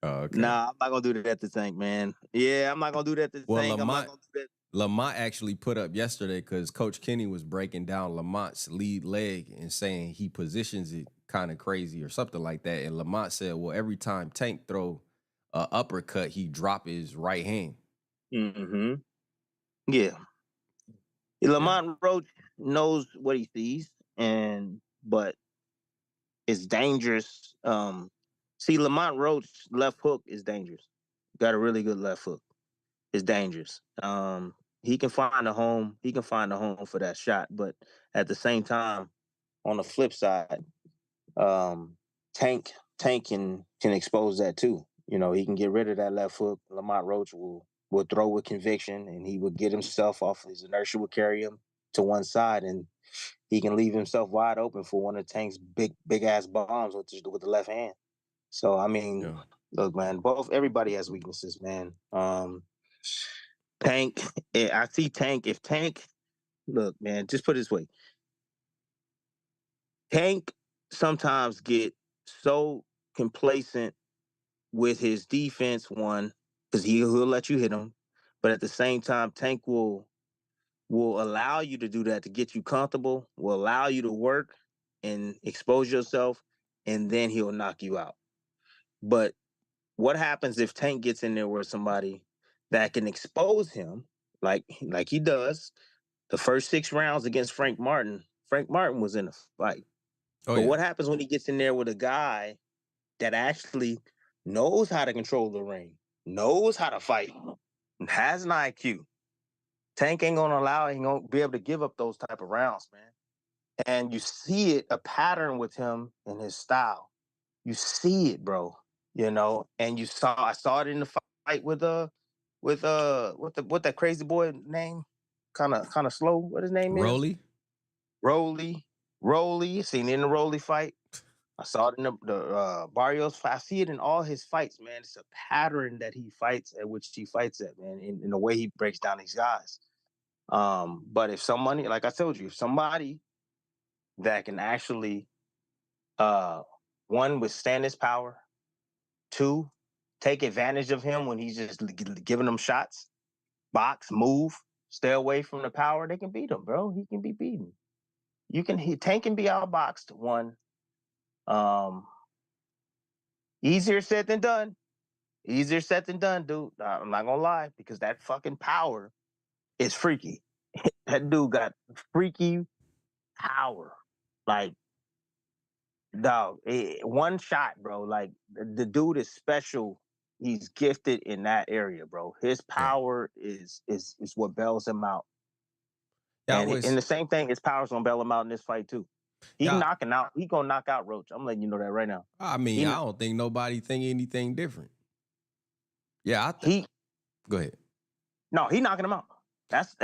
Oh, okay. Nah, I'm not gonna do that to Tank, man. Yeah, I'm not gonna do that to Tank. I'm not gonna do that. Lamont actually put up yesterday because Coach Kenny was breaking down Lamont's lead leg and saying he positions it kind of crazy or something like that. And Lamont said, well, every time Tank throw a uppercut, he drop his right hand. Mm-hmm. Yeah. Lamont Roach knows what he sees, but it's dangerous. See, Lamont Roach left hook is dangerous. Got a really good left hook. It's dangerous. He can find a home. He can find a home for that shot, but at the same time, on the flip side, Tank can expose that too. You know, he can get rid of that left hook. Lamont Roach will throw with conviction, and he would get himself off. His inertia will carry him to one side, and he can leave himself wide open for one of Tank's big ass bombs with the left hand. So I mean, look, man, everybody has weaknesses, man. Tank, I see Tank. If Tank, look, man, just put it this way. Tank sometimes get so complacent with his defense, one, because he'll let you hit him. But at the same time, Tank will allow you to do that to get you comfortable, will allow you to work and expose yourself, and then he'll knock you out. But what happens if Tank gets in there with somebody that can expose him, like he does? The first 6 rounds against Frank Martin was in a fight. But what happens when he gets in there with a guy that actually knows how to control the ring, knows how to fight, has an IQ? Tank ain't gonna be able to give up those type of rounds, man. And you see it, a pattern with him and his style. You see it, bro. You know, and I saw it in the fight with that crazy boy name, kind of slow. What his name is? Rolly. Seen it in the Rolly fight. I saw it in the Barrios fight. I see it in all his fights, man. It's a pattern that he fights at, which he fights at, man, in the way he breaks down these guys. But if somebody, like I told you, if somebody that can actually one, withstand his power. Two, take advantage of him when he's just giving them shots. Box, move, stay away from the power. They can beat him, bro. He can be beaten. Tank can be outboxed. One, easier said than done. Easier said than done, dude. I'm not gonna lie, because that fucking power is freaky. That dude got freaky power. Like, dog, one shot, bro. Like, the dude is special. He's gifted in that area, bro. His power is what bails him out. And the same thing, his power's gonna bail him out in this fight too. He gonna knock out Roach. I'm letting you know that right now. I mean, I don't think nobody think anything different. Yeah, go ahead. No, he knocking him out. That's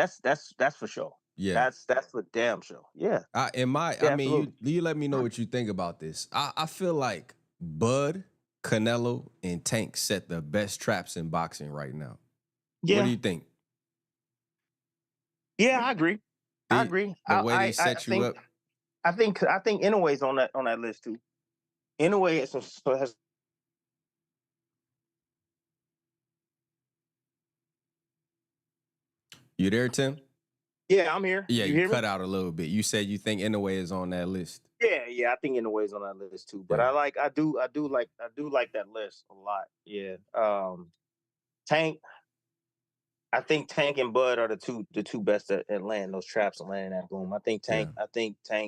for sure. Yeah, that's for damn sure. Yeah. I mean, you let me know what you think about this. I feel like Bud, Canelo, and Tank set the best traps in boxing right now. Yeah. What do you think? Yeah, I agree. I agree. The way they set you up. I think Inoue's on that list too. Inoue has You there, Tim? Yeah, I'm here. Yeah, you you cut out a little bit. You said you think Inoue is on that list. Yeah, I think Inoue's on that list too. But I do like that list a lot. Yeah. Tank. I think Tank and Bud are the two best at landing those traps and landing that boom. I think Tank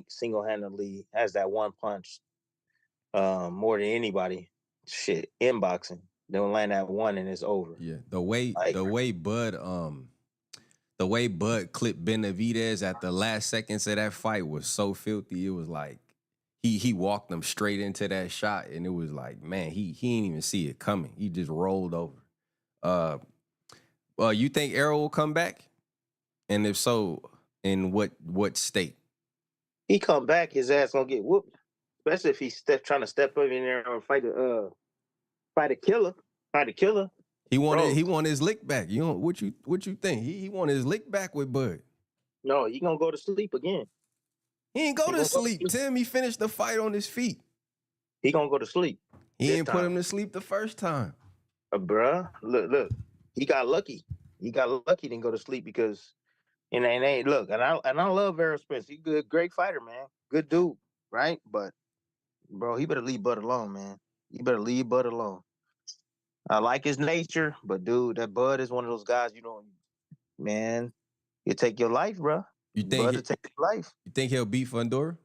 single-handedly has that one punch more than anybody. Shit, in boxing. They'll land that one and it's over. Yeah. The way Bud clipped Benavidez at the last seconds of that fight was so filthy. It was like he walked them straight into that shot, and it was like, man, he didn't even see it coming. He just rolled over. You think Errol will come back? And if so, in what state? He come back, his ass gonna get whooped. Especially if he's trying to step up in there and fight a killer. Fight a killer. He wanted his lick back. You know what you think? He wanted his lick back with Bud. No, he gonna go to sleep again. He ain't go to sleep, Tim. He finished the fight on his feet. He gonna go to sleep. He didn't put him to sleep the first time. Bruh, look. He got lucky. He didn't go to sleep because and look, and I love Errol Spence. He's a great fighter, man. Good dude, right? But bro, he better leave Bud alone, man. You better leave Bud alone. I like his nature, but dude, that Bud is one of those guys man, he'll take your life, bro. You think Bud will take your life? You think he'll beat Fundora?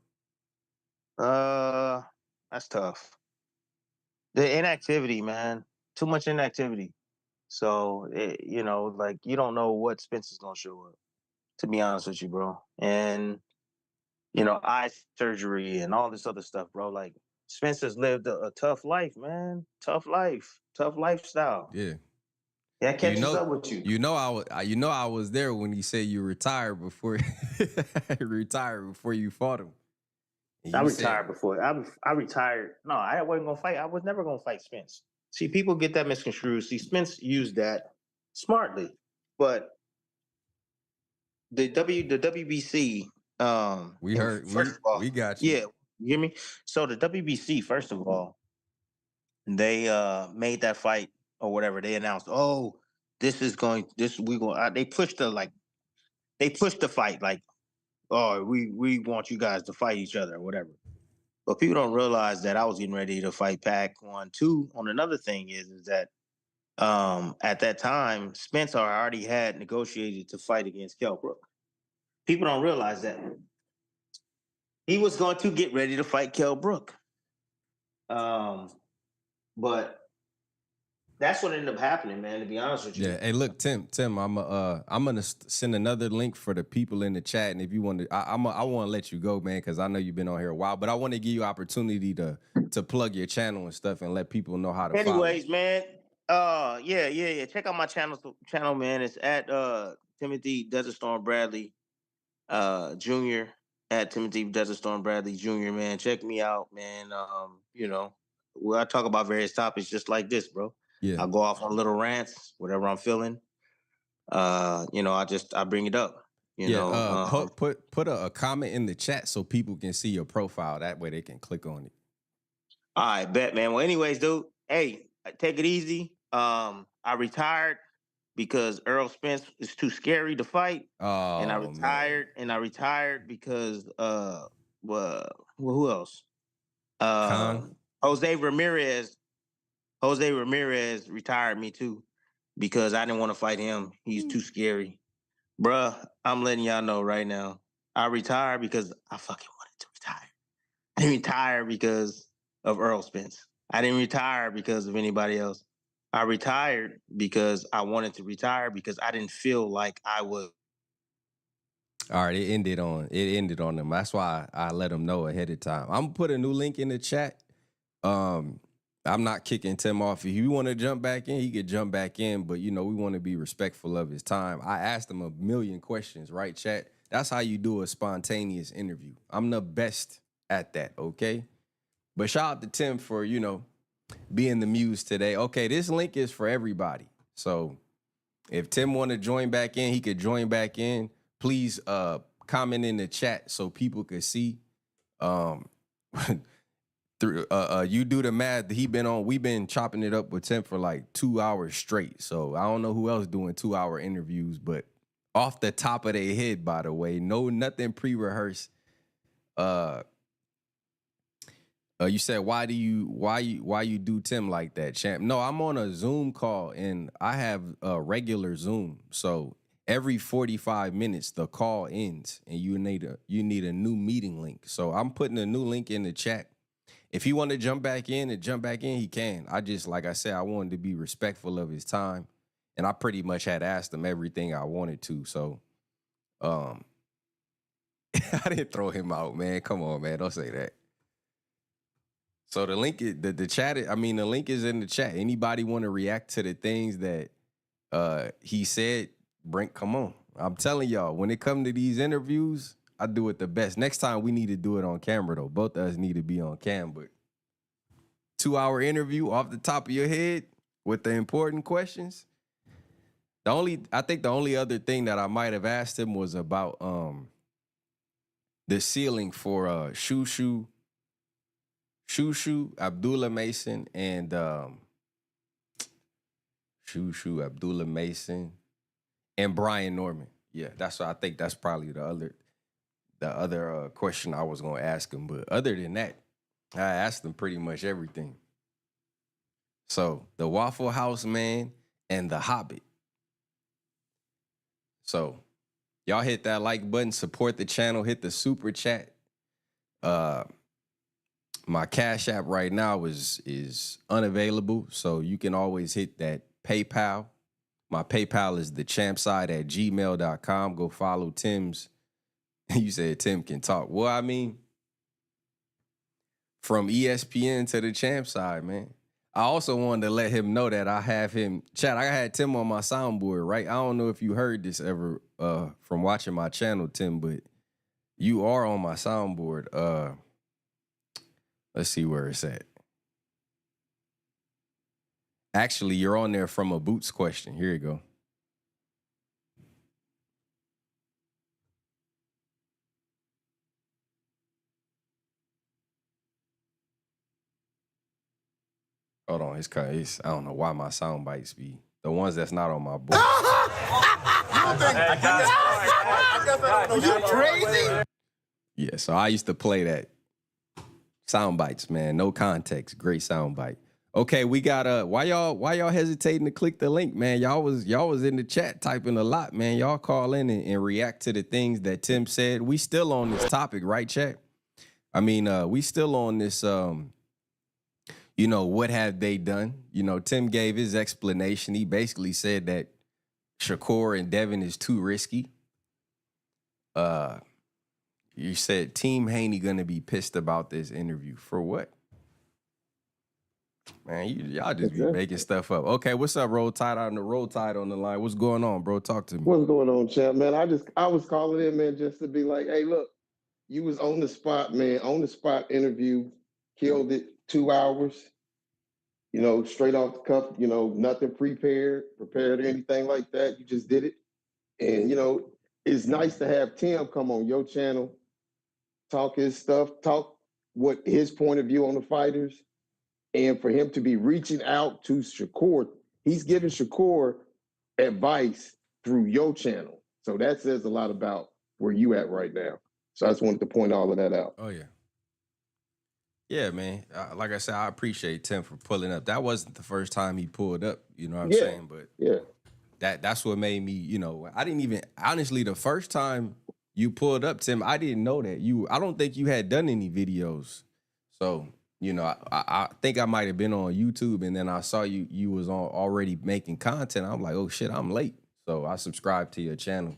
That's tough. The inactivity, man. Too much inactivity. So, you don't know what Spence is going to show up, to be honest with you, bro. And, eye surgery and all this other stuff, bro. Like, Spence has lived a tough life, man. Tough life. Tough lifestyle. Yeah. That catches up with you. I was there when he said you retired before you fought him. I retired before. I retired. No, I wasn't going to fight. I was never going to fight Spence. See, people get that misconstrued. See, Spence used that smartly, but the WBC. We got you. Yeah, you hear me? So the WBC, first of all, they made that fight or whatever. They announced, they pushed the fight like, we want you guys to fight each other or whatever. But people don't realize that I was getting ready to fight Pac 1, 2. On another thing is that at that time, Spencer already had negotiated to fight against Kell Brook. People don't realize that. He was going to get ready to fight Kell Brook. But that's what ended up happening, man, to be honest with you. Yeah. Hey, look, Tim, I'm gonna send another link for the people in the chat, and if you want to, I want to let you go, man, because I know you've been on here a while, but I want to give you opportunity to plug your channel and stuff and let people know how to. Anyways, man, yeah. Check out my channel, man. It's at Timothy Desert Storm Bradley Jr. at Timothy Desert Storm Bradley Jr. Man, check me out, man. Where I talk about various topics just like this, bro. Yeah. I go off on little rants, whatever I'm feeling. I bring it up. Put a comment in the chat so people can see your profile. That way they can click on it. All right, bet, man. Well, anyways, dude, hey, take it easy. I retired because Earl Spence is too scary to fight, and I Oh retired. man, And I retired because well, who else? Khan. Jose Ramirez. Jose Ramirez retired me too because I didn't want to fight him. He's too scary, bruh. I'm letting y'all know right now. I retired because I fucking wanted to retire. I didn't retire because of Earl Spence. I didn't retire because of anybody else. I retired because I wanted to retire because I didn't feel like I was. All right, it ended on them. That's why I let them know ahead of time. I'm gonna put a new link in the chat. I'm not kicking Tim off. If you want to jump back in, he could jump back in, but we want to be respectful of his time. I asked him a million questions, right, chat? That's how you do a spontaneous interview. I'm the best at that, okay? But shout out to Tim for, being the muse today. Okay, this link is for everybody. So if Tim want to join back in, he could join back in. Please comment in the chat so people could see. You do the math. We've been chopping it up with Tim for like 2 hours straight. So I don't know who else doing 2-hour interviews, but off the top of their head, by the way, nothing pre-rehearsed. You said why you do Tim like that, champ? No, I'm on a Zoom call and I have a regular Zoom. So every 45 minutes the call ends and you need a new meeting link. So I'm putting a new link in the chat. If he want to jump back in, he can. I just, like I said, I wanted to be respectful of his time. And I pretty much had asked him everything I wanted to. So I didn't throw him out, man. Come on, man. Don't say that. So the link is the link is in the chat. Anybody want to react to the things that he said? Come on. I'm telling y'all, when it comes to these interviews, I do it the best. Next time we need to do it on camera though. Both of us need to be on cam, but 2-hour interview off the top of your head with the important questions. I think the only other thing that I might have asked him was about the ceiling for Shushu, Abdullah Mason, and Shushu, Abdullah Mason, and Brian Norman. Yeah, that's what I think. That's probably the other question I was gonna ask him. But other than that, I asked him pretty much everything. So the Waffle House Man and the Hobbit. So y'all hit that like button, support the channel, hit the super chat. My Cash App right now is unavailable, so you can always hit that PayPal. My PayPal is thechampside@gmail.com. Go follow Tim's. You said Tim can talk. Well, I mean, from ESPN to the Champ Side, man. I also wanted to let him know that I have him. Chat, I had Tim on my soundboard, right? I don't know if you heard this ever from watching my channel, Tim, but you are on my soundboard. Let's see where it's at. Actually, you're on there from a Boots question. Here you go. Hold on, it's I don't know why my sound bites be the ones that's not on my board. You crazy? Yeah, so I used to play that. Sound bites, man. No context. Great sound bite. Okay, we got why y'all hesitating to click the link, man? Y'all was in the chat typing a lot, man. Y'all call in and react to the things that Tim said. We still on this topic, right, chat? I mean, we still on this what have they done? Tim gave his explanation. He basically said that Shakur and Devin is too risky. You said Team Haney gonna be pissed about this interview. For what? Man, y'all just be making stuff up. Okay, what's up, Roll Tide on the line? What's going on, bro? Talk to me. What's going on, champ, man? I was calling in, man, just to be like, hey, look, you was on the spot, man, on the spot interview, killed it 2 hours, straight off the cuff, nothing prepared or anything like that. You just did it. And, it's nice to have Tim come on your channel, talk his stuff, talk what his point of view on the fighters. And for him to be reaching out to Shakur, he's giving Shakur advice through your channel. So that says a lot about where you at right now. So I just wanted to point all of that out. Oh, yeah. Yeah, man. Like I said, I appreciate Tim for pulling up. That wasn't the first time he pulled up, you know what I'm saying? But that's what made me, you know, I didn't even, honestly, the first time you pulled up, Tim, I didn't know that. I don't think you had done any videos. So, you know, I think I might have been on YouTube, and then I saw you was on already making content. I'm like, oh shit, I'm late. So I subscribed to your channel.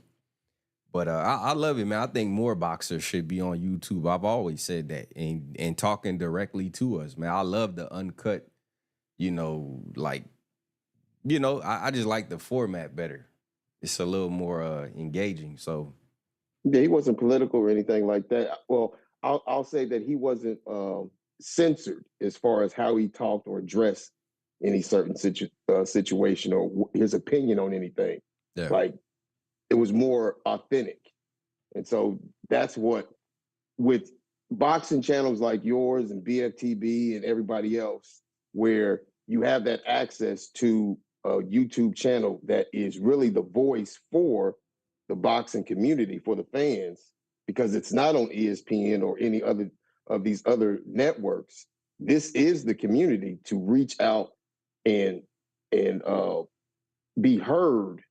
But I love it, man. I think more boxers should be on YouTube. I've always said that, and talking directly to us, man. I love the uncut, you know, like, you know, I just like the format better. It's a little more engaging. So yeah, he wasn't political or anything like that. Well, I'll say that he wasn't censored as far as how he talked or addressed any certain situation or his opinion on anything. Yeah. Like, it was more authentic. And so that's what, with boxing channels like yours and BFTB and everybody else, where you have that access to a YouTube channel that is really the voice for the boxing community, for the fans, because it's not on ESPN or any other of these other networks. This is the community to reach out and be heard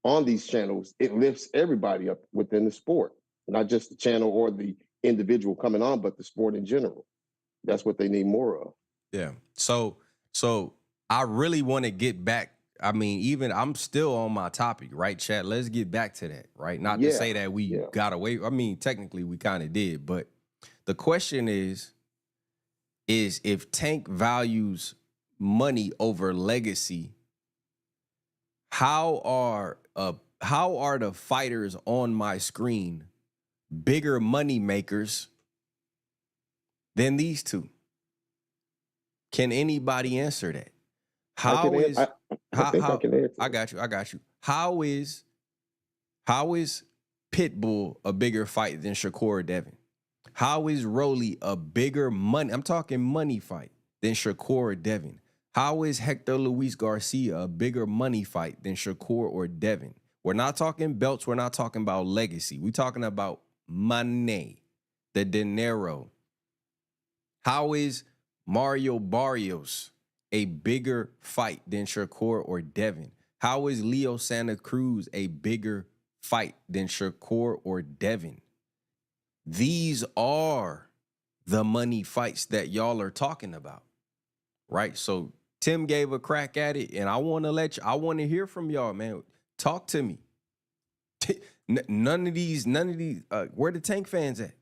on these channels. It lifts everybody up within the sport, not just the channel or the individual coming on, but the sport in general. That's what they need more of. Yeah. So I really want to get back. I mean, even I'm still on my topic, right, chat? Let's get back to that, right? Not to say that we got away. I mean, technically we kind of did, but the question is if Tank values money over legacy, how are the fighters on my screen bigger money makers than these two? Can anybody answer that? I can answer. I got you. How is Pitbull a bigger fight than Shakur Devin? How is Rolly a bigger money? I'm talking money fight than Shakur Devin. How is Hector Luis Garcia a bigger money fight than Shakur or Devin? We're not talking belts. We're not talking about legacy. We're talking about money, the dinero. How is Mario Barrios a bigger fight than Shakur or Devin? How is Leo Santa Cruz a bigger fight than Shakur or Devin? These are the money fights that y'all are talking about, right? So Tim gave a crack at it, and I want to hear from y'all, man. Talk to me. None of these, where the Tank fans at?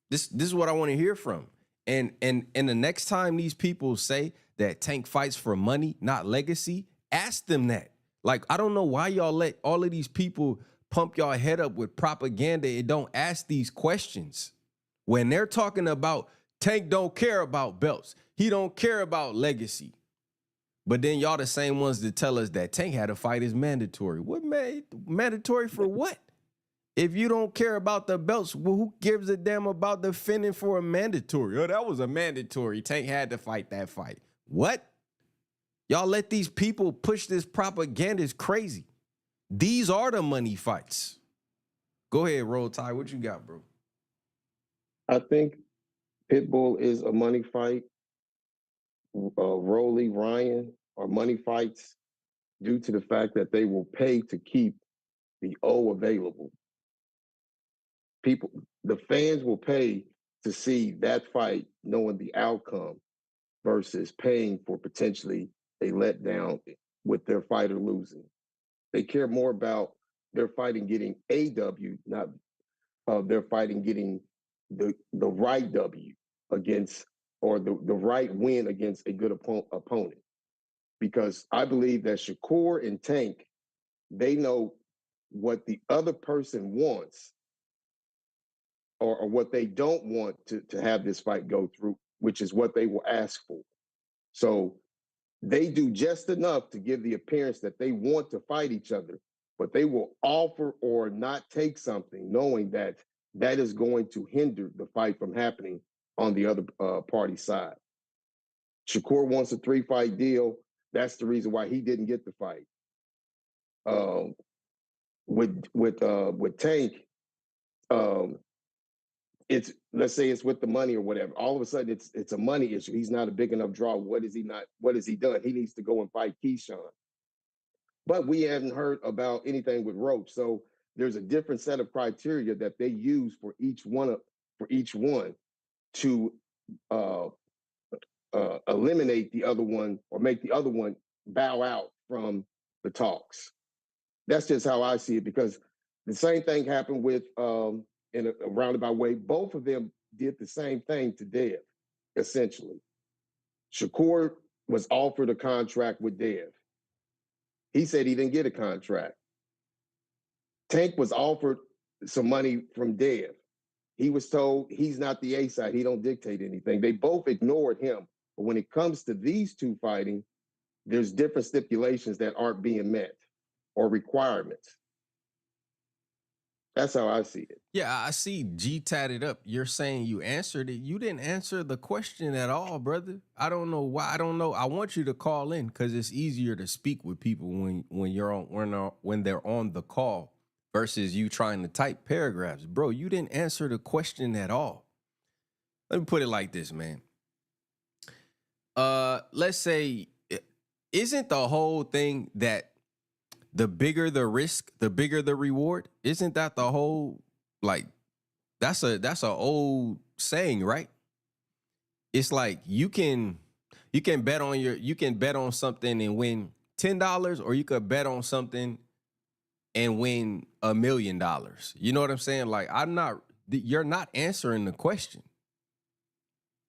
This is what I want to hear from. And the next time these people say that Tank fights for money, not legacy, ask them that. Like, I don't know why y'all let all of these people pump y'all head up with propaganda and don't ask these questions. When they're talking about Tank don't care about belts, he don't care about legacy. But then y'all the same ones that tell us that Tank had to fight is mandatory. What mandatory for what? If you don't care about the belts, well, who gives a damn about defending for a mandatory? Oh, that was a mandatory. Tank had to fight that fight. What? Y'all let these people push this propaganda is crazy. These are the money fights. Go ahead, Roll Tide. What you got, bro? I think Pitbull is a money fight. Rolly, Ryan are money fights due to the fact that they will pay to keep the O available. The fans will pay to see that fight knowing the outcome versus paying for potentially a letdown with their fighter losing. They care more about their fighting getting a W, not their fighting getting the right W against, or the right win against a good opponent. Because I believe that Shakur and Tank, they know what the other person wants or what they don't want to have this fight go through, which is what they will ask for. So they do just enough to give the appearance that they want to fight each other, but they will offer or not take something knowing that that is going to hinder the fight from happening on the other party's side. Shakur wants a 3-fight deal. That's the reason why he didn't get the fight. With Tank, it's, let's say it's with the money or whatever. All of a sudden, it's a money issue. He's not a big enough draw. What has he done? He needs to go and fight Keyshawn. But we haven't heard about anything with Roach. So there's a different set of criteria that they use for each one to eliminate the other one or make the other one bow out from the talks. That's just how I see it, because the same thing happened with, in a roundabout way, both of them did the same thing to Dev, essentially. Shakur was offered a contract with Dev. He said he didn't get a contract. Tank was offered some money from Dev. He was told he's not the A side. He don't dictate anything. They both ignored him. But when it comes to these two fighting, there's different stipulations that aren't being met or requirements. That's how I see it. Yeah, I see G tatted up. You're saying you answered it. You didn't answer the question at all, brother. I don't know why. I don't know. I want you to call in because it's easier to speak with people when they're on the call versus you trying to type paragraphs. Bro, you didn't answer the question at all. Let me put it like this, man. Let's say, isn't the whole thing that the bigger the risk, the bigger the reward? Isn't that the whole, like, that's an old saying, right? It's like you can bet on something and win $10, or you could bet on something and win $1 million. You know what I'm saying? Like, you're not answering the question.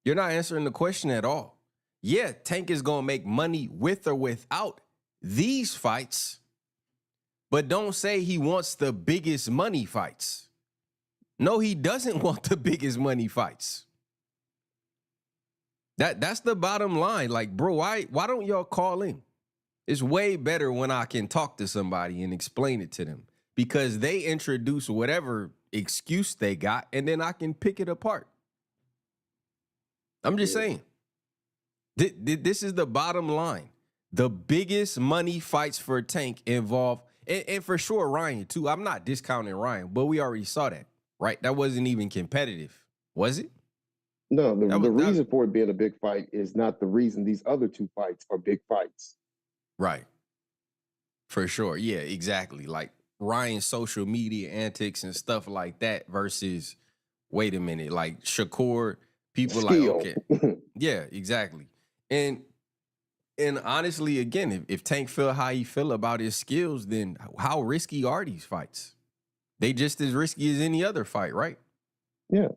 You're not answering the question at all. Yeah, Tank is gonna make money with or without these fights. But don't say he wants the biggest money fights. No, he doesn't want the biggest money fights. That's the bottom line. Like, bro, why don't y'all call in? It's way better when I can talk to somebody and explain it to them, because they introduce whatever excuse they got and then I can pick it apart. I'm just saying. This is the bottom line. The biggest money fights for Tank involve, and for sure Ryan too. I'm not discounting Ryan, but we already saw that, right? That wasn't even competitive, was it? No, the reason for it being a big fight is not the reason these other two fights are big fights. Right. For sure. Yeah, exactly. Like Ryan's social media antics and stuff like that versus, wait a minute, like Shakur, people Skill. Like, okay. Yeah, exactly. And honestly, again, if Tank feel how he feel about his skills, then how risky are these fights? They just as risky as any other fight, right? Yeah.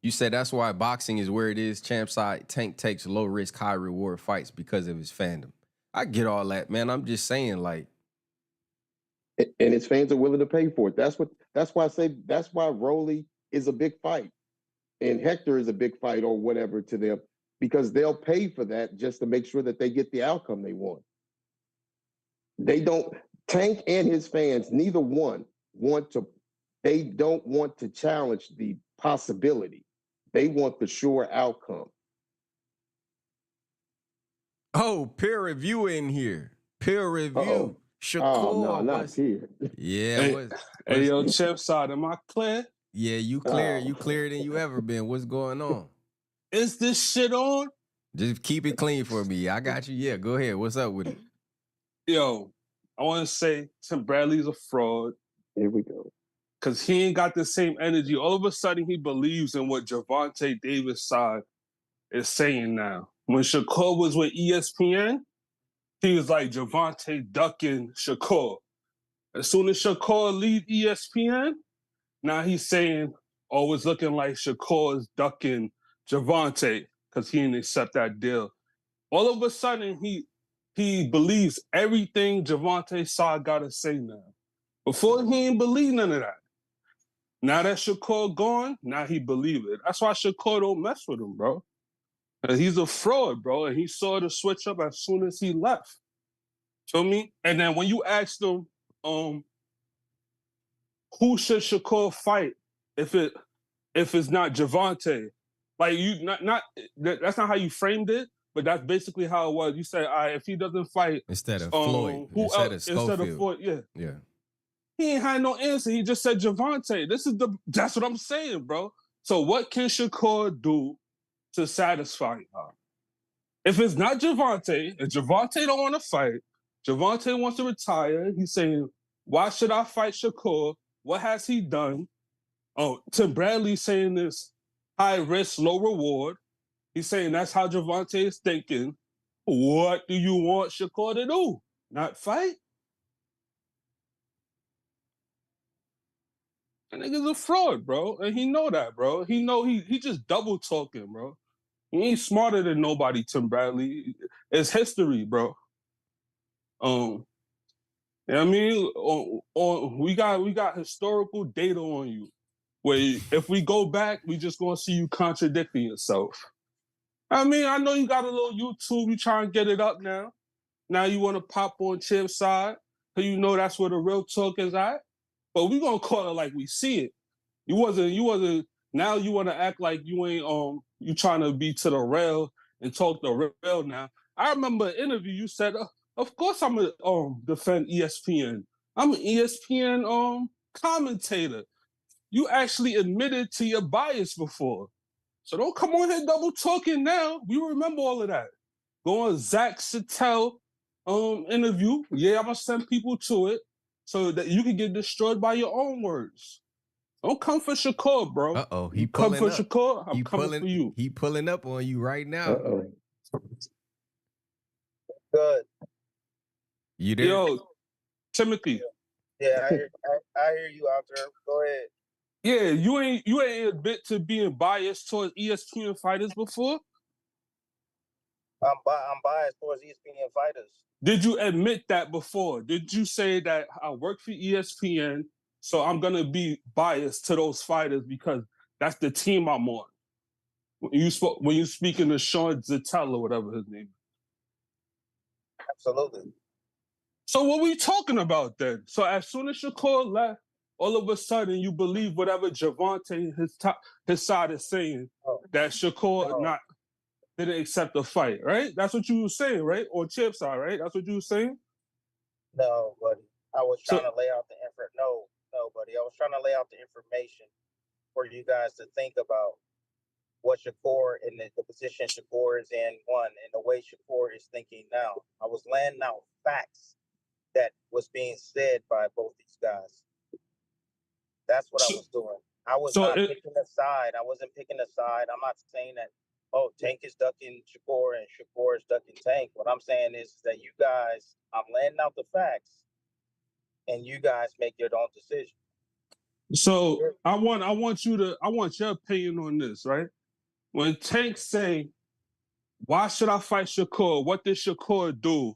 You said that's why boxing is where it is. CHAMPSIDE, Tank takes low risk, high reward fights because of his fandom. I get all that, man. I'm just saying, like, and his fans are willing to pay for it. That's why Rolly is a big fight and Hector is a big fight or whatever to them, because they'll pay for that just to make sure that they get the outcome they want. Tank and his fans, neither one they don't want to challenge the possibility. They want the sure outcome. Oh, peer review in here. Peer review. Uh-oh. Shakur. Oh, no, not here. Yeah. Hey, yo, CHAMPSIDE, am I clear? Yeah, you clear. You clearer than you ever been. What's going on? Is this shit on? Just keep it clean for me. I got you. Yeah, go ahead. What's up with it? Yo, I want to say Tim Bradley's a fraud. Here we go. Because he ain't got the same energy. All of a sudden, he believes in what Gervonta Davis' side is saying now. When Shakur was with ESPN, he was like Gervonta ducking Shakur. As soon as Shakur leave ESPN, now he's saying, oh, it's looking like Shakur's ducking Gervonta because he didn't accept that deal. All of a sudden, he believes everything Gervonta's side got to say now. Before, he didn't believe none of that. Now that Shakur gone, now he believe it. That's why Shakur don't mess with him, bro. He's a fraud, bro, and he saw the switch up as soon as he left. Feel me? And then when you asked him, who should Shakur fight if it's not Gervonta? Like, that's not how you framed it. but that's basically how it was. You said, all right, if he doesn't fight Instead of Floyd, who instead else? of Instead of Schofield. Floyd, yeah. Yeah. He ain't had no answer. He just said Gervonta. That's what I'm saying, bro. So what can Shakur do to satisfy her? If it's not Gervonta, if Gervonta don't want to fight, Gervonta wants to retire, he's saying, why should I fight Shakur? What has he done? Oh, Tim Bradley saying this high risk, low reward. He's saying that's how Gervonta is thinking. What do you want Shakur to do? Not fight? That nigga's a fraud, bro. And he know that, bro. He know he just double talking, bro. He ain't smarter than nobody, Tim Bradley. It's history, bro. You know what I mean? We got historical data on you. Where if we go back, we just gonna see you contradicting yourself. I mean, I know you got a little YouTube, you trying to get it up now. Now you want to pop on CHAMPSIDE, so you know that's where the real talk is at. But we gonna call it like we see it. You wasn't. Now you want to act like you ain't you trying to be to the rail and talk the rail now. I remember an interview you said, of course I'm gonna defend ESPN. I'm an ESPN commentator. You actually admitted to your bias before. So don't come on here double talking now. We remember all of that. Go on Zach Sattel interview. Yeah, I'm gonna send people to it so that you can get destroyed by your own words. Don't come for Shakur, bro. Uh-oh, he come pulling for up. Shakur, I'm coming for you. He pulling up on you right now. Uh-oh. Good. You there? Yo, Timothy. Yeah, I hear you out there. Go ahead. Yeah, you ain't admit to being biased towards ESPN fighters before? I'm biased towards ESPN fighters. Did you admit that before? Did you say that I work for ESPN, so I'm gonna be biased to those fighters because that's the team I'm on? When you speaking to Sean Zettel or whatever his name is. Absolutely. So what we talking about then? So as soon as Shakur left, all of a sudden you believe whatever Gervonta his side is saying, that Shakur didn't accept the fight, right? That's what you were saying, right? Or CHAMPSIDE, right? That's what you were saying? No, buddy. I was trying to lay out the no, buddy. I was trying to lay out the information for you guys to think about what Shakur and the position Shakur is in, and the way Shakur is thinking now. I was laying out facts that was being said by both these guys. That's what I was doing. I was not picking a side. I wasn't picking a side. I'm not saying that, Tank is ducking Shakur and Shakur is ducking Tank. What I'm saying is that you guys, I'm laying out the facts, and you guys make your own decision. So I want your opinion on this, right? When Tank say, why should I fight Shakur? What did Shakur do?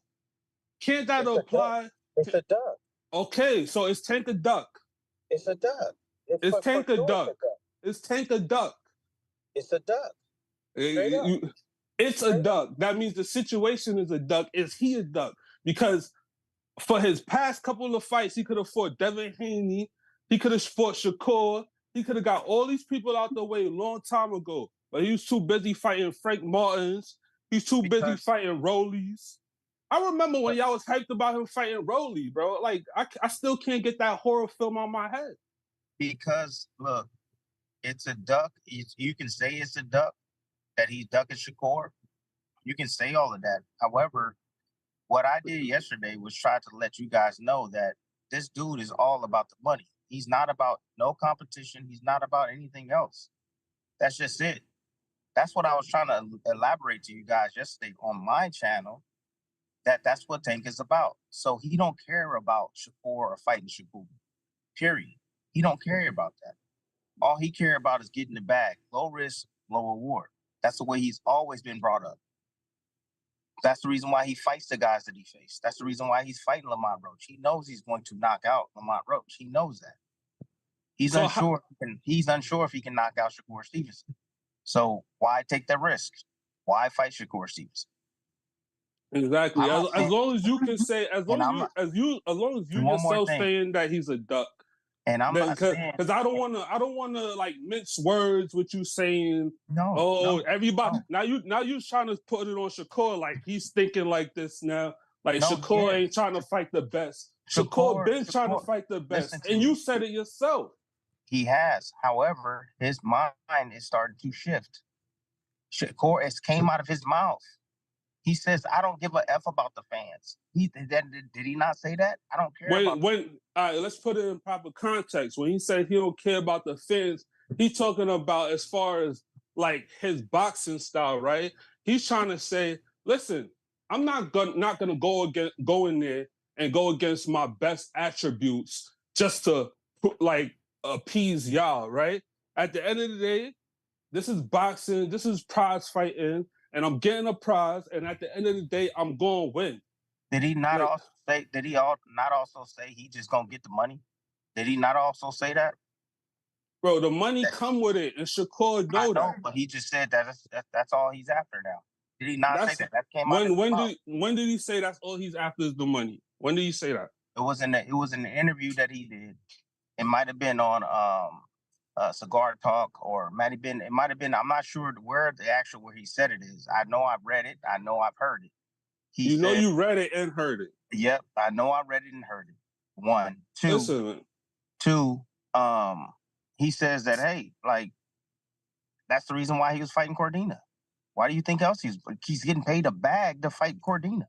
Can't that apply? It's a duck. Okay, so is Tank a duck? It's a duck. Is Tank a duck? Is Tank a duck? It's a duck. It's a duck. That means the situation is a duck. Is he a duck? Because for his past couple of fights, he could have fought Devin Haney. He could have fought Shakur. He could have got all these people out the way a long time ago. But he was too busy fighting Frank Martins. He's too busy fighting Rollies. I remember when y'all was hyped about him fighting Rolly, bro. Like, I still can't get that horror film on my head. Because, look, it's a duck. You can say it's a duck, that he's ducking Shakur. You can say all of that. However, what I did yesterday was try to let you guys know that this dude is all about the money. He's not about no competition. He's not about anything else. That's just it. That's what I was trying to elaborate to you guys yesterday on my channel, that's what Tank is about. So he don't care about Shakur or fighting Shakur, period. He don't care about that. All he care about is getting the bag. Low risk, low reward. That's the way he's always been brought up. That's the reason why he fights the guys that he faced. That's the reason why he's fighting Lamont Roach. He knows he's going to knock out Lamont Roach. He knows that. He's unsure if he can knock out Shakur Stevenson. So why take that risk? Why fight Shakur Stevenson? Exactly. As long as you can say, as long as you yourself saying that he's a duck, And I'm not saying because I don't want to like mince words with you saying everybody now you trying to put it on Shakur like he's thinking like this now. Like Shakur ain't trying to fight the best. Shakur been trying to fight the best. And you said it yourself. He has. However, his mind is starting to shift. Shakur, it came out of his mouth. He says, I don't give a F about the fans. Did he not say that? I don't care about all right, let's put it in proper context. When he said he don't care about the fans, he's talking about as far as like his boxing style, right? He's trying to say, listen, I'm not gonna go in there and go against my best attributes just to like appease y'all, right? At the end of the day, this is boxing, this is prize fighting, and I'm getting a prize, and at the end of the day, I'm going to win. Did he not also say? Did he not also say he just gonna get the money? Did he not also say that? Bro, the money come with it, and Shakur know that. But he just said that's all he's after now. Did he not say that? That came out. When did he say that's all he's after is the money? When did he say that? It was in the interview that he did. It might have been on Cigar Talk, or it might have been. I'm not sure where he said it is. I know I've read it. I know I've heard it. You know you read it and heard it. Yep, I know I read it and heard it. One, two, Listen. two. He says that that's the reason why he was fighting Cordina. Why do you think else he's getting paid a bag to fight Cordina?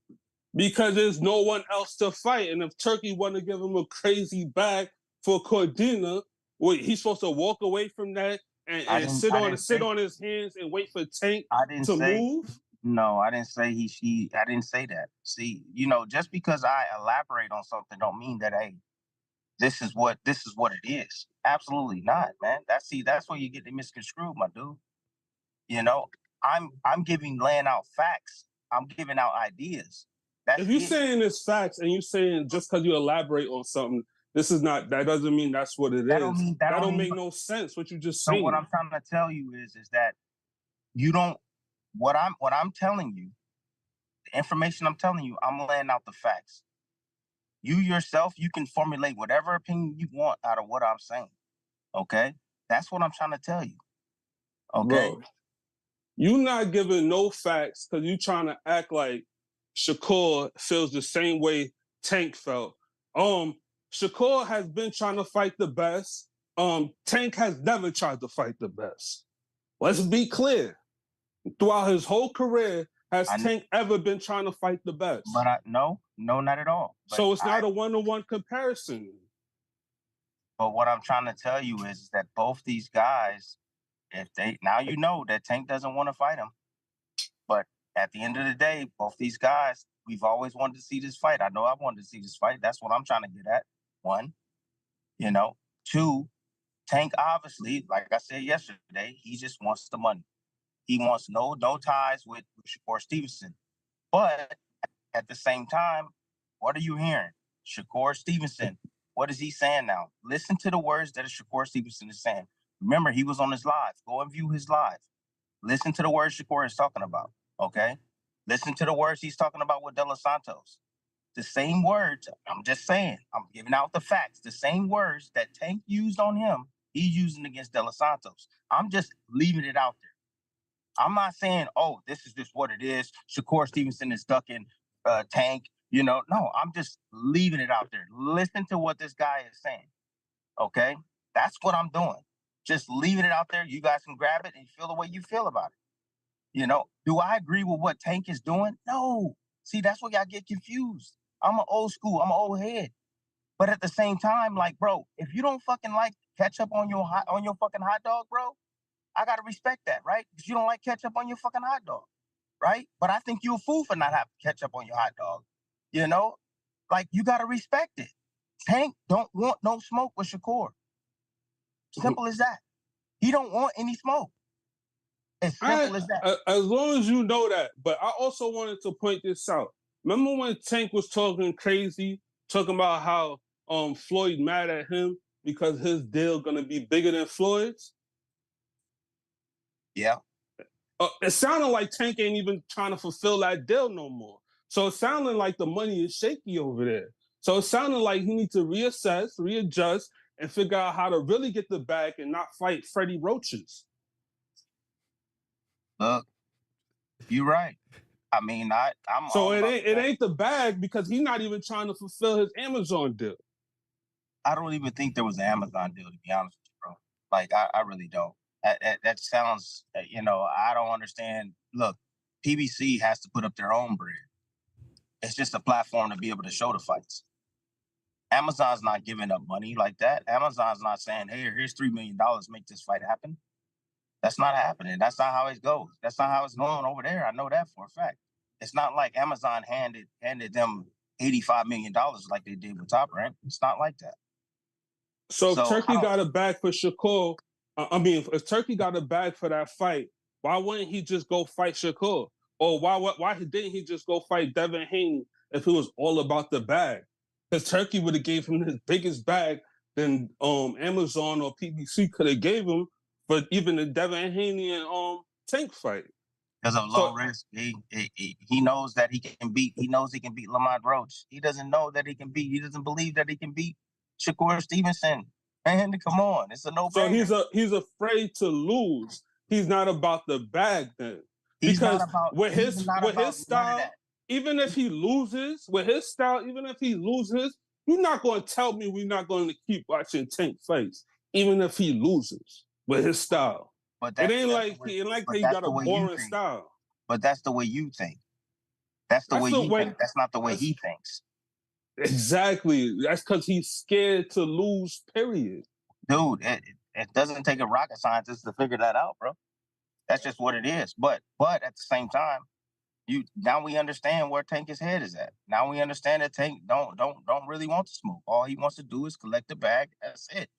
Because there's no one else to fight, and if Turkey want to give him a crazy bag for Cordina, he's supposed to walk away from that and sit on his hands and wait for Tank to move. No, I didn't say I didn't say that. See, just because I elaborate on something don't mean that this is what it is. Absolutely not, man. That's where you get the misconstrued, my dude. I'm laying out facts. I'm giving out ideas. If you're saying it's facts and you're saying just because you elaborate on something, that doesn't mean that's what it is. That don't make no sense. What you just saying. So what I'm trying to tell you is that you don't. What I'm telling you, the information I'm telling you, I'm laying out the facts. You yourself, you can formulate whatever opinion you want out of what I'm saying. Okay? That's what I'm trying to tell you. Okay? Bro, you not giving no facts because you trying to act like Shakur feels the same way Tank felt. Shakur has been trying to fight the best. Tank has never tried to fight the best. Let's be clear. Throughout his whole career, has Tank ever been trying to fight the best? But no, not at all. But so it's not a one-to-one comparison. But what I'm trying to tell you is that both these guys, now you know that Tank doesn't want to fight him. But at the end of the day, both these guys, we've always wanted to see this fight. I know I wanted to see this fight. That's what I'm trying to get at. One, two, Tank obviously, like I said yesterday, he just wants the money. He wants no ties with Shakur Stevenson. But at the same time, what are you hearing? Shakur Stevenson, what is he saying now? Listen to the words that Shakur Stevenson is saying. Remember, he was on his live. Go and view his live. Listen to the words Shakur is talking about, okay? Listen to the words he's talking about with De Los Santos. The same words, I'm just saying, I'm giving out the facts. The same words that Tank used on him, he's using against De Los Santos. I'm just leaving it out there. I'm not saying, this is just what it is. Shakur Stevenson is ducking Tank. No, I'm just leaving it out there. Listen to what this guy is saying. Okay? That's what I'm doing. Just leaving it out there. You guys can grab it and feel the way you feel about it. Do I agree with what Tank is doing? No. See, that's where y'all get confused. I'm an old school. I'm an old head. But at the same time, like, bro, if you don't fucking like ketchup on your fucking hot dog, bro, I gotta respect that, right? Because you don't like ketchup on your fucking hot dog, right? But I think you're a fool for not having ketchup on your hot dog. Like, you gotta respect it. Tank don't want no smoke with Shakur. Simple as that. He don't want any smoke. As simple as that. As long as you know that. But I also wanted to point this out. Remember when Tank was talking crazy, talking about how Floyd mad at him because his deal gonna be bigger than Floyd's? Yeah. It sounded like Tank ain't even trying to fulfill that deal no more. So it sounded like the money is shaky over there. So it sounded like he needs to reassess, readjust, and figure out how to really get the bag and not fight Freddie Roaches. Look, you're right. I mean, I'm so all it about ain't the bag because he's not even trying to fulfill his Amazon deal. I don't even think there was an Amazon deal, to be honest with you, bro. Like, I really don't. That sounds, I don't understand. Look, PBC has to put up their own bread. It's just a platform to be able to show the fights. Amazon's not giving up money like that. Amazon's not saying, hey, here's $3 million, make this fight happen. That's not happening. That's not how it goes. That's not how it's going over there. I know that for a fact. It's not like Amazon handed them $85 million like they did with Top Rank. It's not like that. So if Turkey got a bag for Shakur, if Turkey got a bag for that fight, why wouldn't he just go fight Shakur? Or why didn't he just go fight Devin Haney if it was all about the bag? Because Turkey would have gave him his biggest bag than Amazon or PBC could have gave him for even the Devin Haney and Tank fight. Because of low risk, he knows that he can beat. He knows he can beat Lamont Roach. He doesn't know that he can beat. He doesn't believe that he can beat Shakur Stevenson. Man, come on, it's a no-brainer. So he's afraid to lose. He's not about the bag then. He's because not about, with his style, even if he loses, you're not going to tell me we're not going to keep watching Tank fights, even if he loses with his style. But it ain't like he got a boring style. But that's the way you think. That's the way you think. That's not the way he thinks. Exactly. That's because he's scared to lose, period. Dude, it doesn't take a rocket scientist to figure that out, bro. That's just what it is. But at the same time, now we understand where Tank's head is at. Now we understand that Tank don't really want to smoke. All he wants to do is collect the bag. That's it.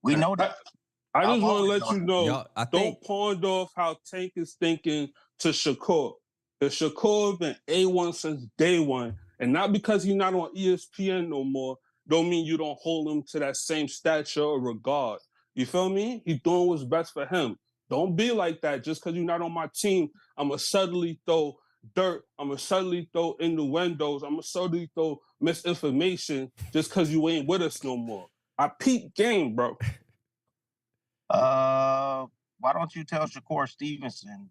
We know that. I just want to let you know, don't pawn off how Tank is thinking to Shakur. The Shakur has been A1 since day one. And not because he's not on ESPN no more, don't mean you don't hold him to that same stature or regard. You feel me? He's doing what's best for him. Don't be like that. Just because you're not on my team, I'm going to suddenly throw dirt. I'm going to suddenly throw innuendos. I'm going to suddenly throw misinformation just because you ain't with us no more. I peep game, bro. Why don't you tell Shakur Stevenson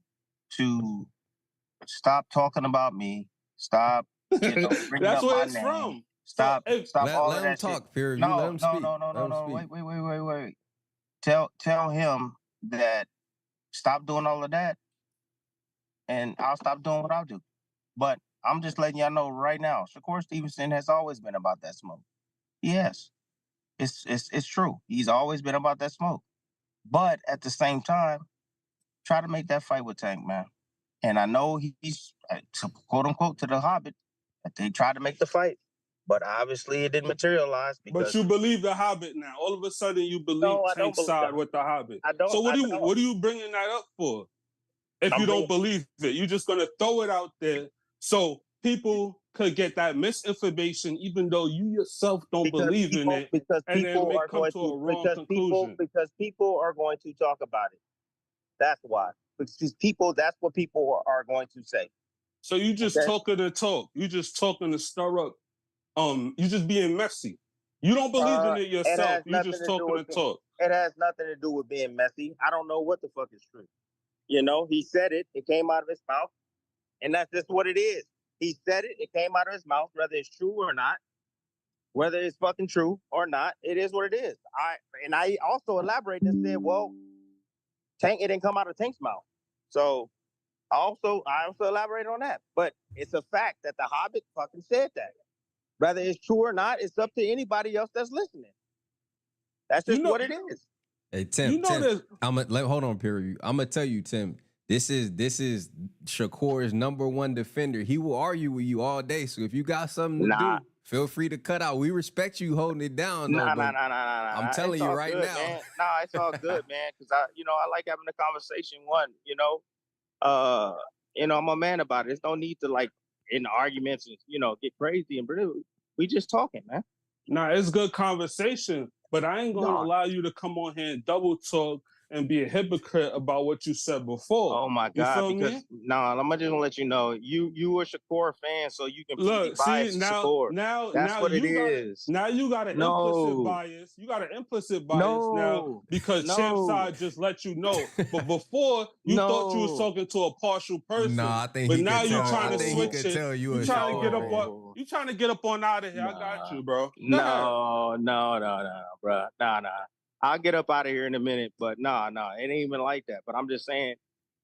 to stop talking about me? Stop. That's where it's from. Stop all of that talk, shit. Fury. No. Wait. Tell him that stop doing all of that, and I'll stop doing what I'll do. But I'm just letting y'all know right now, Shakur Stevenson has always been about that smoke. Yes, it's true. He's always been about that smoke. But at the same time, try to make that fight with Tank, man. And I know he's quote unquote to the Hobbit. They tried to make the fight, but obviously it didn't materialize. But you believe the Hobbit now. All of a sudden, you believe Tank's side with the Hobbit. So what are you bringing that up for? If you don't believe it, you're just gonna throw it out there so people could get that misinformation, even though you yourself don't believe in it, and then may come to a wrong conclusion. Because people are going to talk about it. That's why. Because that's what people are going to say. So you just talking to talk. You just talking to stir up. You just being messy. You don't believe in it yourself. You just talking to talk. It has nothing to do with being messy. I don't know what the fuck is true. He said it. It came out of his mouth. And that's just what it is. He said it. It came out of his mouth, whether it's true or not. Whether it's fucking true or not, it is what it is. I also elaborated and said, well, Tank, it didn't come out of Tank's mouth. So I also elaborated on that. But it's a fact that the Hobbit fucking said that. Whether it's true or not, it's up to anybody else that's listening. That's just what it is. Hey Tim, hold on, period. I'm gonna tell you, Tim. This is Shakur's #1 defender. He will argue with you all day. So if you got something to do, feel free to cut out. We respect you holding it down. Nah. I'm telling you right now. Man. Nah, it's all good, man. Because I like having a conversation. I'm a man about it. There's no need to in arguments and get crazy and we just talking, man. Nah, it's good conversation, but I ain't gonna allow you to come on here and double talk and be a hypocrite about what you said before. Oh my You God! feel Because me? no, I'm just gonna let you know you a Shakur fan, so you can be Look, see biased to Shakur. That's what it is. You got an implicit No, bias. You got an implicit bias now no, because no, CHAMPSIDE just let you know. But before you thought you was no. talking to a partial person. Nah, I think But he now could you tell. trying I to think he switch could it. tell you You a trying to get up Shakur fan. on. You trying to get up on out of here. I got you, bro. Go ahead. No, bro. Nah. I'll get up out of here in a minute, but nah, it ain't even like that. But I'm just saying,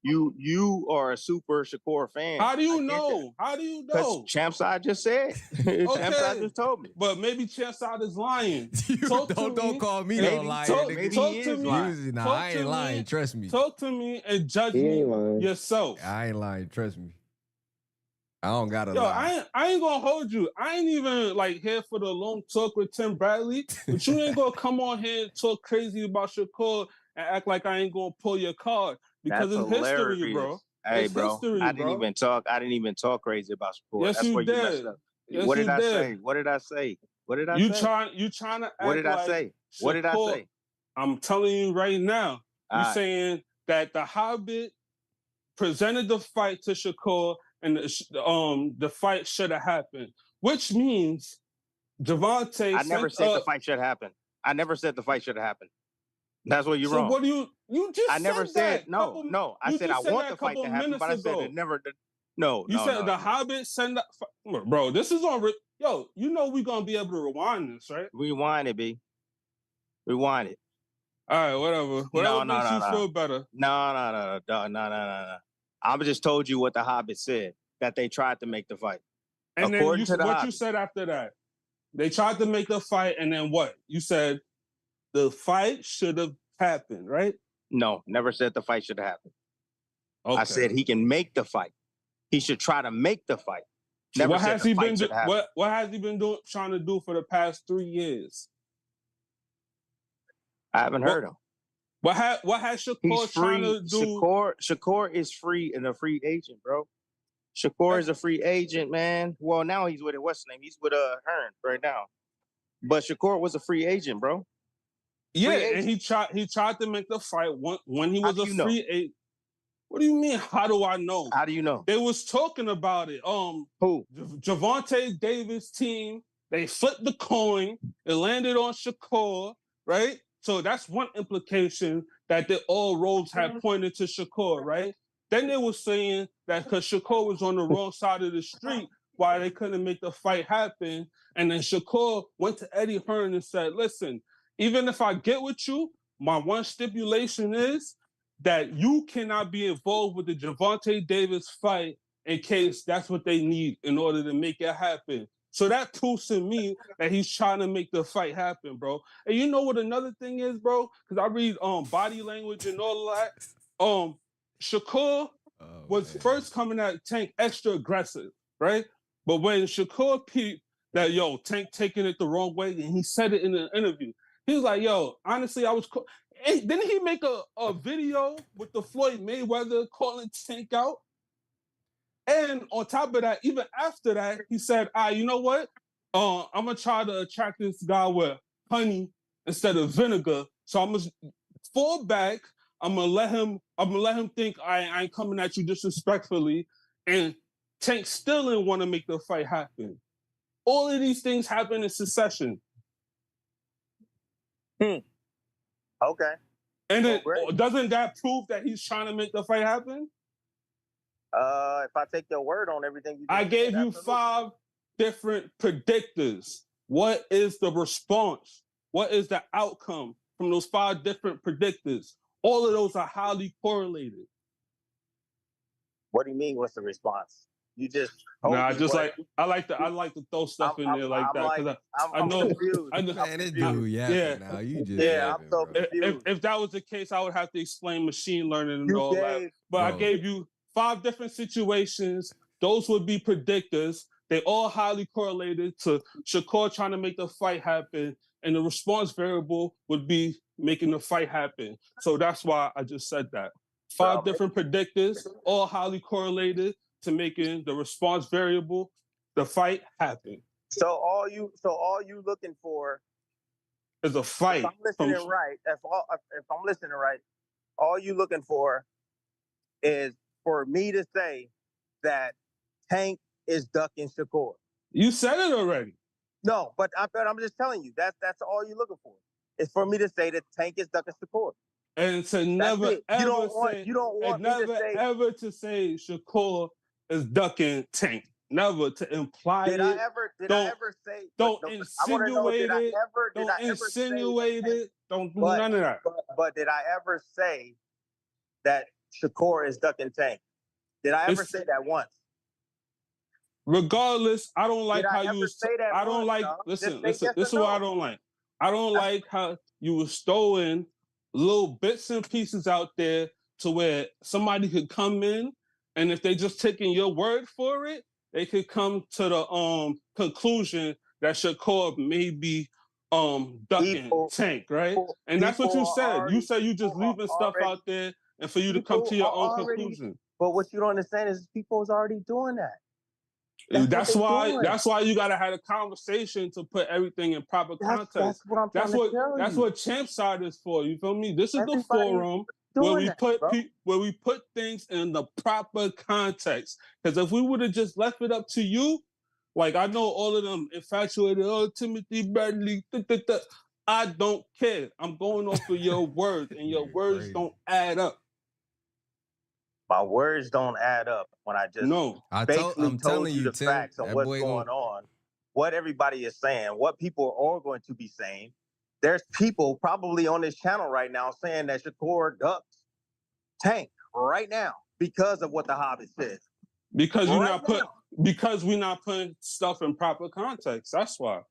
you are a super Shakur fan. How do you know? How do you Because know? CHAMPSIDE just said. CHAMPSIDE just told me. But maybe CHAMPSIDE is lying. Don't call me no liar. Talk to me. Nah, I ain't lying. Trust me. Talk to me and judge me yourself. I ain't lying. Trust me. I don't gotta Yo, lie. I ain't gonna hold you. I ain't even like here for the long talk with Tim Bradley, but you ain't gonna come on here and talk crazy about Shakur and act like I ain't gonna pull your card because That's it's hilarious. history, bro. Hey, it's bro, history, I didn't even talk crazy about Shakur. Yes, That's you where you did. messed up. Yes, what you did I did. say? What did I say? What did I You say? trying to act What did I like say? What did I Shakur- say? I'm telling you right now. All You right. saying that the Hobbit presented the fight to Shakur and the fight should have happened, which means Gervonta. I never said the fight should happen. I never said the fight should have happened. That's what you're So wrong. what do you just? I never said said no. I said I want the fight to happen, but I said it never. No, You no, said no, the no. Hobbit send that. Bro, this is on. Yo, you know we gonna be able to rewind this, right? Rewind it, B. Rewind it. All right, whatever. Whatever makes you feel better. No. I just told you what the Hobbit said, that they tried to make the fight. And According then to the what Hobbit. you said after that? They tried to make the fight, and then what? You said the fight should have happened, right? No, never said the fight should have happened. Okay. I said he can make the fight. He should try to make the fight. Never what said has the he fight been should happen. what has he been doing trying to do for the past 3 years? I haven't heard him. What has Shakur trying to do? Shakur is free and a free agent, bro. Shakur is a free agent, man. Well, now he's with what's his name? He's with Hearn right now. But Shakur was a free agent, bro. Yeah, and he tried to make the fight when he was a free agent. What do you mean? How do I know? How do you know? They was talking about it. Who? Gervonta Davis' team. They flipped the coin. It landed on Shakur, right? So that's one implication that all roads have pointed to Shakur, right? Then they were saying that because Shakur was on the wrong side of the street, why they couldn't make the fight happen. And then Shakur went to Eddie Hearn and said, listen, even if I get with you, my one stipulation is that you cannot be involved with the Gervonta Davis fight in case that's what they need in order to make it happen. So that proves to me that he's trying to make the fight happen, bro. And you know what another thing is, bro? Because I read body language and all that. Shakur was first coming at Tank extra aggressive, right? But when Shakur peeped that, Tank taking it the wrong way, and he said it in an interview, he was like, honestly, I was... Didn't he make a video with the Floyd Mayweather calling Tank out? And on top of that, even after that, he said, you know what? I'm going to try to attract this guy with honey instead of vinegar. So I'm going to fall back. I'm going to let him think I ain't coming at you disrespectfully. And Tank still didn't want to make the fight happen. All of these things happen in succession. Okay. And then doesn't that prove that he's trying to make the fight happen? If I take your word on everything you I gave you 5 different predictors. What is the response? What is the outcome from those 5 different predictors? All of those are highly correlated. What do you mean? What's the response? You just I like to throw stuff in there like that because I know. Confused. Man, this dude, now you just I'm so confused. If that was the case, I would have to explain machine learning and all that. But I gave you 5 different situations. Those would be predictors. They all highly correlated to Shakur trying to make the fight happen, and the response variable would be making the fight happen. So that's why I just said that. 5 different predictors, all highly correlated to making the response variable, the fight happen. So all you looking for is a fight. If I'm listening right, all you looking for is for me to say that Tank is ducking Shakur. You said it already. No, but I'm just telling you, that's all you're looking for. It's for me to say that Tank is ducking Shakur. And to never ever say, you don't want me to say, ever to say Shakur is ducking Tank. Never to imply did it. I ever say? Don't I want to know, insinuate it. Don't insinuate it. Don't do none of that. But did I ever say that Shakur is ducking Tank? Did I ever say that once? Regardless, I don't like how you. I don't like. dog? Listen. Just say yes This is or what I no. don't like. I don't like how you were throwing little bits and pieces out there to where somebody could come in, and if they just taking your word for it, they could come to the conclusion that Shakur may be ducking Tank, right? And that's what you said. You said you just leaving stuff out there, and for you to come to your own conclusion. But what you don't understand is people's already doing that. That's why you gotta have a conversation to put everything in proper context. That's what I'm trying to tell you. That's what CHAMPSIDE is for. You feel me? This is the forum where we put things in the proper context. Because if we would have just left it up to you, like I know all of them infatuated, Timothy Bradley, I don't care. I'm going off of your words, and your words don't add up. My words don't add up when I just basically told you the facts of what's going on, what everybody is saying, what people are going to be saying. There's people probably on this channel right now saying that Shakur ducks Tank right now because of what the Hobbit says. Because we're not putting stuff in proper context. That's why.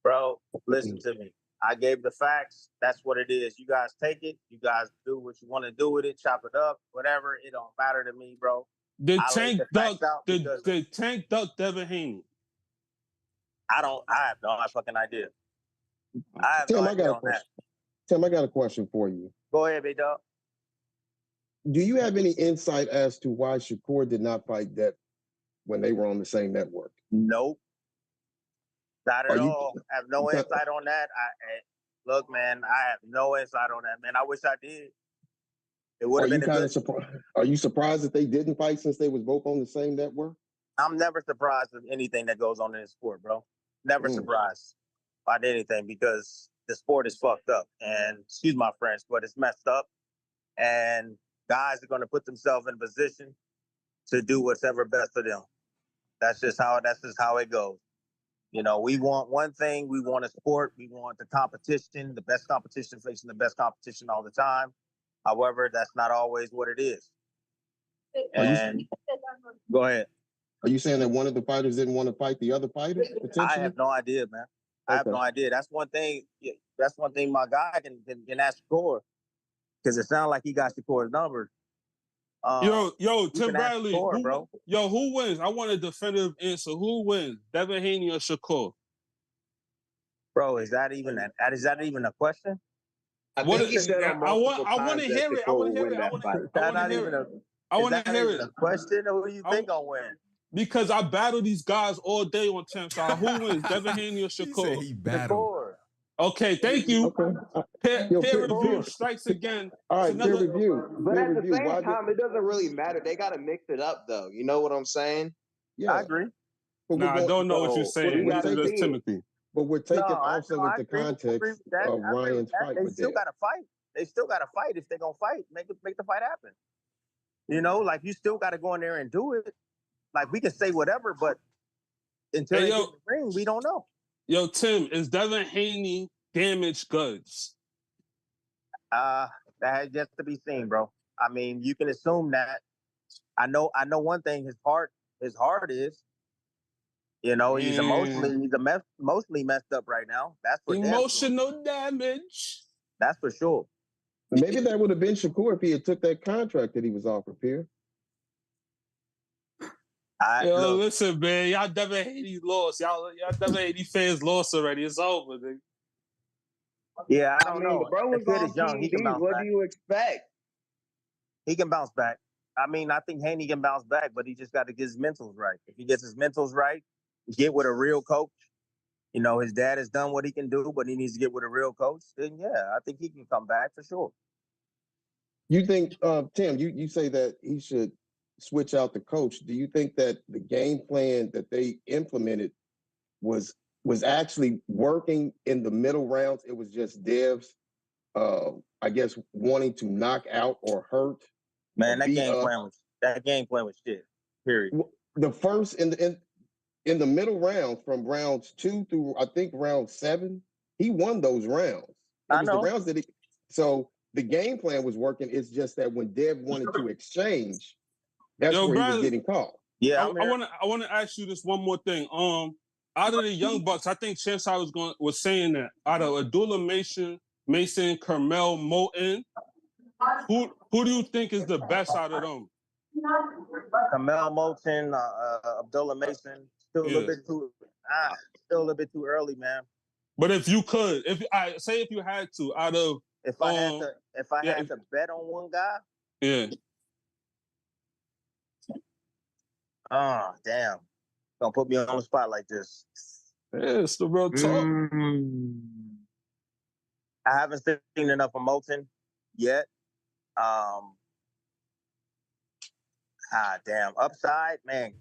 Bro, listen to me. I gave the facts. That's what it is. You guys take it. You guys do what you want to do with it. Chop it up. Whatever. It don't matter to me, bro. Did Tank duck Devin Haney? I have no fucking idea. I have no idea on that. Tim, I got a question for you. Go ahead, big dog. Do you have any insight as to why Shakur did not fight Devin when they were on the same network? Nope. Not at all. I have no insight on that. Look, man, I have no insight on that, man. I wish I did. It would have been a good. Are you surprised that they didn't fight since they was both on the same network? I'm never surprised with anything that goes on in the sport, bro. Never surprised by anything because the sport is fucked up. And excuse my French, but it's messed up. And guys are going to put themselves in a position to do what's ever best for them. That's just how it goes. You know, we want one thing. We want a sport. We want the competition, the best competition, facing the best competition all the time. However, that's not always what it is. And go ahead. Are you saying that one of the fighters didn't want to fight the other fighter? I have no idea, man. I have no idea. That's one thing. That's one thing my guy can ask Shakur because it sounds like he got Shakur's number. Yo, Tim Bradley. Bro. Who wins? I want a definitive answer. Who wins? Devin Haney or Shakur? Bro, is that even a question? I want to hear it. I want to hear it. I want to hear it. I want to hear it. A question? Who do you think I'll win? Because I battle these guys all day on CHAMPSIDE. Who wins? Devin Haney or Shakur? He battled. Okay, thank you. Peer review strikes again. All right, peer review. But at the same time, it doesn't really matter. They got to mix it up, though. You know what I'm saying? Yeah, I agree. Nah, I don't know what you're saying. Timothy. But we're taking also into context of Ryan's fight. They still got to fight. They still got to fight if they're gonna fight. Make the fight happen. You know, like you still got to go in there and do it. Like we can say whatever, but until they get in the ring, we don't know. Yo, Tim, is Devin Haney damaged goods? That has yet to be seen, bro. I mean, you can assume that. I know one thing. His heart is. You know, he's mostly messed up right now. That's for emotional damage. That's for sure. Maybe that would have been Shakur if he had took that contract that he was offered, Pierre. Listen, man, y'all Devin Haney lost. Y'all Devin Haney fans lost already. It's over, nigga. Yeah, I don't know. The bro was the kid on is young. He can bounce What back. do you expect? He can bounce back. I mean, I think Haney can bounce back, but he just got to get his mentals right. If he gets his mentals right, get with a real coach. You know, his dad has done what he can do, but he needs to get with a real coach. Then, yeah, I think he can come back for sure. You think, Tim? You say that he should switch out the coach. Do you think that the game plan that they implemented was actually working in the middle rounds? It was just devs, I guess, wanting to knock out or hurt. Man, that game plan was shit. Period. The first in the middle rounds, from rounds 2 through I think round 7, he won those rounds. It was the rounds that so the game plan was working. It's just that when Dev wanted to exchange, that's where he was getting caught. Yeah, I want to ask you this one more thing. Out of the young bucks, I think CHAMPSIDE was saying that out of Abdullah Mason, Carmel Moulton, who do you think is the best out of them? Kamel Moulton, Abdullah Mason, still a little bit too early, man. But if you could, if you had to, out of if I had to bet on one guy, yeah. Oh, damn. Don't put me on the spot like this. Yeah, it's the real talk. I haven't seen enough of Moulton yet. Damn. Upside, man.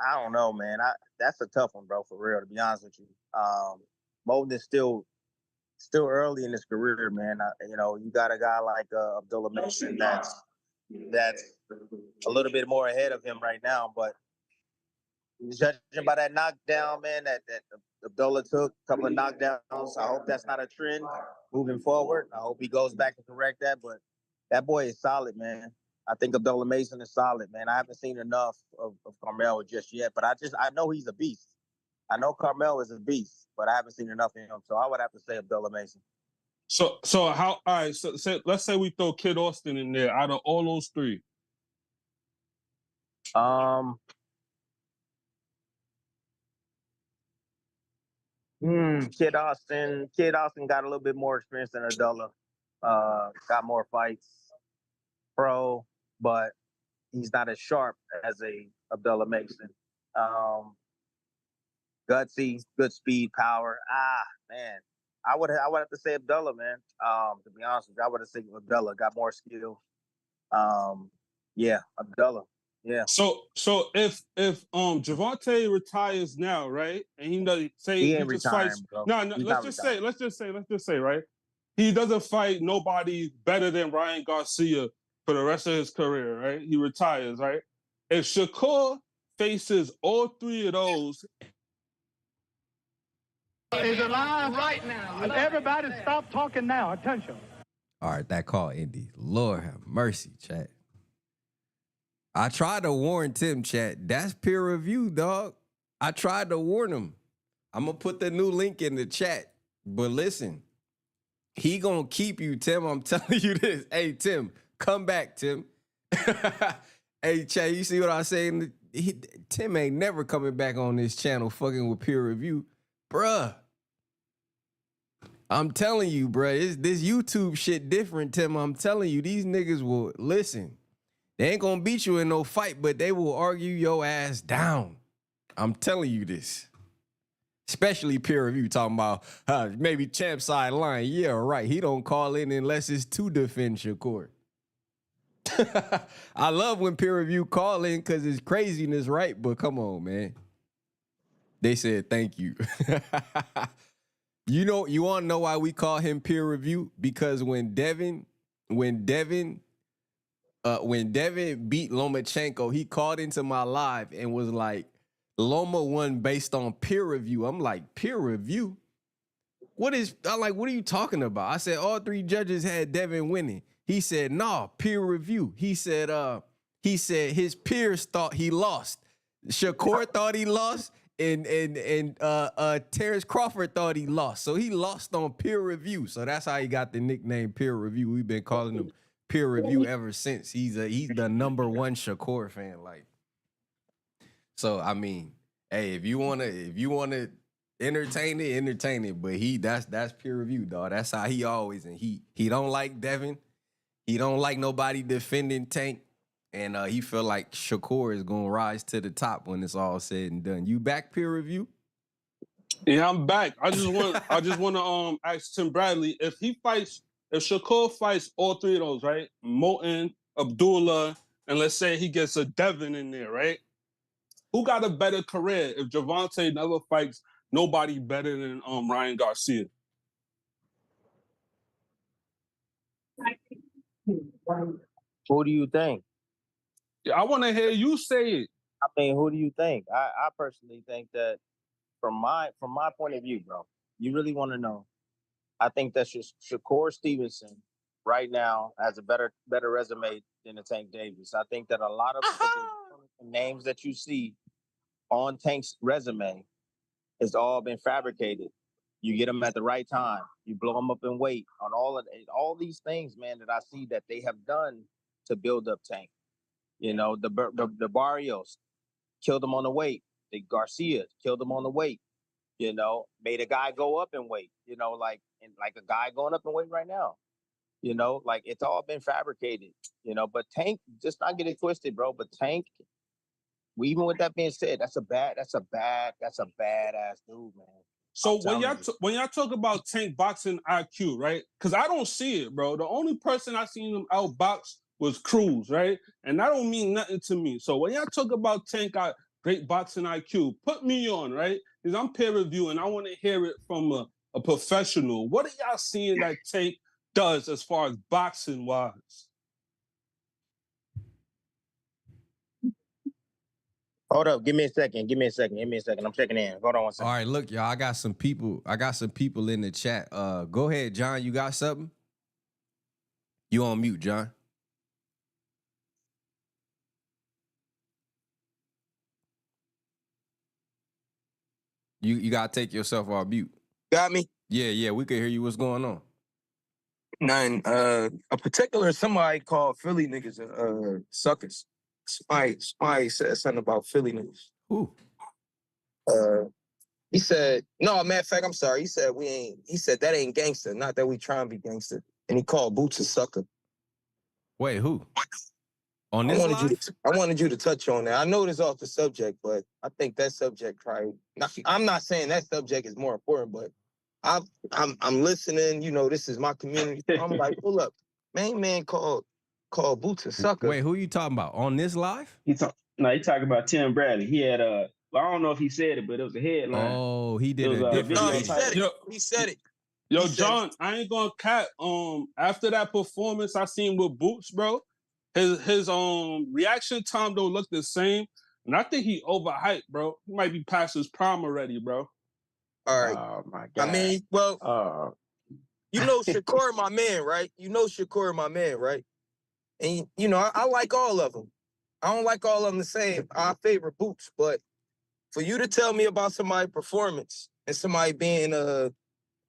I don't know, man. That's a tough one, bro, for real, to be honest with you. Moulton is still early in his career, man. You got a guy like Abdullah Mason that's a little bit more ahead of him right now, but judging by that knockdown, man, that Abdullah took, a couple of knockdowns, I hope that's not a trend moving forward. I hope he goes back and correct that, but that boy is solid, man. I think Abdullah Mason is solid, man. I haven't seen enough of Carmel just yet, but I know he's a beast. I know Carmel is a beast, but I haven't seen enough of him, so I would have to say Abdullah Mason. So how? All right. So let's say we throw Kid Austin in there. Out of all those three, Kid Austin got a little bit more experience than Abdullah. Got more fights, pro, but he's not as sharp as Abdullah Mason. Gutsy, good speed, power. Man. I would have to say Abdullah, man. To be honest with you, I would have said Abdullah got more skill. Yeah, Abdullah. Yeah. So if Gervonta retires now, right? And he doesn't say he just retiring, fights. bro. No, let's just say, right? He doesn't fight nobody better than Ryan Garcia for the rest of his career, right? He retires, right? If Shakur faces all three of those, is alive right now. Everybody stop talking now. Attention. All right, that call, Indy. Lord have mercy, chat. I tried to warn Tim, chat. That's peer review, dog. I tried to warn him. I'm going to put the new link in the chat. But listen, he going to keep you, Tim. I'm telling you this. Hey, Tim, come back, Tim. Hey, chat, you see what I'm saying? Tim ain't never coming back on this channel fucking with peer review. Bruh. I'm telling you, bruh, this YouTube shit different, Tim. I'm telling you, these niggas will, listen, they ain't gonna beat you in no fight, but they will argue your ass down. I'm telling you this. Especially peer review, talking about maybe CHAMPSIDE line. Yeah, right. He don't call in unless it's to defend Shakur. I love when peer review call in because it's craziness, right? But come on, man. They said thank you. You want to know why we call him peer review? Because when Devin beat Lomachenko, he called into my live and was like, Loma won based on peer review. I'm like, peer review? What are you talking about? I said all three judges had Devin winning. He said, nah, peer review. He said his peers thought he lost. Shakur thought he lost. And Terrence Crawford thought he lost. So he lost on peer review. So that's how he got the nickname peer review. We've been calling him peer review ever since. He's the #1 Shakur fan. Like, so I mean, hey, if you wanna entertain it. But that's peer review, dog. That's how he always, and he don't like Devin. He don't like nobody defending Tank. And he feel like Shakur is gonna rise to the top when it's all said and done. You back, peer review? Yeah, I'm back. I just want to ask Tim Bradley if if Shakur fights all three of those, right? Moulton, Abdullah, and let's say he gets a Devin in there, right? Who got a better career if Gervonta never fights nobody better than Ryan Garcia? Who do you think? Yeah, I want to hear you say it. I mean, who do you think? I personally think that from my point of view, bro, you really want to know. I think that Shakur Stevenson right now has a better resume than the Tank Davis. I think that a lot of the names that you see on Tank's resume has all been fabricated. You get them at the right time. You blow them up in weight on all these things, man, that I see that they have done to build up Tank. You know, the Barrios killed him on the weight. The Garcia killed him on the weight. You know, made a guy go up in weight. You know, like a guy going up in weight right now. You know, like it's all been fabricated. You know, but Tank, just not get it twisted, bro. But Tank, even with that being said, that's a badass dude, man. So when y'all talk about Tank boxing IQ, right? Because I don't see it, bro. The only person I seen him outbox was Cruz, right? And that don't mean nothing to me. So when y'all talk about Tank got great boxing IQ, put me on, right? Because I'm peer reviewing. I want to hear it from a professional. What are y'all seeing that Tank does as far as boxing wise? Hold up, give me a second. I'm checking in. Hold on one second. All right, look, y'all. I got some people in the chat. Go ahead, John. You got something? You on mute, John. You gotta take yourself off mute. Got me? Yeah, we can hear you. What's going on? None. A particular somebody called Philly niggas suckers. Somebody said something about Philly niggas. Who? He said, no, matter of fact, I'm sorry. He said that ain't gangster, not that we try and be gangster. And he called Boots a sucker. Wait, who? On this I wanted you to touch on that. I know this off the subject, but I think that subject I'm not saying that subject is more important, but I'm listening. You know, this is my community. I'm like, pull up. Main man called Boots a sucker. Wait, who you talking about? On this live? He talking about Tim Bradley. He had I don't know if he said it, but it was a headline. Oh, he did it. He said it. Yo, John, I ain't gonna cap. After that performance I seen with Boots, bro, his reaction time don't look the same. And I think he overhyped, bro. He might be past his prime already, bro. All right. Oh my God. I mean, well, you know Shakur, my man, right? And you know, I like all of them. I don't like all of them the same. I favor Boots, but for you to tell me about somebody's performance and somebody being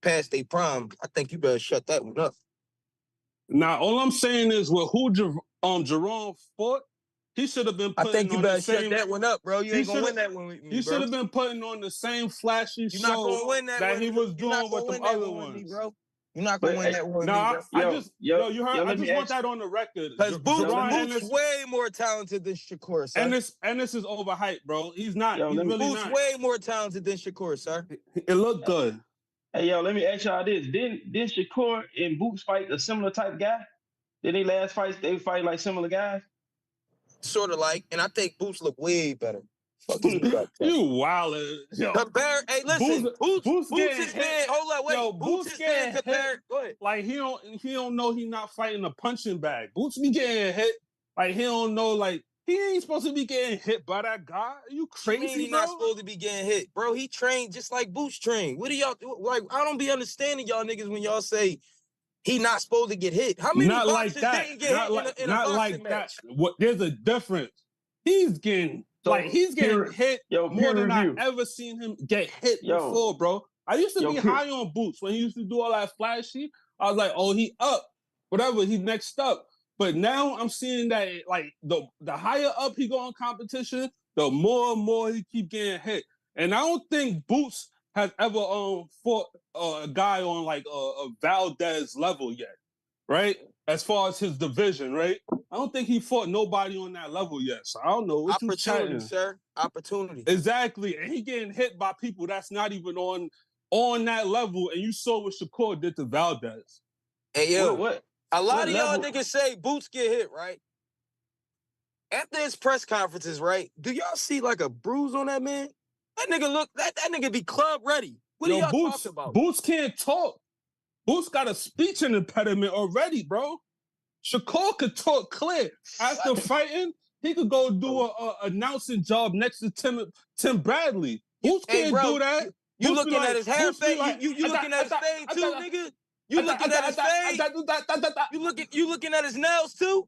past their prime, I think you better shut that one up. Now, all I'm saying is, with who Jerome fought, he should have been putting on the same... I think you better shut that one up, bro. You ain't gonna win that one with me, He should have been putting on the same flashy show that he was doing with them other ones. Bro. You're not gonna win that one with me, bro. I just want that on the record. Because Boots way more talented than Shakur, sir. And this is overhyped, bro. He's not. He's really Boots not. way more talented than Shakur, sir. It looked good. Hey, yo, let me ask y'all this. Didn't Shakur and Boots fight a similar type guy? Did they last fight, they fight like similar guys? Sort of like, and I think Boots look way better. Fuck you, wildin'. Compare, hey, listen, Boots is being, hold up, wait. Yo, Boots is being compared. Go ahead. Like, he don't know he not fighting a punching bag. Boots be getting hit. Like, he don't know, like, he ain't supposed to be getting hit by that guy. Are you crazy, He not supposed to be getting hit, bro. He trained just like Boots trained. What do y'all do? Like, I don't be understanding y'all niggas when y'all say he not supposed to get hit. How many not boxers like that. didn't get hit in a boxing like match? that. What? There's a difference. He's getting hit more than I've ever seen him get hit before, bro. I used to be high on Boots when he used to do all that flashy. I was like, oh, he up. Whatever, he next up. But now I'm seeing that, like, the higher up he go in competition, the more and more he keep getting hit. And I don't think Boots has ever fought a guy on like a Valdez level yet, right? As far as his division, right? I don't think he fought nobody on that level yet. So I don't know what you chatting. Opportunity, sir. Opportunity. Exactly. And he getting hit by people that's not even on that level. And you saw what Shakur did to Valdez. Hey, yo, What? a lot What of y'all level? niggas say Boots get hit, right? After his press conferences, right? Do y'all see like a bruise on that man? That nigga that nigga be club ready. What are y'all talking about? Boots can't talk. Boots got a speech impediment already, bro. Shakur could talk clear. After fighting, he could go do a announcing job next to Tim Bradley. Boots Hey, can't bro, do that. you Boots be looking at like, his hair Boots be fade? like, You looking at his fade too, nigga? You looking at his fade? You looking at his nails too?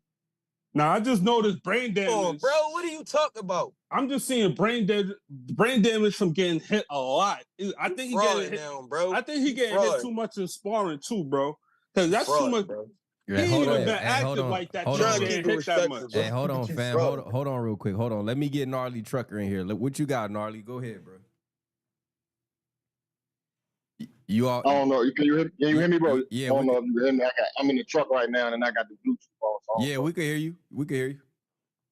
Nah, I just noticed brain damage. Oh, bro, what are you talking about? I'm just seeing brain damage from getting hit a lot. I think he getting hit now, bro. I think he getting hit too much in sparring too, bro. Because that's too much. Bro. He ain't even been active like that. Hold to on. get hit that much. Hey, hold on, fam. Hold on real quick. Hold on. Let me get Gnarly Trucker in here. Look, what you got, Gnarly? Go ahead, bro. You all? I don't know. Can you hear me, bro? Yeah. I don't know if you can hear me. I'm in the truck right now, and I got the Bluetooth on. So yeah, we can hear you. We can hear you.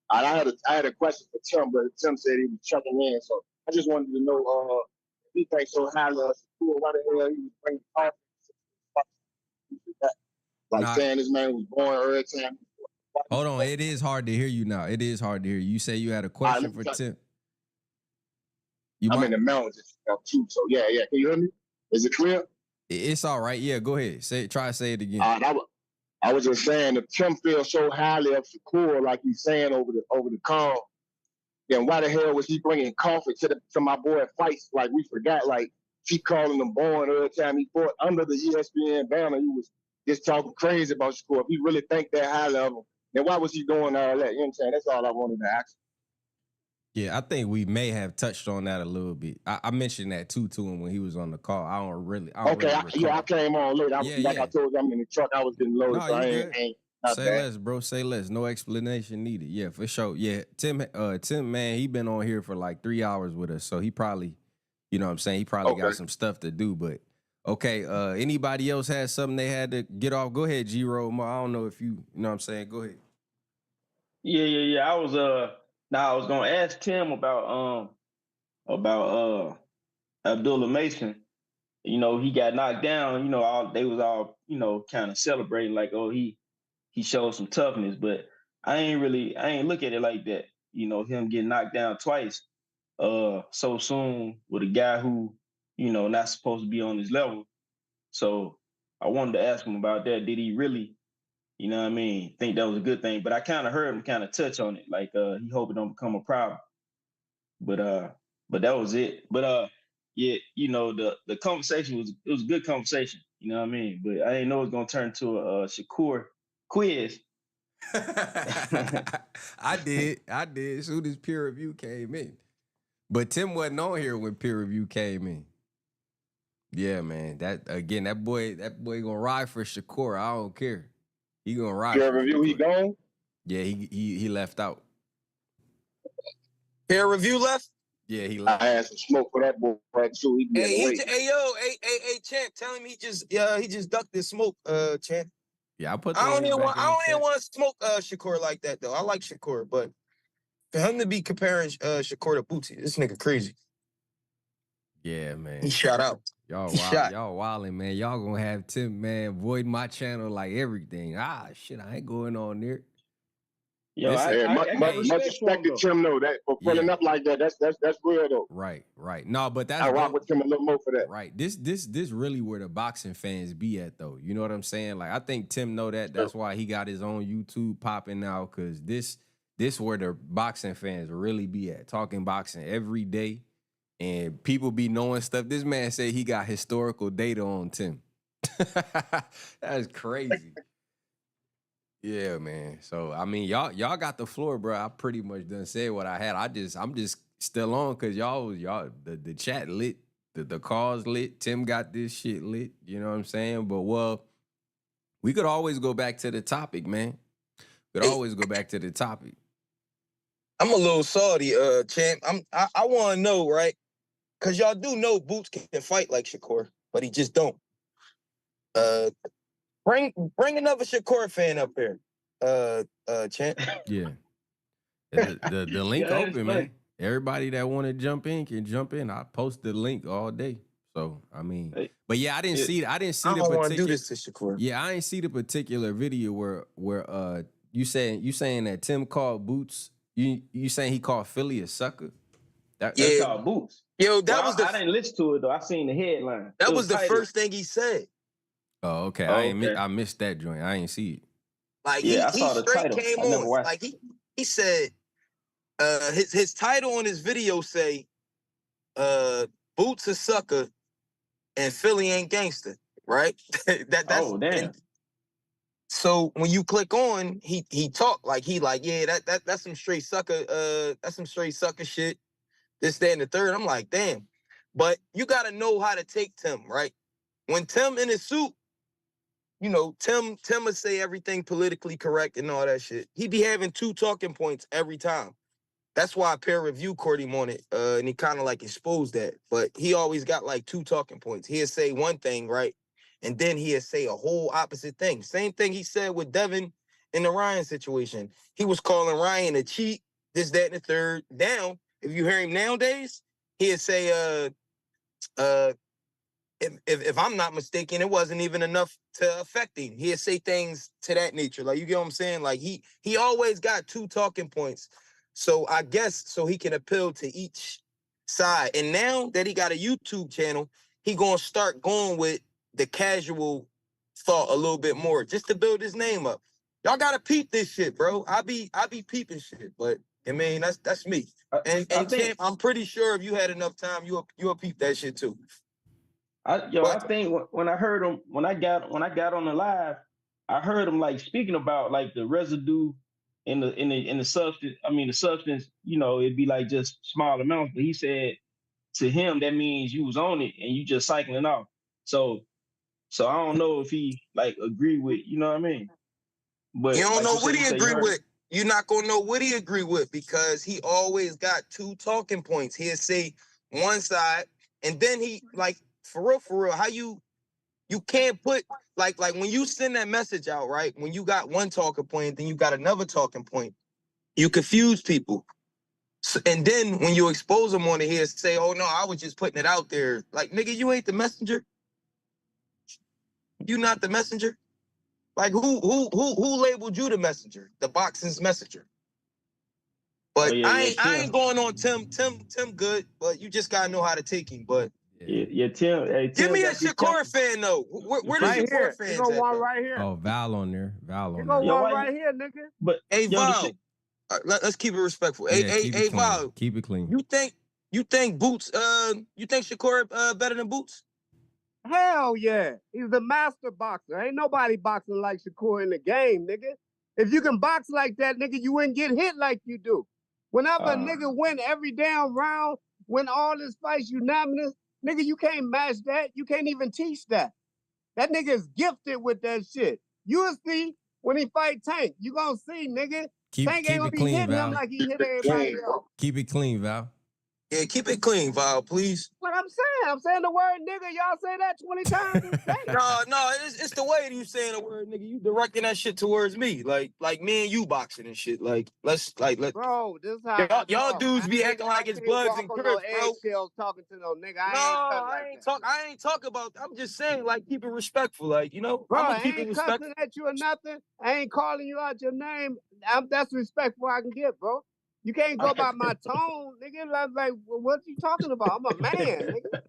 I had a question for Tim, but Tim said he was checking in, so I just wanted to know if he thinks so highly of Shakur, why the hell he was bringing confidence to that? Like saying this man was born every time. Hold on. It is hard to hear you now. It is hard to hear you. You say you had a question for Tim. I'm in the mountains too, so yeah. Can you hear me? Is it clear? It's all right. Yeah, go ahead. Try to say it again. I was just saying, if Tim feels so highly of Shakur, like he's saying over the call, then why the hell was he bringing comfort to my boy at fights? Like we forgot, like he calling him born every time he fought under the ESPN banner. He was just talking crazy about Shakur. If he really think that highly of him, then why was he doing all that? You know what I'm saying? That's all I wanted to ask. Yeah, I think we may have touched on that a little bit. I mentioned that too to him when he was on the call. I don't really I came on late. I told you, I'm in the truck. I was getting loaded, so I ain't say less, bro. Say less. No explanation needed. Yeah, for sure. Yeah, Tim, man, he been on here for like 3 hours with us, so he probably, you know what I'm saying, he probably got some stuff to do. But okay, anybody else had something they had to get off? Go ahead, G-Roll. I don't know if you know what I'm saying. Go ahead. Yeah. I was gonna ask Tim about Abdullah Mason. You know, he got knocked down. You know, they was all kind of celebrating like, oh, he showed some toughness. But I ain't look at it like that. You know, him getting knocked down twice so soon with a guy who not supposed to be on his level. So I wanted to ask him about that. Did he really, you know what I mean, think that was a good thing? But I kind of heard him kind of touch on it, like he hope it don't become a problem. But that was it. But yeah, the conversation was a good conversation. You know what I mean? But I didn't know it was gonna turn to a Shakur quiz. I did. As soon as peer review came in. But Tim wasn't on here when peer review came in. Yeah, man. That boy gonna ride for Shakur. I don't care. He gonna ride. Peer review, he gone? Yeah, he left out. Peer review left? Yeah, he left. I had some smoke for that boy too. Hey, Champ, tell him he just ducked his smoke, Champ. Yeah, I put. I don't even want to smoke Shakur like that though. I like Shakur, but for him to be comparing Shakur to Bootsy, this nigga crazy. Yeah, man. He shot out. Y'all wildin', man. Y'all gonna have Tim, man, void my channel like everything. Shit, I ain't going on there. Yo, much respect to Tim though. That for pulling up like that, that's real though. Right. No, but that's I rock with Tim a little more for that. Right. This really where the boxing fans be at though. You know what I'm saying? Like I think Tim know that. That's why he got his own YouTube popping now, because this where the boxing fans really be at. Talking boxing every day. And people be knowing stuff. This man said he got historical data on Tim. That's crazy. Yeah, man. So I mean, y'all got the floor, bro. I pretty much done said what I had. I'm just still on because y'all the chat lit, the calls lit. Tim got this shit lit. You know what I'm saying? But well, we could always go back to the topic, man. I'm a little salty, Champ. I want to know, right? Because y'all do know Boots can fight like Shakur, but he just don't. Bring another Shakur fan up here, Champ. Yeah. The link open, man. Everybody that want to jump in can jump in. I post the link all day. So I mean, but yeah, I didn't see the I particular. don't want to do this to Shakur. Yeah, I didn't see the particular video where you saying that Tim called Boots. You saying he called Philly a sucker? That's Yeah. called Boots. Yo, that was I didn't listen to it though. I seen the headline. that It was the titled- first thing he said. Oh, okay. I missed that joint. I ain't see it. Like Yeah, I he saw the straight title. came I never on. watched Like he said his title on his video say Boots a sucker and Philly ain't gangster, right? That's Oh, damn. and so when you click on, he talk like yeah, that's some straight sucker, that's some straight sucker shit. This, that, and the third. I'm like, damn. But you gotta know how to take Tim, right? When Tim in his suit, you know, Tim would say everything politically correct and all that shit. He be having 2 talking points every time. That's why peer review court him on it, and he kind of like exposed that. But he always got like 2 talking points. He'd say one thing, right? And then he'd say a whole opposite thing. Same thing he said with Devin in the Ryan situation. He was calling Ryan a cheat, this, that, and the third. Now, if you hear him nowadays, he'd say, if I'm not mistaken, it wasn't even enough to affect him. He'd say things to that nature. Like, you get what I'm saying? Like, he always got 2 talking points. So I guess so he can appeal to each side. And now that he got a YouTube channel, he gonna start going with the casual thought a little bit more, just to build his name up. Y'all gotta peep this shit, bro. I be peeping shit, but I mean that's me. And Champ, I'm pretty sure if you had enough time, you'll peep that shit too. I think when I heard him, when I got on the live, I heard him like speaking about like the residue in the substance. I mean the substance, you know, it'd be like just small amounts. But he said to him that means you was on it and you just cycling off. So I don't know if he like agree with, you know what I mean? But you don't like know you what said, he you agree heard with. You're not gonna know what he agree with because he always got 2 talking points. He'll say one side, and then he like for real, how you can't put like when you send that message out, right? When you got one talking point, then you got another talking point, you confuse people. So, and then when you expose them on it, he'll say, "Oh no, I was just putting it out there." Like, nigga, you ain't the messenger. You not the messenger. Like who labeled you the messenger? The boxing's messenger. But I ain't going on Tim. Tim good, but you just gotta know how to take him. But yeah, Tim. Hey, Tim give me a got these Shakur fan though. Where the Shakur fans at? one Though? right here. Oh, Val on there. Val on Go there. one right here, nigga. But hey, Val, let's keep it respectful. Yeah, Hey, keep it clean. Val, Keep it clean. you think Boots? You think Shakur better than Boots? Hell yeah. He's the master boxer. Ain't nobody boxing like Shakur in the game, nigga. If you can box like that, nigga, you wouldn't get hit like you do. Whenever a nigga win every damn round, win all his fights unanimous, nigga, you can't match that. You can't even teach that. That nigga is gifted with that shit. You'll see when he fight Tank. You gonna see, nigga. Tank ain't gonna be hitting him like he hit everybody else. Keep it clean, Val. Yeah, keep it clean, Val, please. What I'm saying the word nigga. Y'all say that 20 times. No, it's the way you saying the word, nigga. You directing that shit towards me, like me and you boxing and shit. Like let's. Bro, this is how y'all dudes be acting like it's Bloods and Crips, bro. Eggshells talking to no nigga. I ain't talking about. I'm just saying, like, keep it respectful, like, you know. Bro, I'm I gonna keep it ain't respectful. cussing at you or nothing. I ain't calling you out your name. That's respectful I can get, bro. You can't go by my tone, nigga. Like, what you talking about? I'm a man, nigga.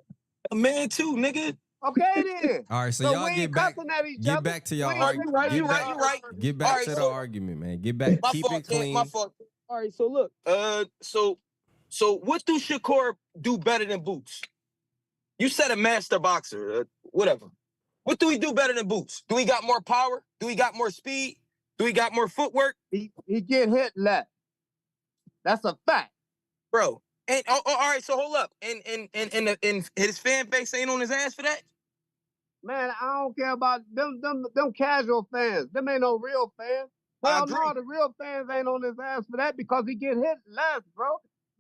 A man too, nigga. Okay then. All right, so y'all we get ain't back. cussing at each Get other. back to y'all We ain't argument. You right. Get back to the argument, man. Get back. My Keep fault, it clean. My fault. All right, so look. So what do Shakur do better than Boots? You said a master boxer, whatever. What do he do better than Boots? Do he got more power? Do he got more speed? Do he got more footwork? He get hit less. That's a fact, bro. And all right, so hold up. And his fan base ain't on his ass for that. Man, I don't care about them casual fans. Them ain't no real fans. Hell no, the real fans ain't on his ass for that because he get hit less, bro.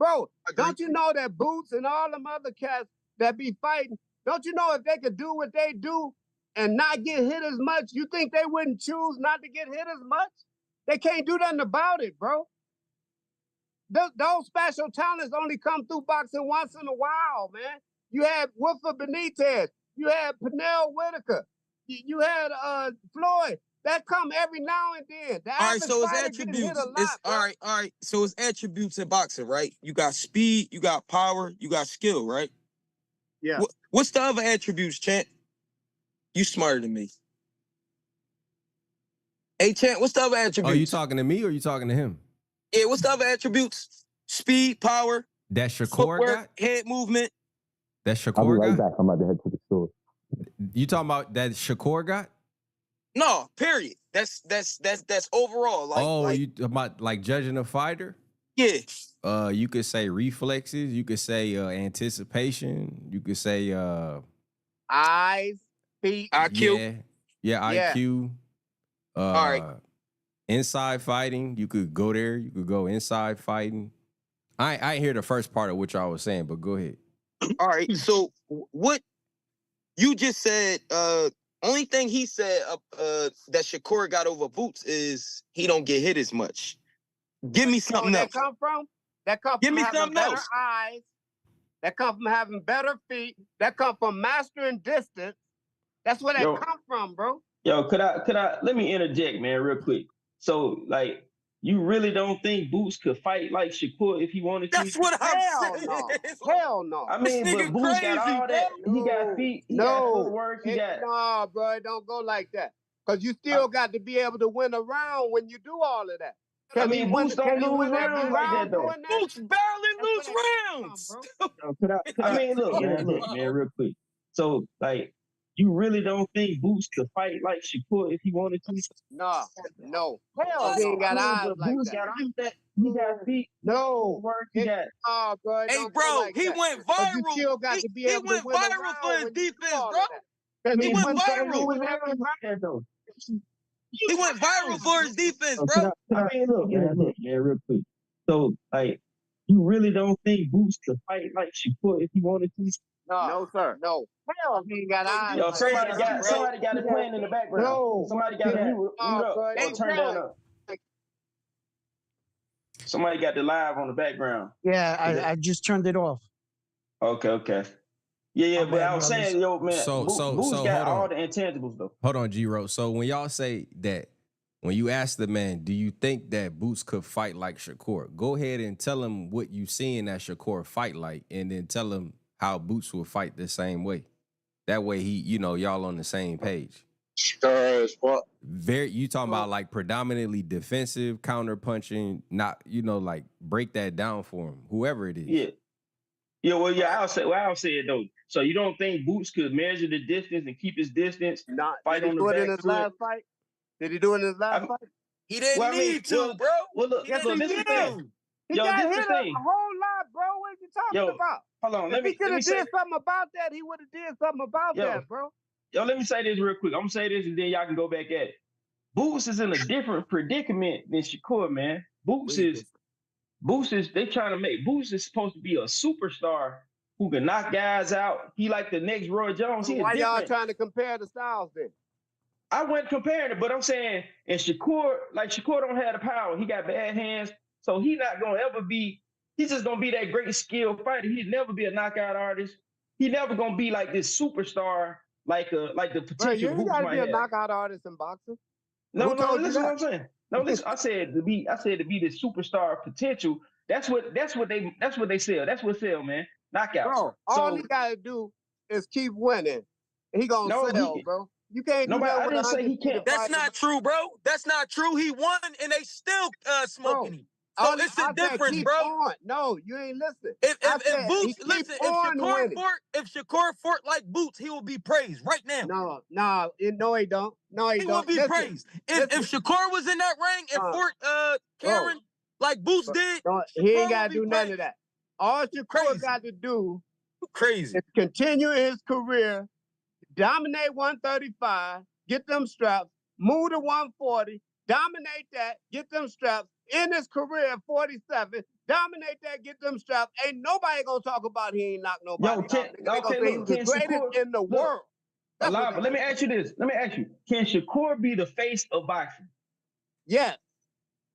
Bro, don't you know that Boots and all them other cats that be fighting, don't you know if they could do what they do and not get hit as much, you think they wouldn't choose not to get hit as much? They can't do nothing about it, bro. Those special talents only come through boxing once in a while, man. You had Wilford Benitez. You had Pernell Whitaker. You had Floyd. That come every now and then. The All right, average so it's fighter getting hit attributes. a lot, It's bro. all right. So it's attributes in boxing, right? You got speed, you got power, you got skill, right? Yeah. What's the other attributes, Champ? You smarter than me. Hey, Champ, what's the other attributes? Are you talking to me or are you talking to him? Yeah, what's the other attributes? Speed, power, That Shakur footwork, got? head movement. That Shakur got? back. I'm about to head to the store. You talking about that Shakur got? No, period. That's overall. Like, you about like judging a fighter? Yeah. You could say reflexes. You could say anticipation. You could say eyes, feet, IQ. Yeah, IQ. All right. Inside fighting. You could go there. You could go inside fighting. I ain't hear the first part of what y'all was saying, but go ahead. All right. So what you just said, only thing he said that Shakur got over Boots is he don't get hit as much. Give me something else. That come from? That come Give from me having something better else. eyes. That come from having better feet. That come from mastering distance. That's where that come from, bro. Yo, could I let me interject, man, real quick. So, like, you really don't think Boots could fight like Shakur if he wanted to? That's what I'm saying. No. Hell no. I mean, but Boots got all that. He got feet. He got footwork. He got. No, bro, it don't go like that. Because you still got to be able to win a round when you do all of that. I mean, Boots don't lose rounds like that, though. Boots barely lose rounds. I mean, look, man, real quick. So, like, you really don't think Boots could fight like Shakur if he wanted to? No. Hell, he ain't got eyes like Boots that. He got feet. No. Work. He got. Oh, bro, Hey, bro, he went viral. You still got to be He able went to win a viral round for his when you do defense, all bro. of that. He went viral. Though. He went viral for his defense, bro. I mean, look, man, real quick. So, like, you really don't think Boots could fight like Shakur if he wanted to? No, sir. No. Hell, he ain't got eyes. Yo, like somebody that. got it playing in the background. No. Somebody got it mute up or turn down up. Somebody got the live on the background. Yeah, I just turned it off. Okay. Yeah, but I was saying, yo, man, So Boots hold got all on. the intangibles, though. Hold on, G-Ro. So when y'all say that, when you ask the man, do you think that Boots could fight like Shakur? Go ahead and tell him what you seeing that Shakur fight like, and then tell him how Boots will fight the same way. That way y'all on the same page. You talking about like predominantly defensive, counter punching, not, like break that down for him, whoever it is. I'll say it though. So you don't think Boots could measure the distance and keep his distance? Fight Did he on do the it back in his foot? last fight? Did he do it in his last fight? He didn't need to, bro. Well, look, Yes, this he is the did. thing. He Yo, got this hit is the a thing. whole lot, bro. What are you talking about? Hold on. If he could have say did something about that, he would have did something about that, bro. Yo, let me say this real quick. I'm gonna say this and then y'all can go back at it. Boots is in a different predicament than Shakur, man. Boots is they trying to make Boots is supposed to be a superstar who can knock guys out. He like the next Roy Jones. So why y'all trying to compare the styles then? I wasn't comparing it, but I'm saying, and Shakur don't have the power. He got bad hands, so he's not gonna ever be. He's just gonna be that great skilled fighter. He'd never be a knockout artist. He's never gonna be like this superstar, like the potential. Bro, you ain't Boots gotta might be a have. knockout artist in boxing. No, Who told you listen that? what I'm saying. No, listen. I said to be this superstar potential. That's what they sell. That's what sell, man. Knockouts. Bro, all he gotta do is keep winning. He gonna sell, bro. You can't do that with I didn't say he can't. That's not true, bro. That's not true. He won and they still smoking him. So it's a difference, bro. On. No, you ain't listening. If Boots, listen, if Shakur fought like Boots, he will be praised right now. No, he don't. No, he don't. He will be praised. If Shakur was in that ring and fought Karen like Boots did, he ain't gotta do none of that. All Shakur got to do is continue his career, dominate 135, get them straps, move to 140, dominate that, get them straps, end his career at 47, dominate that, get them straps. Ain't nobody gonna talk about he ain't knocked nobody out. They gonna say he was the greatest in the world. But let me ask you this. Can Shakur be the face of boxing? Yes.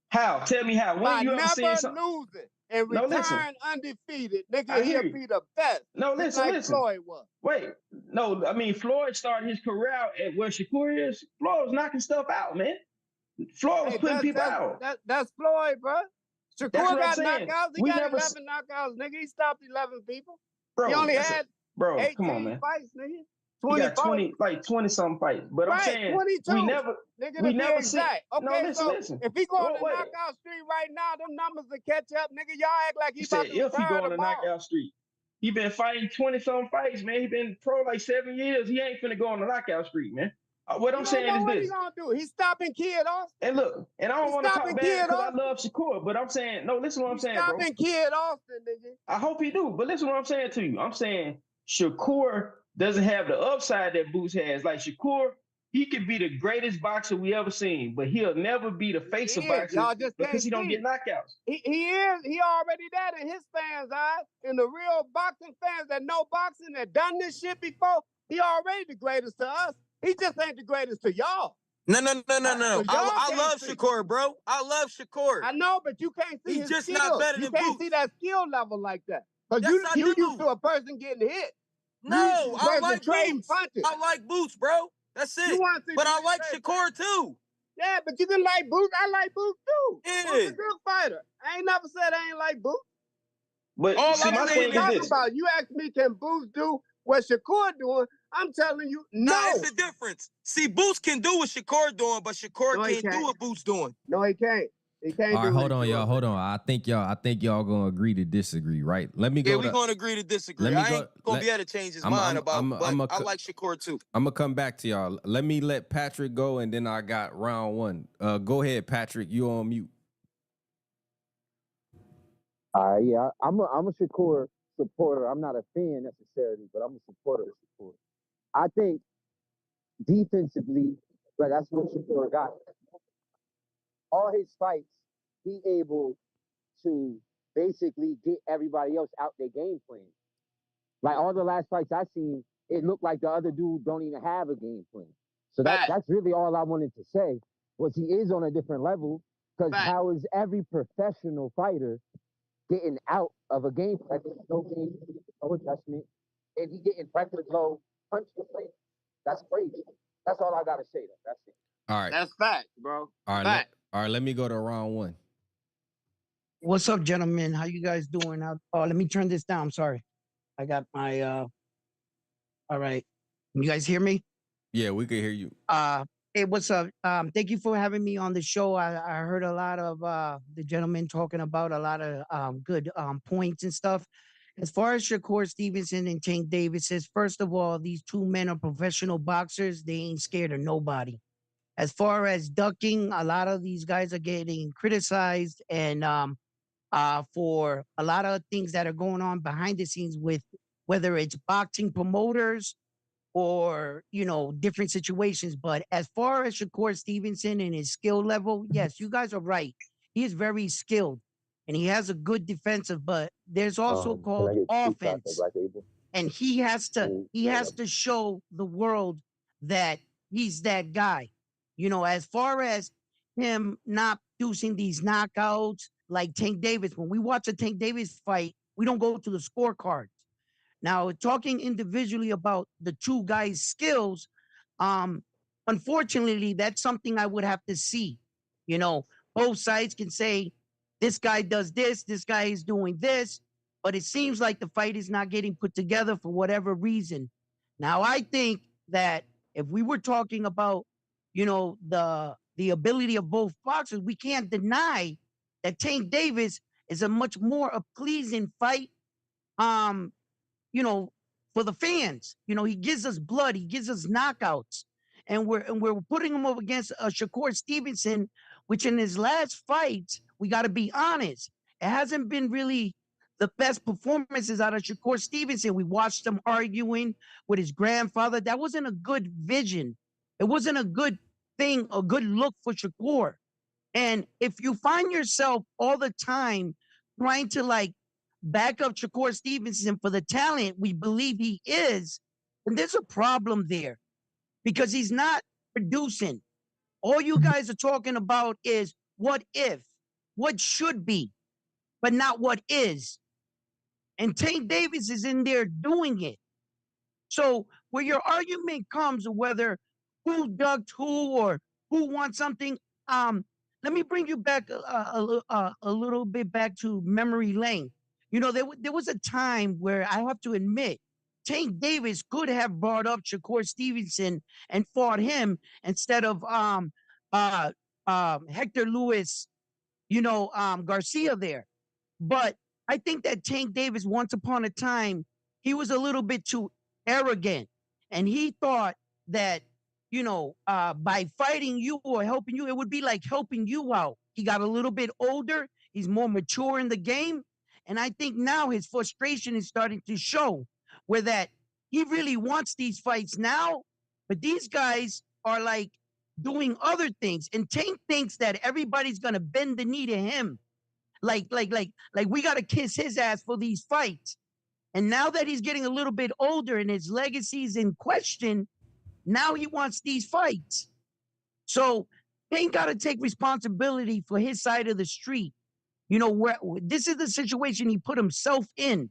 How? Tell me how. When By you ever seen never something? losing. and No, listen. return undefeated, nigga, I hear he'll you. be the best. No, just listen, like listen. Floyd was. Wait, no, I mean Floyd started his career out at where Shakur is. Floyd was knocking stuff out, man. Floyd was putting people out. That's Floyd, bro. That's Shakur what I'm got saying. knockouts. He We got never 11 knockouts, nigga. He stopped 11 people. Bro, He only had bro, 18 come on, man. fights, nigga. He got 24. 20 something fights. But I'm Right, saying 22. we Nigga, to be never see. exact. Okay, No, listen, so listen. if he go on the Wait. knockout streak right now, them numbers will catch up, nigga. Y'all act like he You about said to if he retire go on the tomorrow. knockout streak. He been fighting 20 something fights, man. He been pro like 7 years. He ain't finna go on the knockout streak, man. What I'm saying is what this. he gonna do? He's stopping Kid Austin. And look, and I don't want to talk bad because I Austin. love Shakur, but I'm saying, no, listen to what I'm saying, bro. Stopping Kid Austin, nigga. I hope he do, but listen to what I'm saying to you. I'm saying Shakur doesn't have the upside that Boots has. Like Shakur, he could be the greatest boxer we ever seen, but he'll never be the face of boxing Y'all just because he don't see get knockouts. He is. He already that in his fans' eyes. In the real boxing fans that know boxing, that done this shit before, he already the greatest to us. He just ain't the greatest to y'all. No. I love Shakur, bro. I love Shakur. I know, but you can't see his just skills. not better than You can't Boots. see that skill level like that. Because Yes, I you do. used to a person getting hit. No, I like trading Boots. punches. I like Boots, bro. That's it. But I like Shakur too. Yeah, but you can like Boots. I like Boots too. Yeah. Boots a good fighter. I ain't never said I ain't like Boots. But all see, my thing is this. About, you asked me, can Boots do what Shakur doing? I'm telling you, no. Nah, it's a difference. See, Boots can do what Shakur doing, but Shakur can't do what Boots doing. No, he can't. He can't. All right, hold on, y'all. Hold on. I think y'all gonna agree to disagree, right? Let me go. Yeah, we're gonna agree to disagree. I ain't gonna be able to change his mind about, but I like Shakur too. I'm gonna come back to y'all. Let me let Patrick go, and then I got round one. Go ahead, Patrick. You on mute. Yeah, I'm a Shakur supporter. I'm not a fan necessarily, but I'm a supporter of Shakur. I think defensively, like that's what Shakur got. All his fights, he able to basically get everybody else out their game plan. Like all the last fights I seen, it looked like the other dude don't even have a game plan. So that's really all I wanted to say, was he is on a different level, because how is every professional fighter getting out of a game plan? No game, no adjustment, and he getting practice low, punch the plate. That's crazy. That's all I gotta say though. That's it. All right. That's fact, bro. All right. All right. Let me go to round one. What's up, gentlemen? How you guys doing? Let me turn this down. I'm sorry. I got my all right. You guys hear me? Yeah, we can hear you. Hey, what's up? Thank you for having me on the show. I heard a lot of the gentlemen talking about a lot of good points and stuff. As far as Shakur Stevenson and Tank Davis says, first of all, these two men are professional boxers. They ain't scared of nobody. As far as ducking, a lot of these guys are getting criticized and for a lot of things that are going on behind the scenes with whether it's boxing promoters or, different situations. But as far as Shakur Stevenson and his skill level, yes, you guys are right. He is very skilled and he has a good defensive, but there's also called offense. And he has to show the world that he's that guy. As far as him not producing these knockouts like Tank Davis, when we watch a Tank Davis fight, we don't go to the scorecards. Now, talking individually about the two guys' skills, unfortunately, that's something I would have to see. Both sides can say, this guy does this guy is doing this, but it seems like the fight is not getting put together for whatever reason. Now, I think that if we were talking about, the ability of both boxers, we can't deny that Tank Davis is a much more a pleasing fight, for the fans. He gives us blood, he gives us knockouts. And we're putting him up against Shakur Stevenson, which in his last fights, we got to be honest, it hasn't been really the best performances out of Shakur Stevenson. We watched him arguing with his grandfather. That wasn't a good vision. It wasn't a good thing, a good look for Shakur. And if you find yourself all the time trying to back up Shakur Stevenson for the talent we believe he is, then there's a problem there because he's not producing. All you guys are talking about is what if, what should be. but not what is. And Tank Davis is in there doing it. So where your argument comes of whether who ducked who or who wants something, let me bring you back a little bit back to memory lane. You know, there was a time where I have to admit, Tank Davis could have brought up Shakur Stevenson and fought him instead of Hector Lewis, Garcia there. But I think that Tank Davis, once upon a time, he was a little bit too arrogant. And he thought that, by fighting you or helping you, it would be like helping you out. He got a little bit older. He's more mature in the game. And I think now his frustration is starting to show where that he really wants these fights now, but these guys are like doing other things. And Tank thinks that everybody's going to bend the knee to him. Like we got to kiss his ass for these fights. And now that he's getting a little bit older and his legacy's in question, now he wants these fights. So Tank got to take responsibility for his side of the street. This is the situation he put himself in.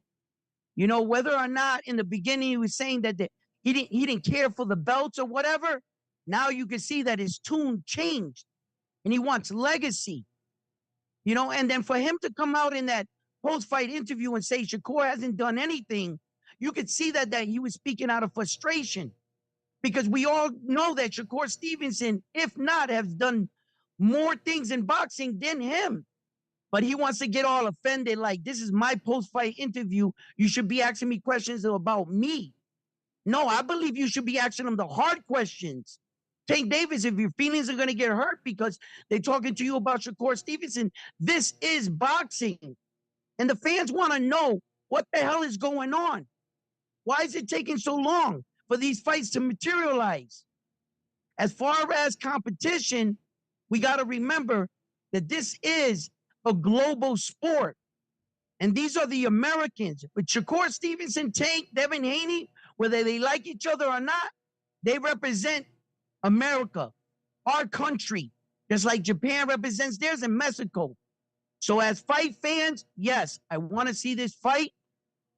Whether or not in the beginning he was saying that he didn't care for the belts or whatever, now you can see that his tune changed and he wants legacy. And then for him to come out in that post-fight interview and say Shakur hasn't done anything, you could see that he was speaking out of frustration. Because we all know that Shakur Stevenson, if not, has done more things in boxing than him. But he wants to get all offended, like, this is my post-fight interview. You should be asking me questions about me. No, I believe you should be asking him the hard questions. Tank Davis, if your feelings are going to get hurt because they're talking to you about Shakur Stevenson, this is boxing. And the fans want to know what the hell is going on. Why is it taking so long for these fights to materialize? As far as competition, we got to remember that this is a global sport. And these are the Americans. With Shakur Stevenson, Tank, Devin Haney, whether they like each other or not, they represent America, our country, just like Japan represents theirs and Mexico. So as fight fans, yes, I want to see this fight.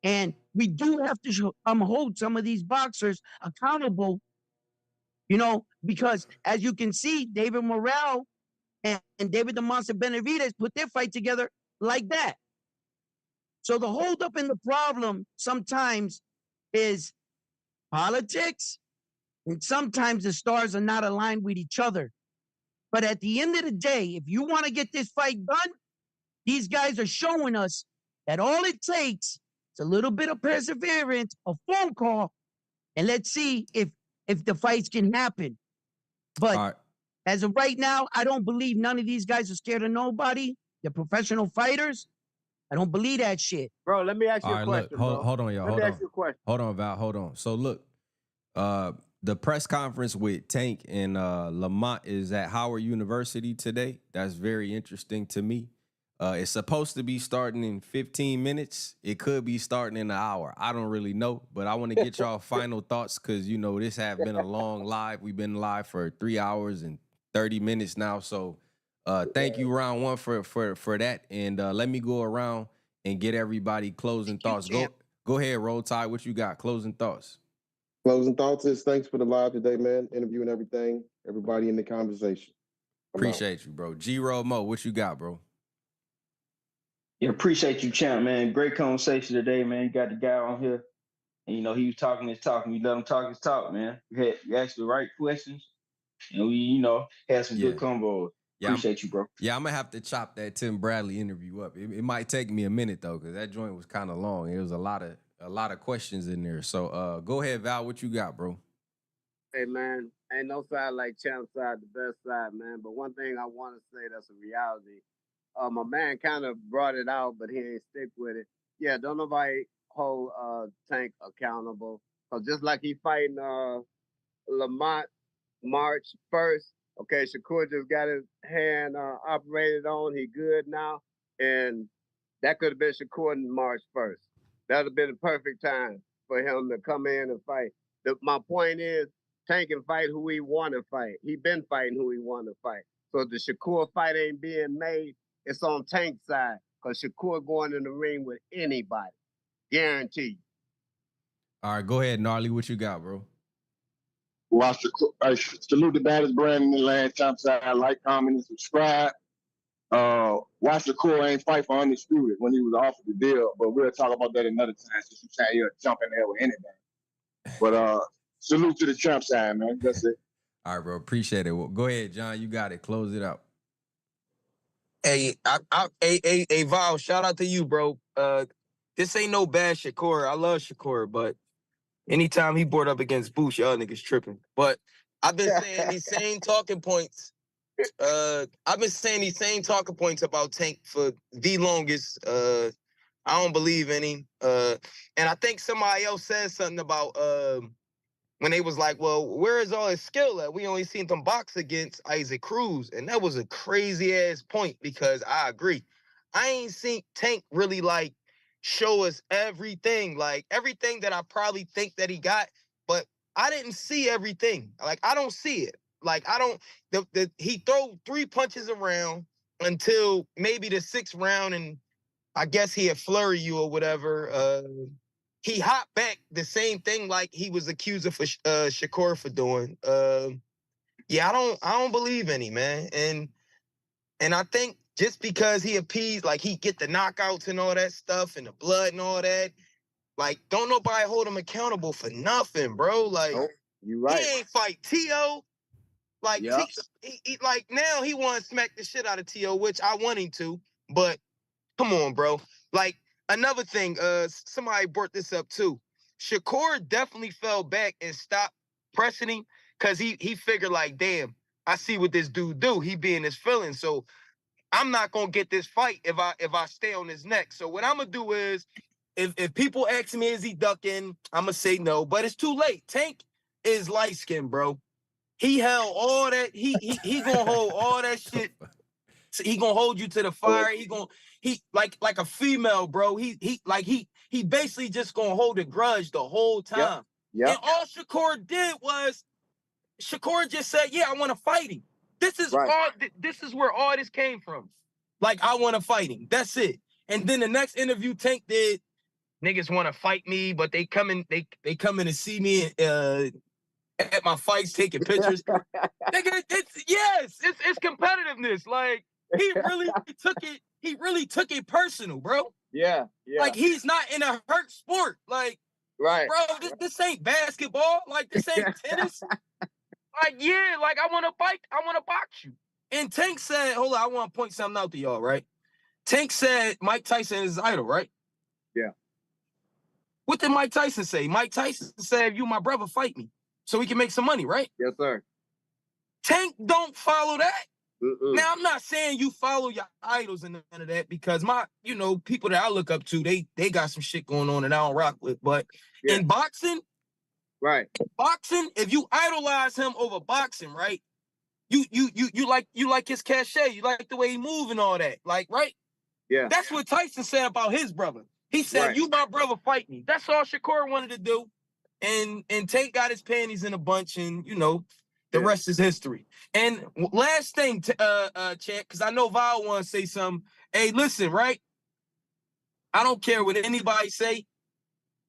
And we do have to hold some of these boxers accountable, because as you can see, David Morrell and David the Monster Benavidez put their fight together like that. So the holdup and the problem sometimes is politics, and sometimes the stars are not aligned with each other. But at the end of the day, if you want to get this fight done, these guys are showing us that all it takes is a little bit of perseverance, a phone call, and let's see if the fights can happen. But as of right now, I don't believe none of these guys are scared of nobody. They're professional fighters. I don't believe that shit. Bro, let me ask you All a right, question, look, bro. hold on, y'all. Let me ask you a question. Hold on, Val. Hold on. So look, the press conference with Tank and Lamont is at Howard University today. That's very interesting to me. It's supposed to be starting in 15 minutes. It could be starting in an hour. I don't really know, but I want to get y'all final thoughts because, this has been a long live. We've been live for 3 hours and 30 minutes now. So thank you, round one, for that. And let me go around and get everybody closing thoughts. Go ahead, Roll Tide. What you got? Closing thoughts. Closing thoughts is thanks for the live today, man. Interview and everything. Everybody in the conversation. Appreciate you, bro. G-Roll Mo, what you got, bro? Yeah, appreciate you, champ, man. Great conversation today, man. You got the guy on here. And, he was talking his talk, and you let him talk his talk, man. You asked the right questions, and we, had some good combos. Appreciate you, bro. Yeah, I'm going to have to chop that Tim Bradley interview up. It might take me a minute, though, because that joint was kind of long. There was a lot of questions in there. So go ahead, Val. What you got, bro? Hey, man, ain't no side like champ side, the best side, man. But one thing I want to say that's a reality. My man kind of brought it out, but he ain't stick with it. Yeah, don't nobody hold Tank accountable. Because just like he fighting Lamont March 1st, okay, Shakur just got his hand operated on. He good now. And that could have been Shakur in March 1st. That would have been the perfect time for him to come in and fight. My point is, Tank can fight who he want to fight. He been fighting who he want to fight. So if the Shakur fight ain't being made, it's on Tank's side. because Shakur going in the ring with anybody. Guarantee you. All right, go ahead, Gnarly. What you got, bro? Watch salute the baddest brand in the land. CHAMPSIDE, like, comment, and subscribe. Watch Shakur ain't fight for Undisputed when he was offered the deal, but we'll talk about that another time since you saying you'll jump in there with anything. But salute to the CHAMPSIDE, man. That's it. All right, bro. Appreciate it. Well, go ahead, John. You got it. Close it out. Hey, Val, shout out to you, bro. This ain't no bad Shakur. I love Shakur, but anytime he board up against Boosh, y'all niggas tripping. But I've been saying these same talking points. I've been saying these same talking points about Tank for the longest. I don't believe any. And I think somebody else said something about when they was like, well, where is all his skill at? We only seen them box against Isaac Cruz. And that was a crazy ass point because I agree. I ain't seen Tank really like show us everything, like everything that I probably think that he got, but I didn't see everything. Like, I don't see it. Like, I don't, he throw 3 punches around until maybe the 6th round, and I guess he had flurry you or whatever. He hopped back the same thing like he was accused of Shakur for doing. Yeah, I don't believe any, man. And I think just because he appeased, like he get the knockouts and all that stuff and the blood and all that, like don't nobody hold him accountable for nothing, bro. Like you right. He ain't fight T.O. Like Yep. like now he want to smack the shit out of T.O., which I want him to, but come on, bro. Like another thing, somebody brought this up too. Shakur definitely fell back and stopped pressing him because he figured like, damn, I see what this dude do. He be in his feelings, so I'm not gonna get this fight if I stay on his neck. So what I'm gonna do is, if people ask me is he ducking, I'm gonna say no, but it's too late. Tank is light skinned, bro. He held all that. He gonna hold all that shit. He gonna hold you to the fire. He like a female, bro. He basically just gonna hold a grudge the whole time. Yep. And all Shakur did was Shakur just said, "Yeah, I want to fight him." This is all. This is where all this came from. Like, I want to fight him. That's it. And then the next interview Tank did, niggas want to fight me, but they come in to see me at my fights, taking pictures. Nigga, it's competitiveness. Like, he really took it personal, bro. Yeah. Like, he's not in a hurt sport. Like, right, bro, this ain't basketball. Like, this ain't tennis. Like, yeah, like I want to box you. And Tank said, hold on, I want to point something out to y'all, right? Tank said Mike Tyson is his idol, right? Yeah. What did Mike Tyson say? Mike Tyson said, if you my brother, fight me so we can make some money, right? Yes, sir. Tank don't follow that. Mm-mm. Now, I'm not saying you follow your idols and none of that because people that I look up to, they got some shit going on that I don't rock with. But in boxing, right? Boxing, if you idolize him over boxing, right? You like his cachet, you like the way he move and all that, like, right? Yeah. That's what Tyson said about his brother. He said, "You my brother, fight me." That's all Shakur wanted to do, and Tank got his panties in a bunch, and the rest is history. And last thing, Champ, because I know Val want to say something. Hey, listen, right? I don't care what anybody say.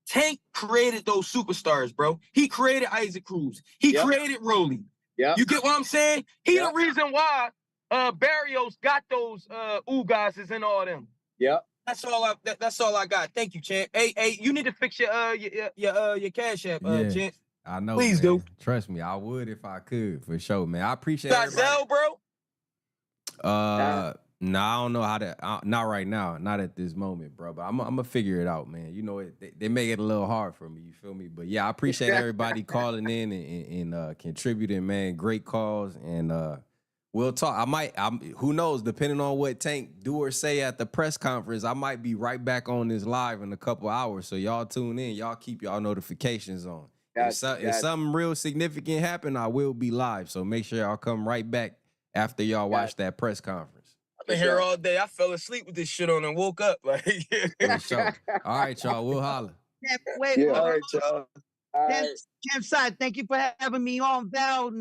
Tank created those superstars, bro. He created Isaac Cruz. He created Rolly. Yeah. You get what I'm saying? He the reason why Barrios got those Ugases and all them. Yeah. That's all I got. Thank you, Champ. Hey, you need to fix your Cash App, Champ. I know. Please man. do. Trust me, I would if I could, for sure, man. I appreciate it. Zell, bro? No, I don't know how to. Not right now, not at this moment, bro. But I'm gonna figure it out, man. You know, they make it a little hard for me. You feel me? But yeah, I appreciate everybody calling in and contributing, man. Great calls, and we'll talk. Who knows? Depending on what Tank do or say at the press conference, I might be right back on this live in a couple hours. So y'all tune in. Y'all keep y'all notifications on. If something real significant happen, I will be live. So make sure y'all come right back after y'all watch that press conference. I've been here all day. I fell asleep with this shit on and woke up. Like, For sure. All right, y'all. We'll holler. Wait, all right, y'all. Champside, thank you for having me on, Val.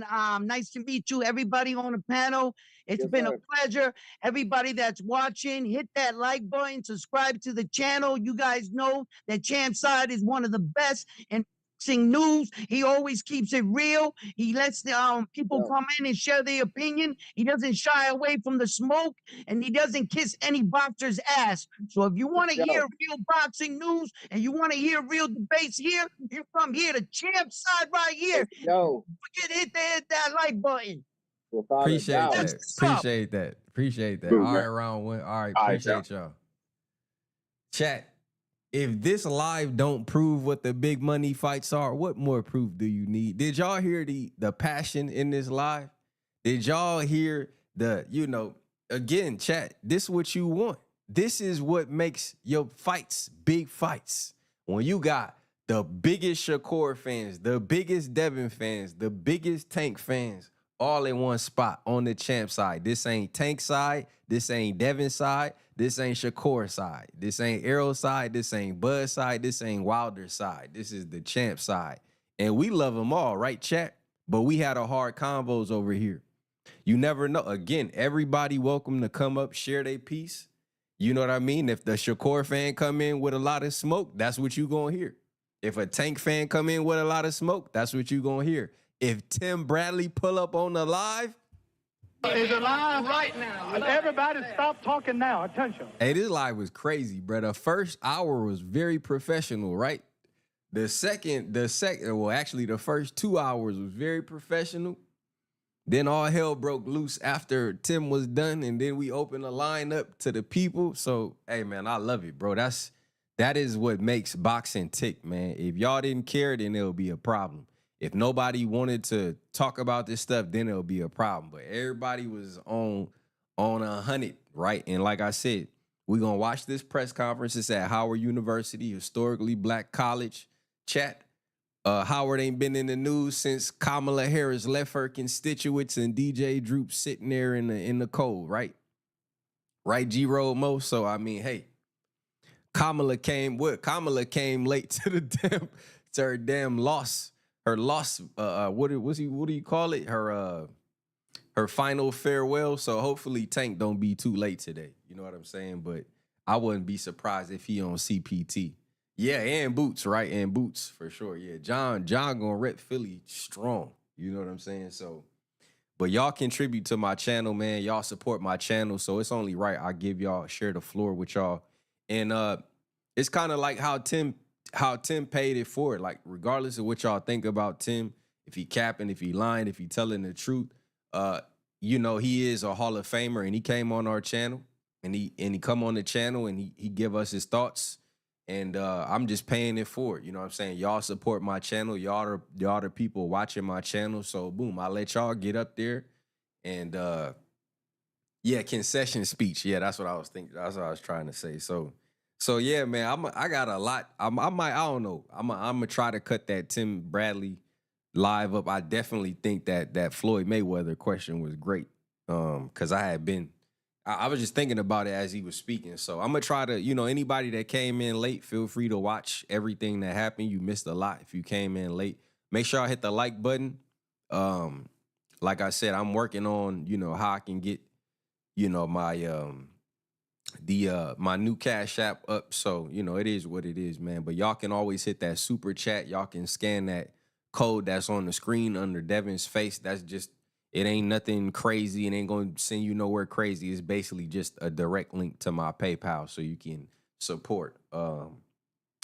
Nice to meet you, everybody on the panel. It's been a pleasure. Everybody that's watching, hit that like button, subscribe to the channel. You guys know that Champside is one of the best in boxing news. He always keeps it real. He lets the people come in and share their opinion. He doesn't shy away from the smoke, and he doesn't kiss any boxer's ass. So if you want to hear real boxing news and you want to hear real debates here, you come here to Champside right here. Yo, hit that like button. Appreciate That's that. what's up. Appreciate that. Appreciate that. Good, All man. right, round one. All right, All right, appreciate y'all. Chat. If this live don't prove what the big money fights are, what more proof do you need? Did y'all hear the passion in this live? Did y'all hear the, again, chat, this is what you want. This is what makes your fights big fights. When you got the biggest Shakur fans, the biggest Devin fans, the biggest Tank fans, all in one spot on the champ side. This ain't Tank side. This ain't Devin side. This ain't Shakur side. This ain't Arrow side. This ain't Bud side. This ain't Wilder side. This is the champ side. And we love them all, right, chat? But we had a hard combos over here. You never know. Again, everybody welcome to come up, share their piece. You know what I mean? If the Shakur fan come in with a lot of smoke, that's what you gonna hear. If a Tank fan come in with a lot of smoke, that's what you gonna hear. If Tim Bradley pull up on the live, It's alive right now. Everybody stop talking now. Attention. hey, this live was crazy, bro. The first hour was very professional, right? The first 2 hours was very professional. Then all hell broke loose after Tim was done, and then we opened the line up to the people. So, hey, man, I love it, bro. That is what makes boxing tick, man. If y'all didn't care, then it'll be a problem. If nobody wanted to talk about this stuff, then it'll be a problem. But everybody was on 100, right? And like I said, we're going to watch this press conference. It's at Howard University, historically black college. Chat. Howard ain't been in the news since Kamala Harris left her constituents and DJ Droop sitting there in the cold, right? Right, G-Road Mo? So, I mean, hey, Kamala came late to her damn loss. Her loss, what do you call it? Her final farewell. So hopefully Tank don't be too late today. You know what I'm saying? But I wouldn't be surprised if he on CPT. Yeah, and Boots, right? And Boots for sure. Yeah, John gonna rep Philly strong. You know what I'm saying? So, but y'all contribute to my channel, man. Y'all support my channel, so it's only right I give y'all, share the floor with y'all. And it's kind of like how Tim paid it forward. Like, regardless of what y'all think about Tim, if he capping, if he lying, if he telling the truth, he is a Hall of Famer, and he came on our channel, and he come on the channel, and he give us his thoughts, and I'm just paying it forward. You know what I'm saying? Y'all support my channel. Y'all are the people watching my channel. So boom, I let y'all get up there, and concession speech. Yeah, that's what I was thinking. That's what I was trying to say. So yeah, man, I got a lot. I don't know. I'm gonna try to cut that Tim Bradley live up. I definitely think that Floyd Mayweather question was great. Cause I was just thinking about it as he was speaking. So I'm gonna try to, anybody that came in late, feel free to watch everything that happened. You missed a lot if you came in late. Make sure I hit the like button. Like I said, I'm working on, how I can get, my new Cash App up. So, it is what it is, man. But y'all can always hit that super chat. Y'all can scan that code that's on the screen under Devin's face. That's just, it ain't nothing crazy. It ain't going to send you nowhere crazy. It's basically just a direct link to my PayPal so you can support.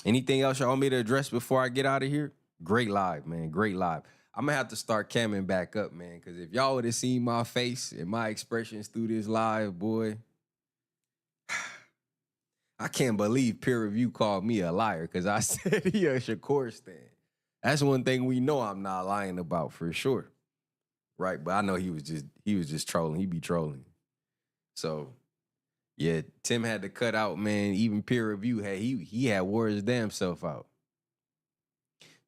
Anything else y'all want me to address before I get out of here? Great live, man. Great live. I'm going to have to start camming back up, man, because if y'all would have seen my face and my expressions through this live, boy, I can't believe peer review called me a liar because I said he a Shakur stan. That's one thing we know I'm not lying about for sure. Right, but I know he was just trolling. He be trolling. So, yeah, Tim had to cut out, man. Even peer review, hey, he had wore his damn self out.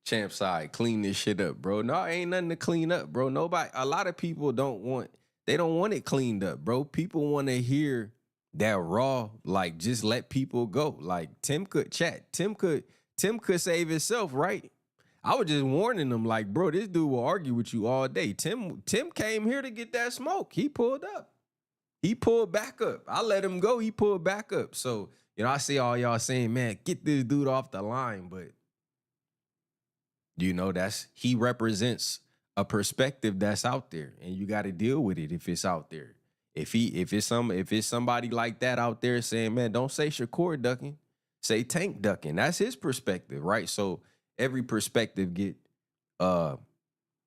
Champ side, clean this shit up, bro. No, ain't nothing to clean up, bro. A lot of people don't want it cleaned up, bro. People want to hear that raw, like, just let people go. Like, Tim could save himself, right? I was just warning them, like, bro, this dude will argue with you all day. Tim came here to get that smoke. He pulled up. He pulled back up. I let him go. He pulled back up. So, you know, I see all y'all saying, man, get this dude off the line. But, you know, he represents a perspective that's out there, and you got to deal with it if it's out there. If it's somebody like that out there saying, man, don't say Shakur ducking, say Tank ducking. That's his perspective, right? So every perspective get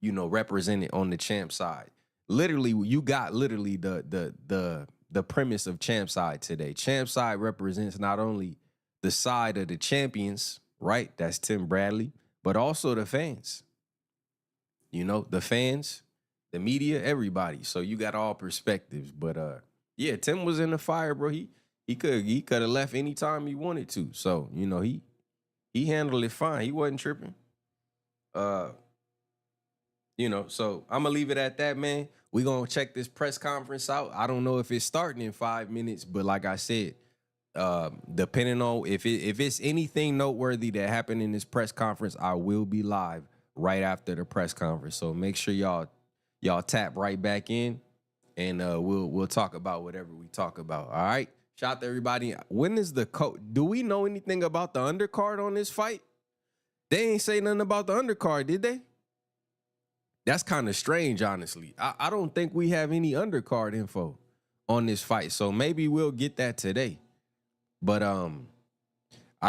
represented on the champ side. Literally, you got the premise of champ side today. Champ side represents not only the side of the champions, right? That's Tim Bradley, but also the fans. You know, the fans, the media, everybody. So you got all perspectives. But yeah, Tim was in the fire, bro. He could have left anytime he wanted to. So, you know, he handled it fine. He wasn't tripping. You know, so I'm gonna leave it at that, man. We're gonna check this press conference out. I don't know if it's starting in 5 minutes, but like I said, depending on if it's anything noteworthy that happened in this press conference, I will be live right after the press conference. So make sure y'all tap right back in, and we'll talk about whatever we talk about. All right. Shout out to everybody. When is do we know anything about the undercard on this fight? They ain't say nothing about the undercard, did they? That's kind of strange, honestly. I don't think we have any undercard info on this fight, so maybe we'll get that today. But I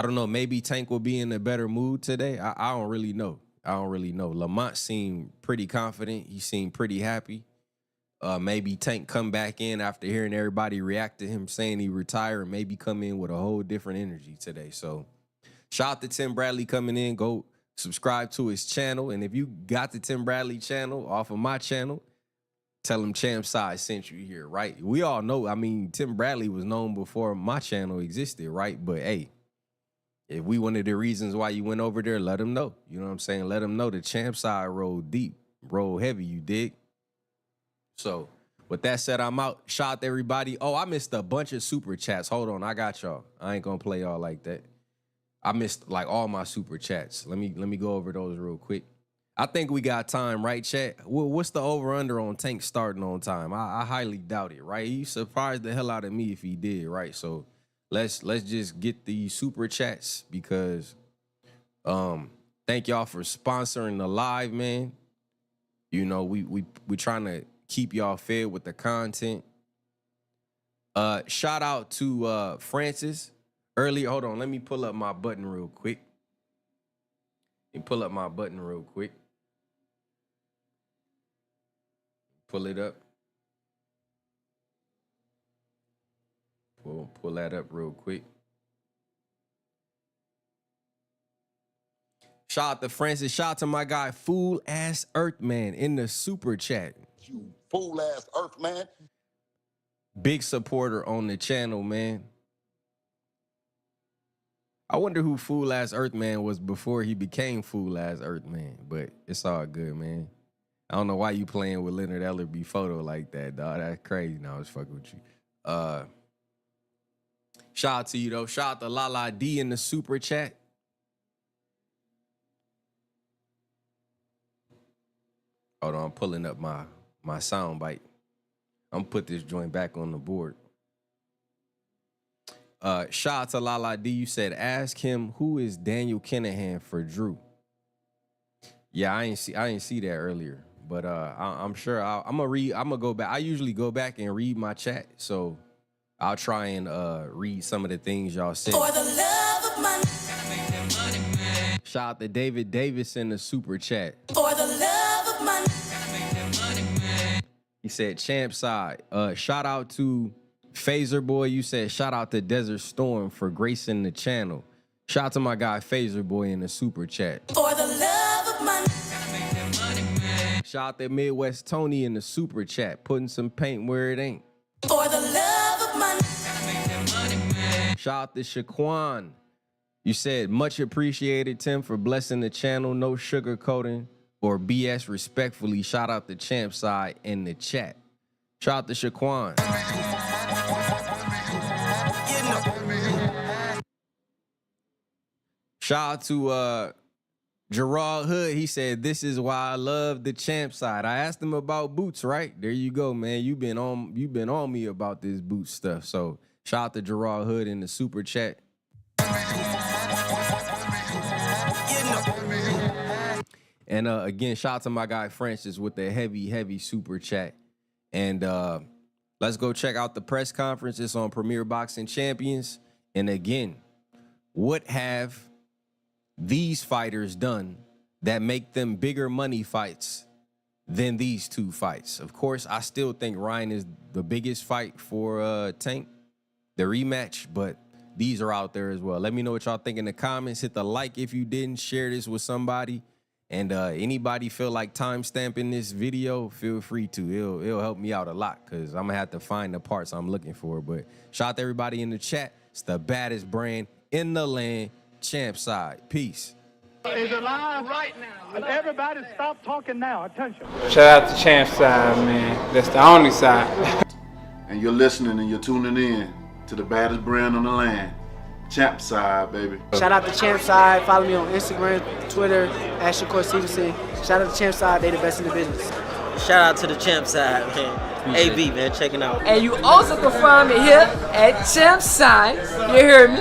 don't know. Maybe Tank will be in a better mood today. I don't really know. Lamont seemed pretty confident. He seemed pretty happy. Maybe Tank come back in after hearing everybody react to him saying he retired, and maybe come in with a whole different energy today. So shout out to Tim Bradley coming in. Go subscribe to his channel. And if you got the Tim Bradley channel off of my channel, tell him CHAMPSIDE sent you here, right? We all know, I mean, Tim Bradley was known before my channel existed, right? But hey, if we one of the reasons why you went over there, let him know. You know what I'm saying? Let him know the CHAMPSIDE roll deep, roll heavy, you dig? So with that said, I'm out. Shout out to everybody. Oh, I missed a bunch of super chats. Hold on, I got y'all. I ain't gonna play y'all like that. I missed like all my super chats. Let me go over those real quick. I think we got time, right, chat? What's the over-under on Tank starting on time? I highly doubt it, right? He surprised the hell out of me if he did, right? So let's just get the super chats, because thank y'all for sponsoring the live, man. You know, we trying to keep y'all fed with the content. Shout out to Francis. Earlier, hold on, let me pull up my button real quick. Pull it up. Pull that up real quick. Shout out to Francis. Shout out to my guy, Fool Ass Earthman, in the super chat. You fool ass Earthman. Big supporter on the channel, man. I wonder who Fool Ass Earthman was before he became Fool Ass Earthman, but it's all good, man. I don't know why you playing with Leonard Ellerby photo like that, dog. That's crazy. No, I was fucking with you. Shout out to you, though. Shout out to Lala D in the super chat. Hold on, I'm pulling up my sound bite. I'm gonna put this joint back on the board. Shout out to Lala D. You said, ask him who is Daniel Kinahan for Drew. Yeah, I ain't see that earlier, but I'm sure I'm gonna go back. I usually go back and read my chat, so I'll try and read some of the things y'all said. For the love of money. Shout out to David Davis in the super chat. For the love of money. He said, CHAMPSIDE. Shout out to Phaser Boy. You said, shout out to Desert Storm for gracing the channel. Shout out to my guy Phaser Boy in the super chat. For the love of money. Shout out to Midwest Tony in the super chat, putting some paint where it ain't. For the love of money. Shout out to Shaquan. You said, much appreciated, Tim, for blessing the channel. No sugarcoating or BS, respectfully. Shout out to CHAMPSIDE in the chat. Shout out to Shaquan. Shout out to Gerard Hood, he said, "This is why I love the champ side." I asked him about boots, right? There you go, man. You've been on me about this boot stuff. So shout out to Gerard Hood in the super chat. And again, shout out to my guy Francis with the heavy super chat. And let's go check out the press conference. It's on Premier Boxing Champions. And again, what have these fighters done that make them bigger money fights than these two fights? Of course, I still think Ryan is the biggest fight for Tank, the rematch, but these are out there as well. Let me know what y'all think in the comments. Hit the like if you didn't. Share this with somebody. And anybody feel like time-stamping this video, feel free to. It'll help me out a lot because I'm going to have to find the parts I'm looking for. But shout out to everybody in the chat. It's the baddest brand in the land, CHAMPSIDE. Peace. Is alive right now. And everybody stop talking now. Attention. Shout out to CHAMPSIDE, man. That's the only side. And you're listening and you're tuning in to the baddest brand on the land. CHAMPSIDE, baby. Shout out to CHAMPSIDE. Follow me on Instagram, Twitter, at Shakur Stevenson. Shout out to CHAMPSIDE. They the best in the business. Shout out to the CHAMPSIDE, man. AB, man, checking out. And you also can find me here at CHAMPSIDE. You hear me?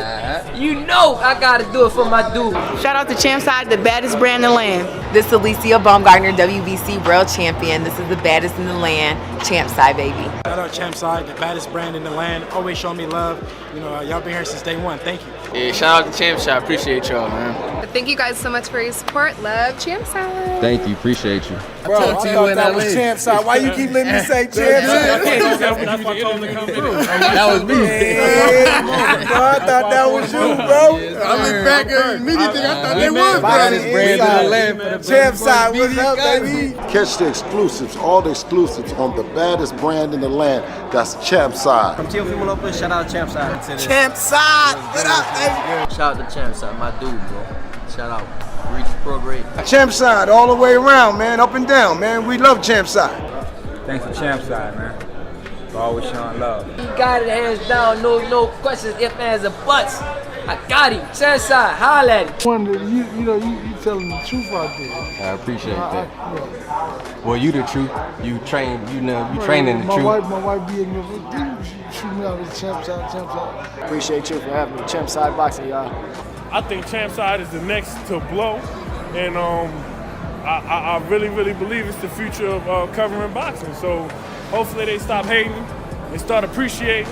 You know I gotta do it for my dude. Shout out to CHAMPSIDE, the baddest brand in the land. This is Alicia Baumgartner, WBC World Champion. This is the baddest in the land, CHAMPSIDE, baby. Shout out CHAMPSIDE, the baddest brand in the land. Always show me love. You know, y'all been here since day one. Thank you. Yeah, shout out to CHAMPSIDE. Appreciate y'all, man. Thank you guys so much for your support. Love CHAMPSIDE. Thank you. Appreciate you. Bro, I thought that was CHAMPSIDE. Why you keep letting me say CHAMPSIDE? That was me. Bro, I thought that was you, bro. I look back and immediately I thought they was brothers. CHAMPSIDE, what's up, baby? Catch the exclusives, all the exclusives on the baddest brand in the land. That's CHAMPSIDE. Contigo Fumo Lopez, shout out to CHAMPSIDE. CHAMPSIDE, what up, baby? Shout out to CHAMPSIDE, my dude, bro. Shout out. Reach pro grade. CHAMPSIDE all the way around, man, up and down, man. We love CHAMPSIDE. Thanks for CHAMPSIDE, man. For always showing love. You got it hands down, no questions, ifs, ands, or buts. I got him. CHAMPSIDE, holla at him. You telling the truth out there. I appreciate that. Well, you the truth. You train, you training the truth. My wife be in the shooting me out with CHAMPSIDE. Appreciate you for having me. CHAMPSIDE boxing, y'all. I think CHAMPSIDE is the next to blow, and I really believe it's the future of covering boxing. So hopefully they stop hating and start appreciating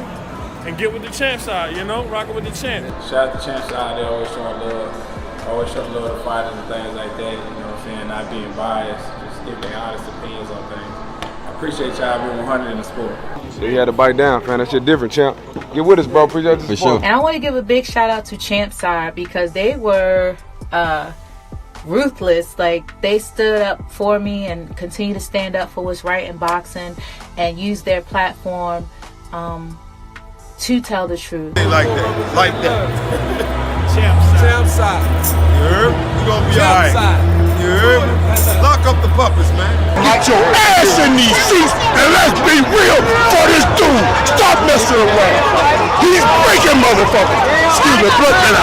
and get with the CHAMPSIDE, you know, rocking with the champ. Shout out to CHAMPSIDE. They always showing love. Always showing love to fighters and things like that. You know what I'm saying? Not being biased, just giving their honest opinions on things. I appreciate y'all being 100 in the sport. So you had to bite down, fam. That shit different, champ. Get with us, bro. Appreciate the support. And I want to give a big shout out to CHAMPSIDE because they were ruthless. Like, they stood up for me and continue to stand up for what's right in boxing and use their platform to tell the truth. Like that. Like that. CHAMPSIDE. You heard? We gonna be alright. You heard? Lock up the puppets, man. Get your ass in these seats and let's be real for this dude. Stop messing around. He's breaking motherfuckers. Excuse me, blood.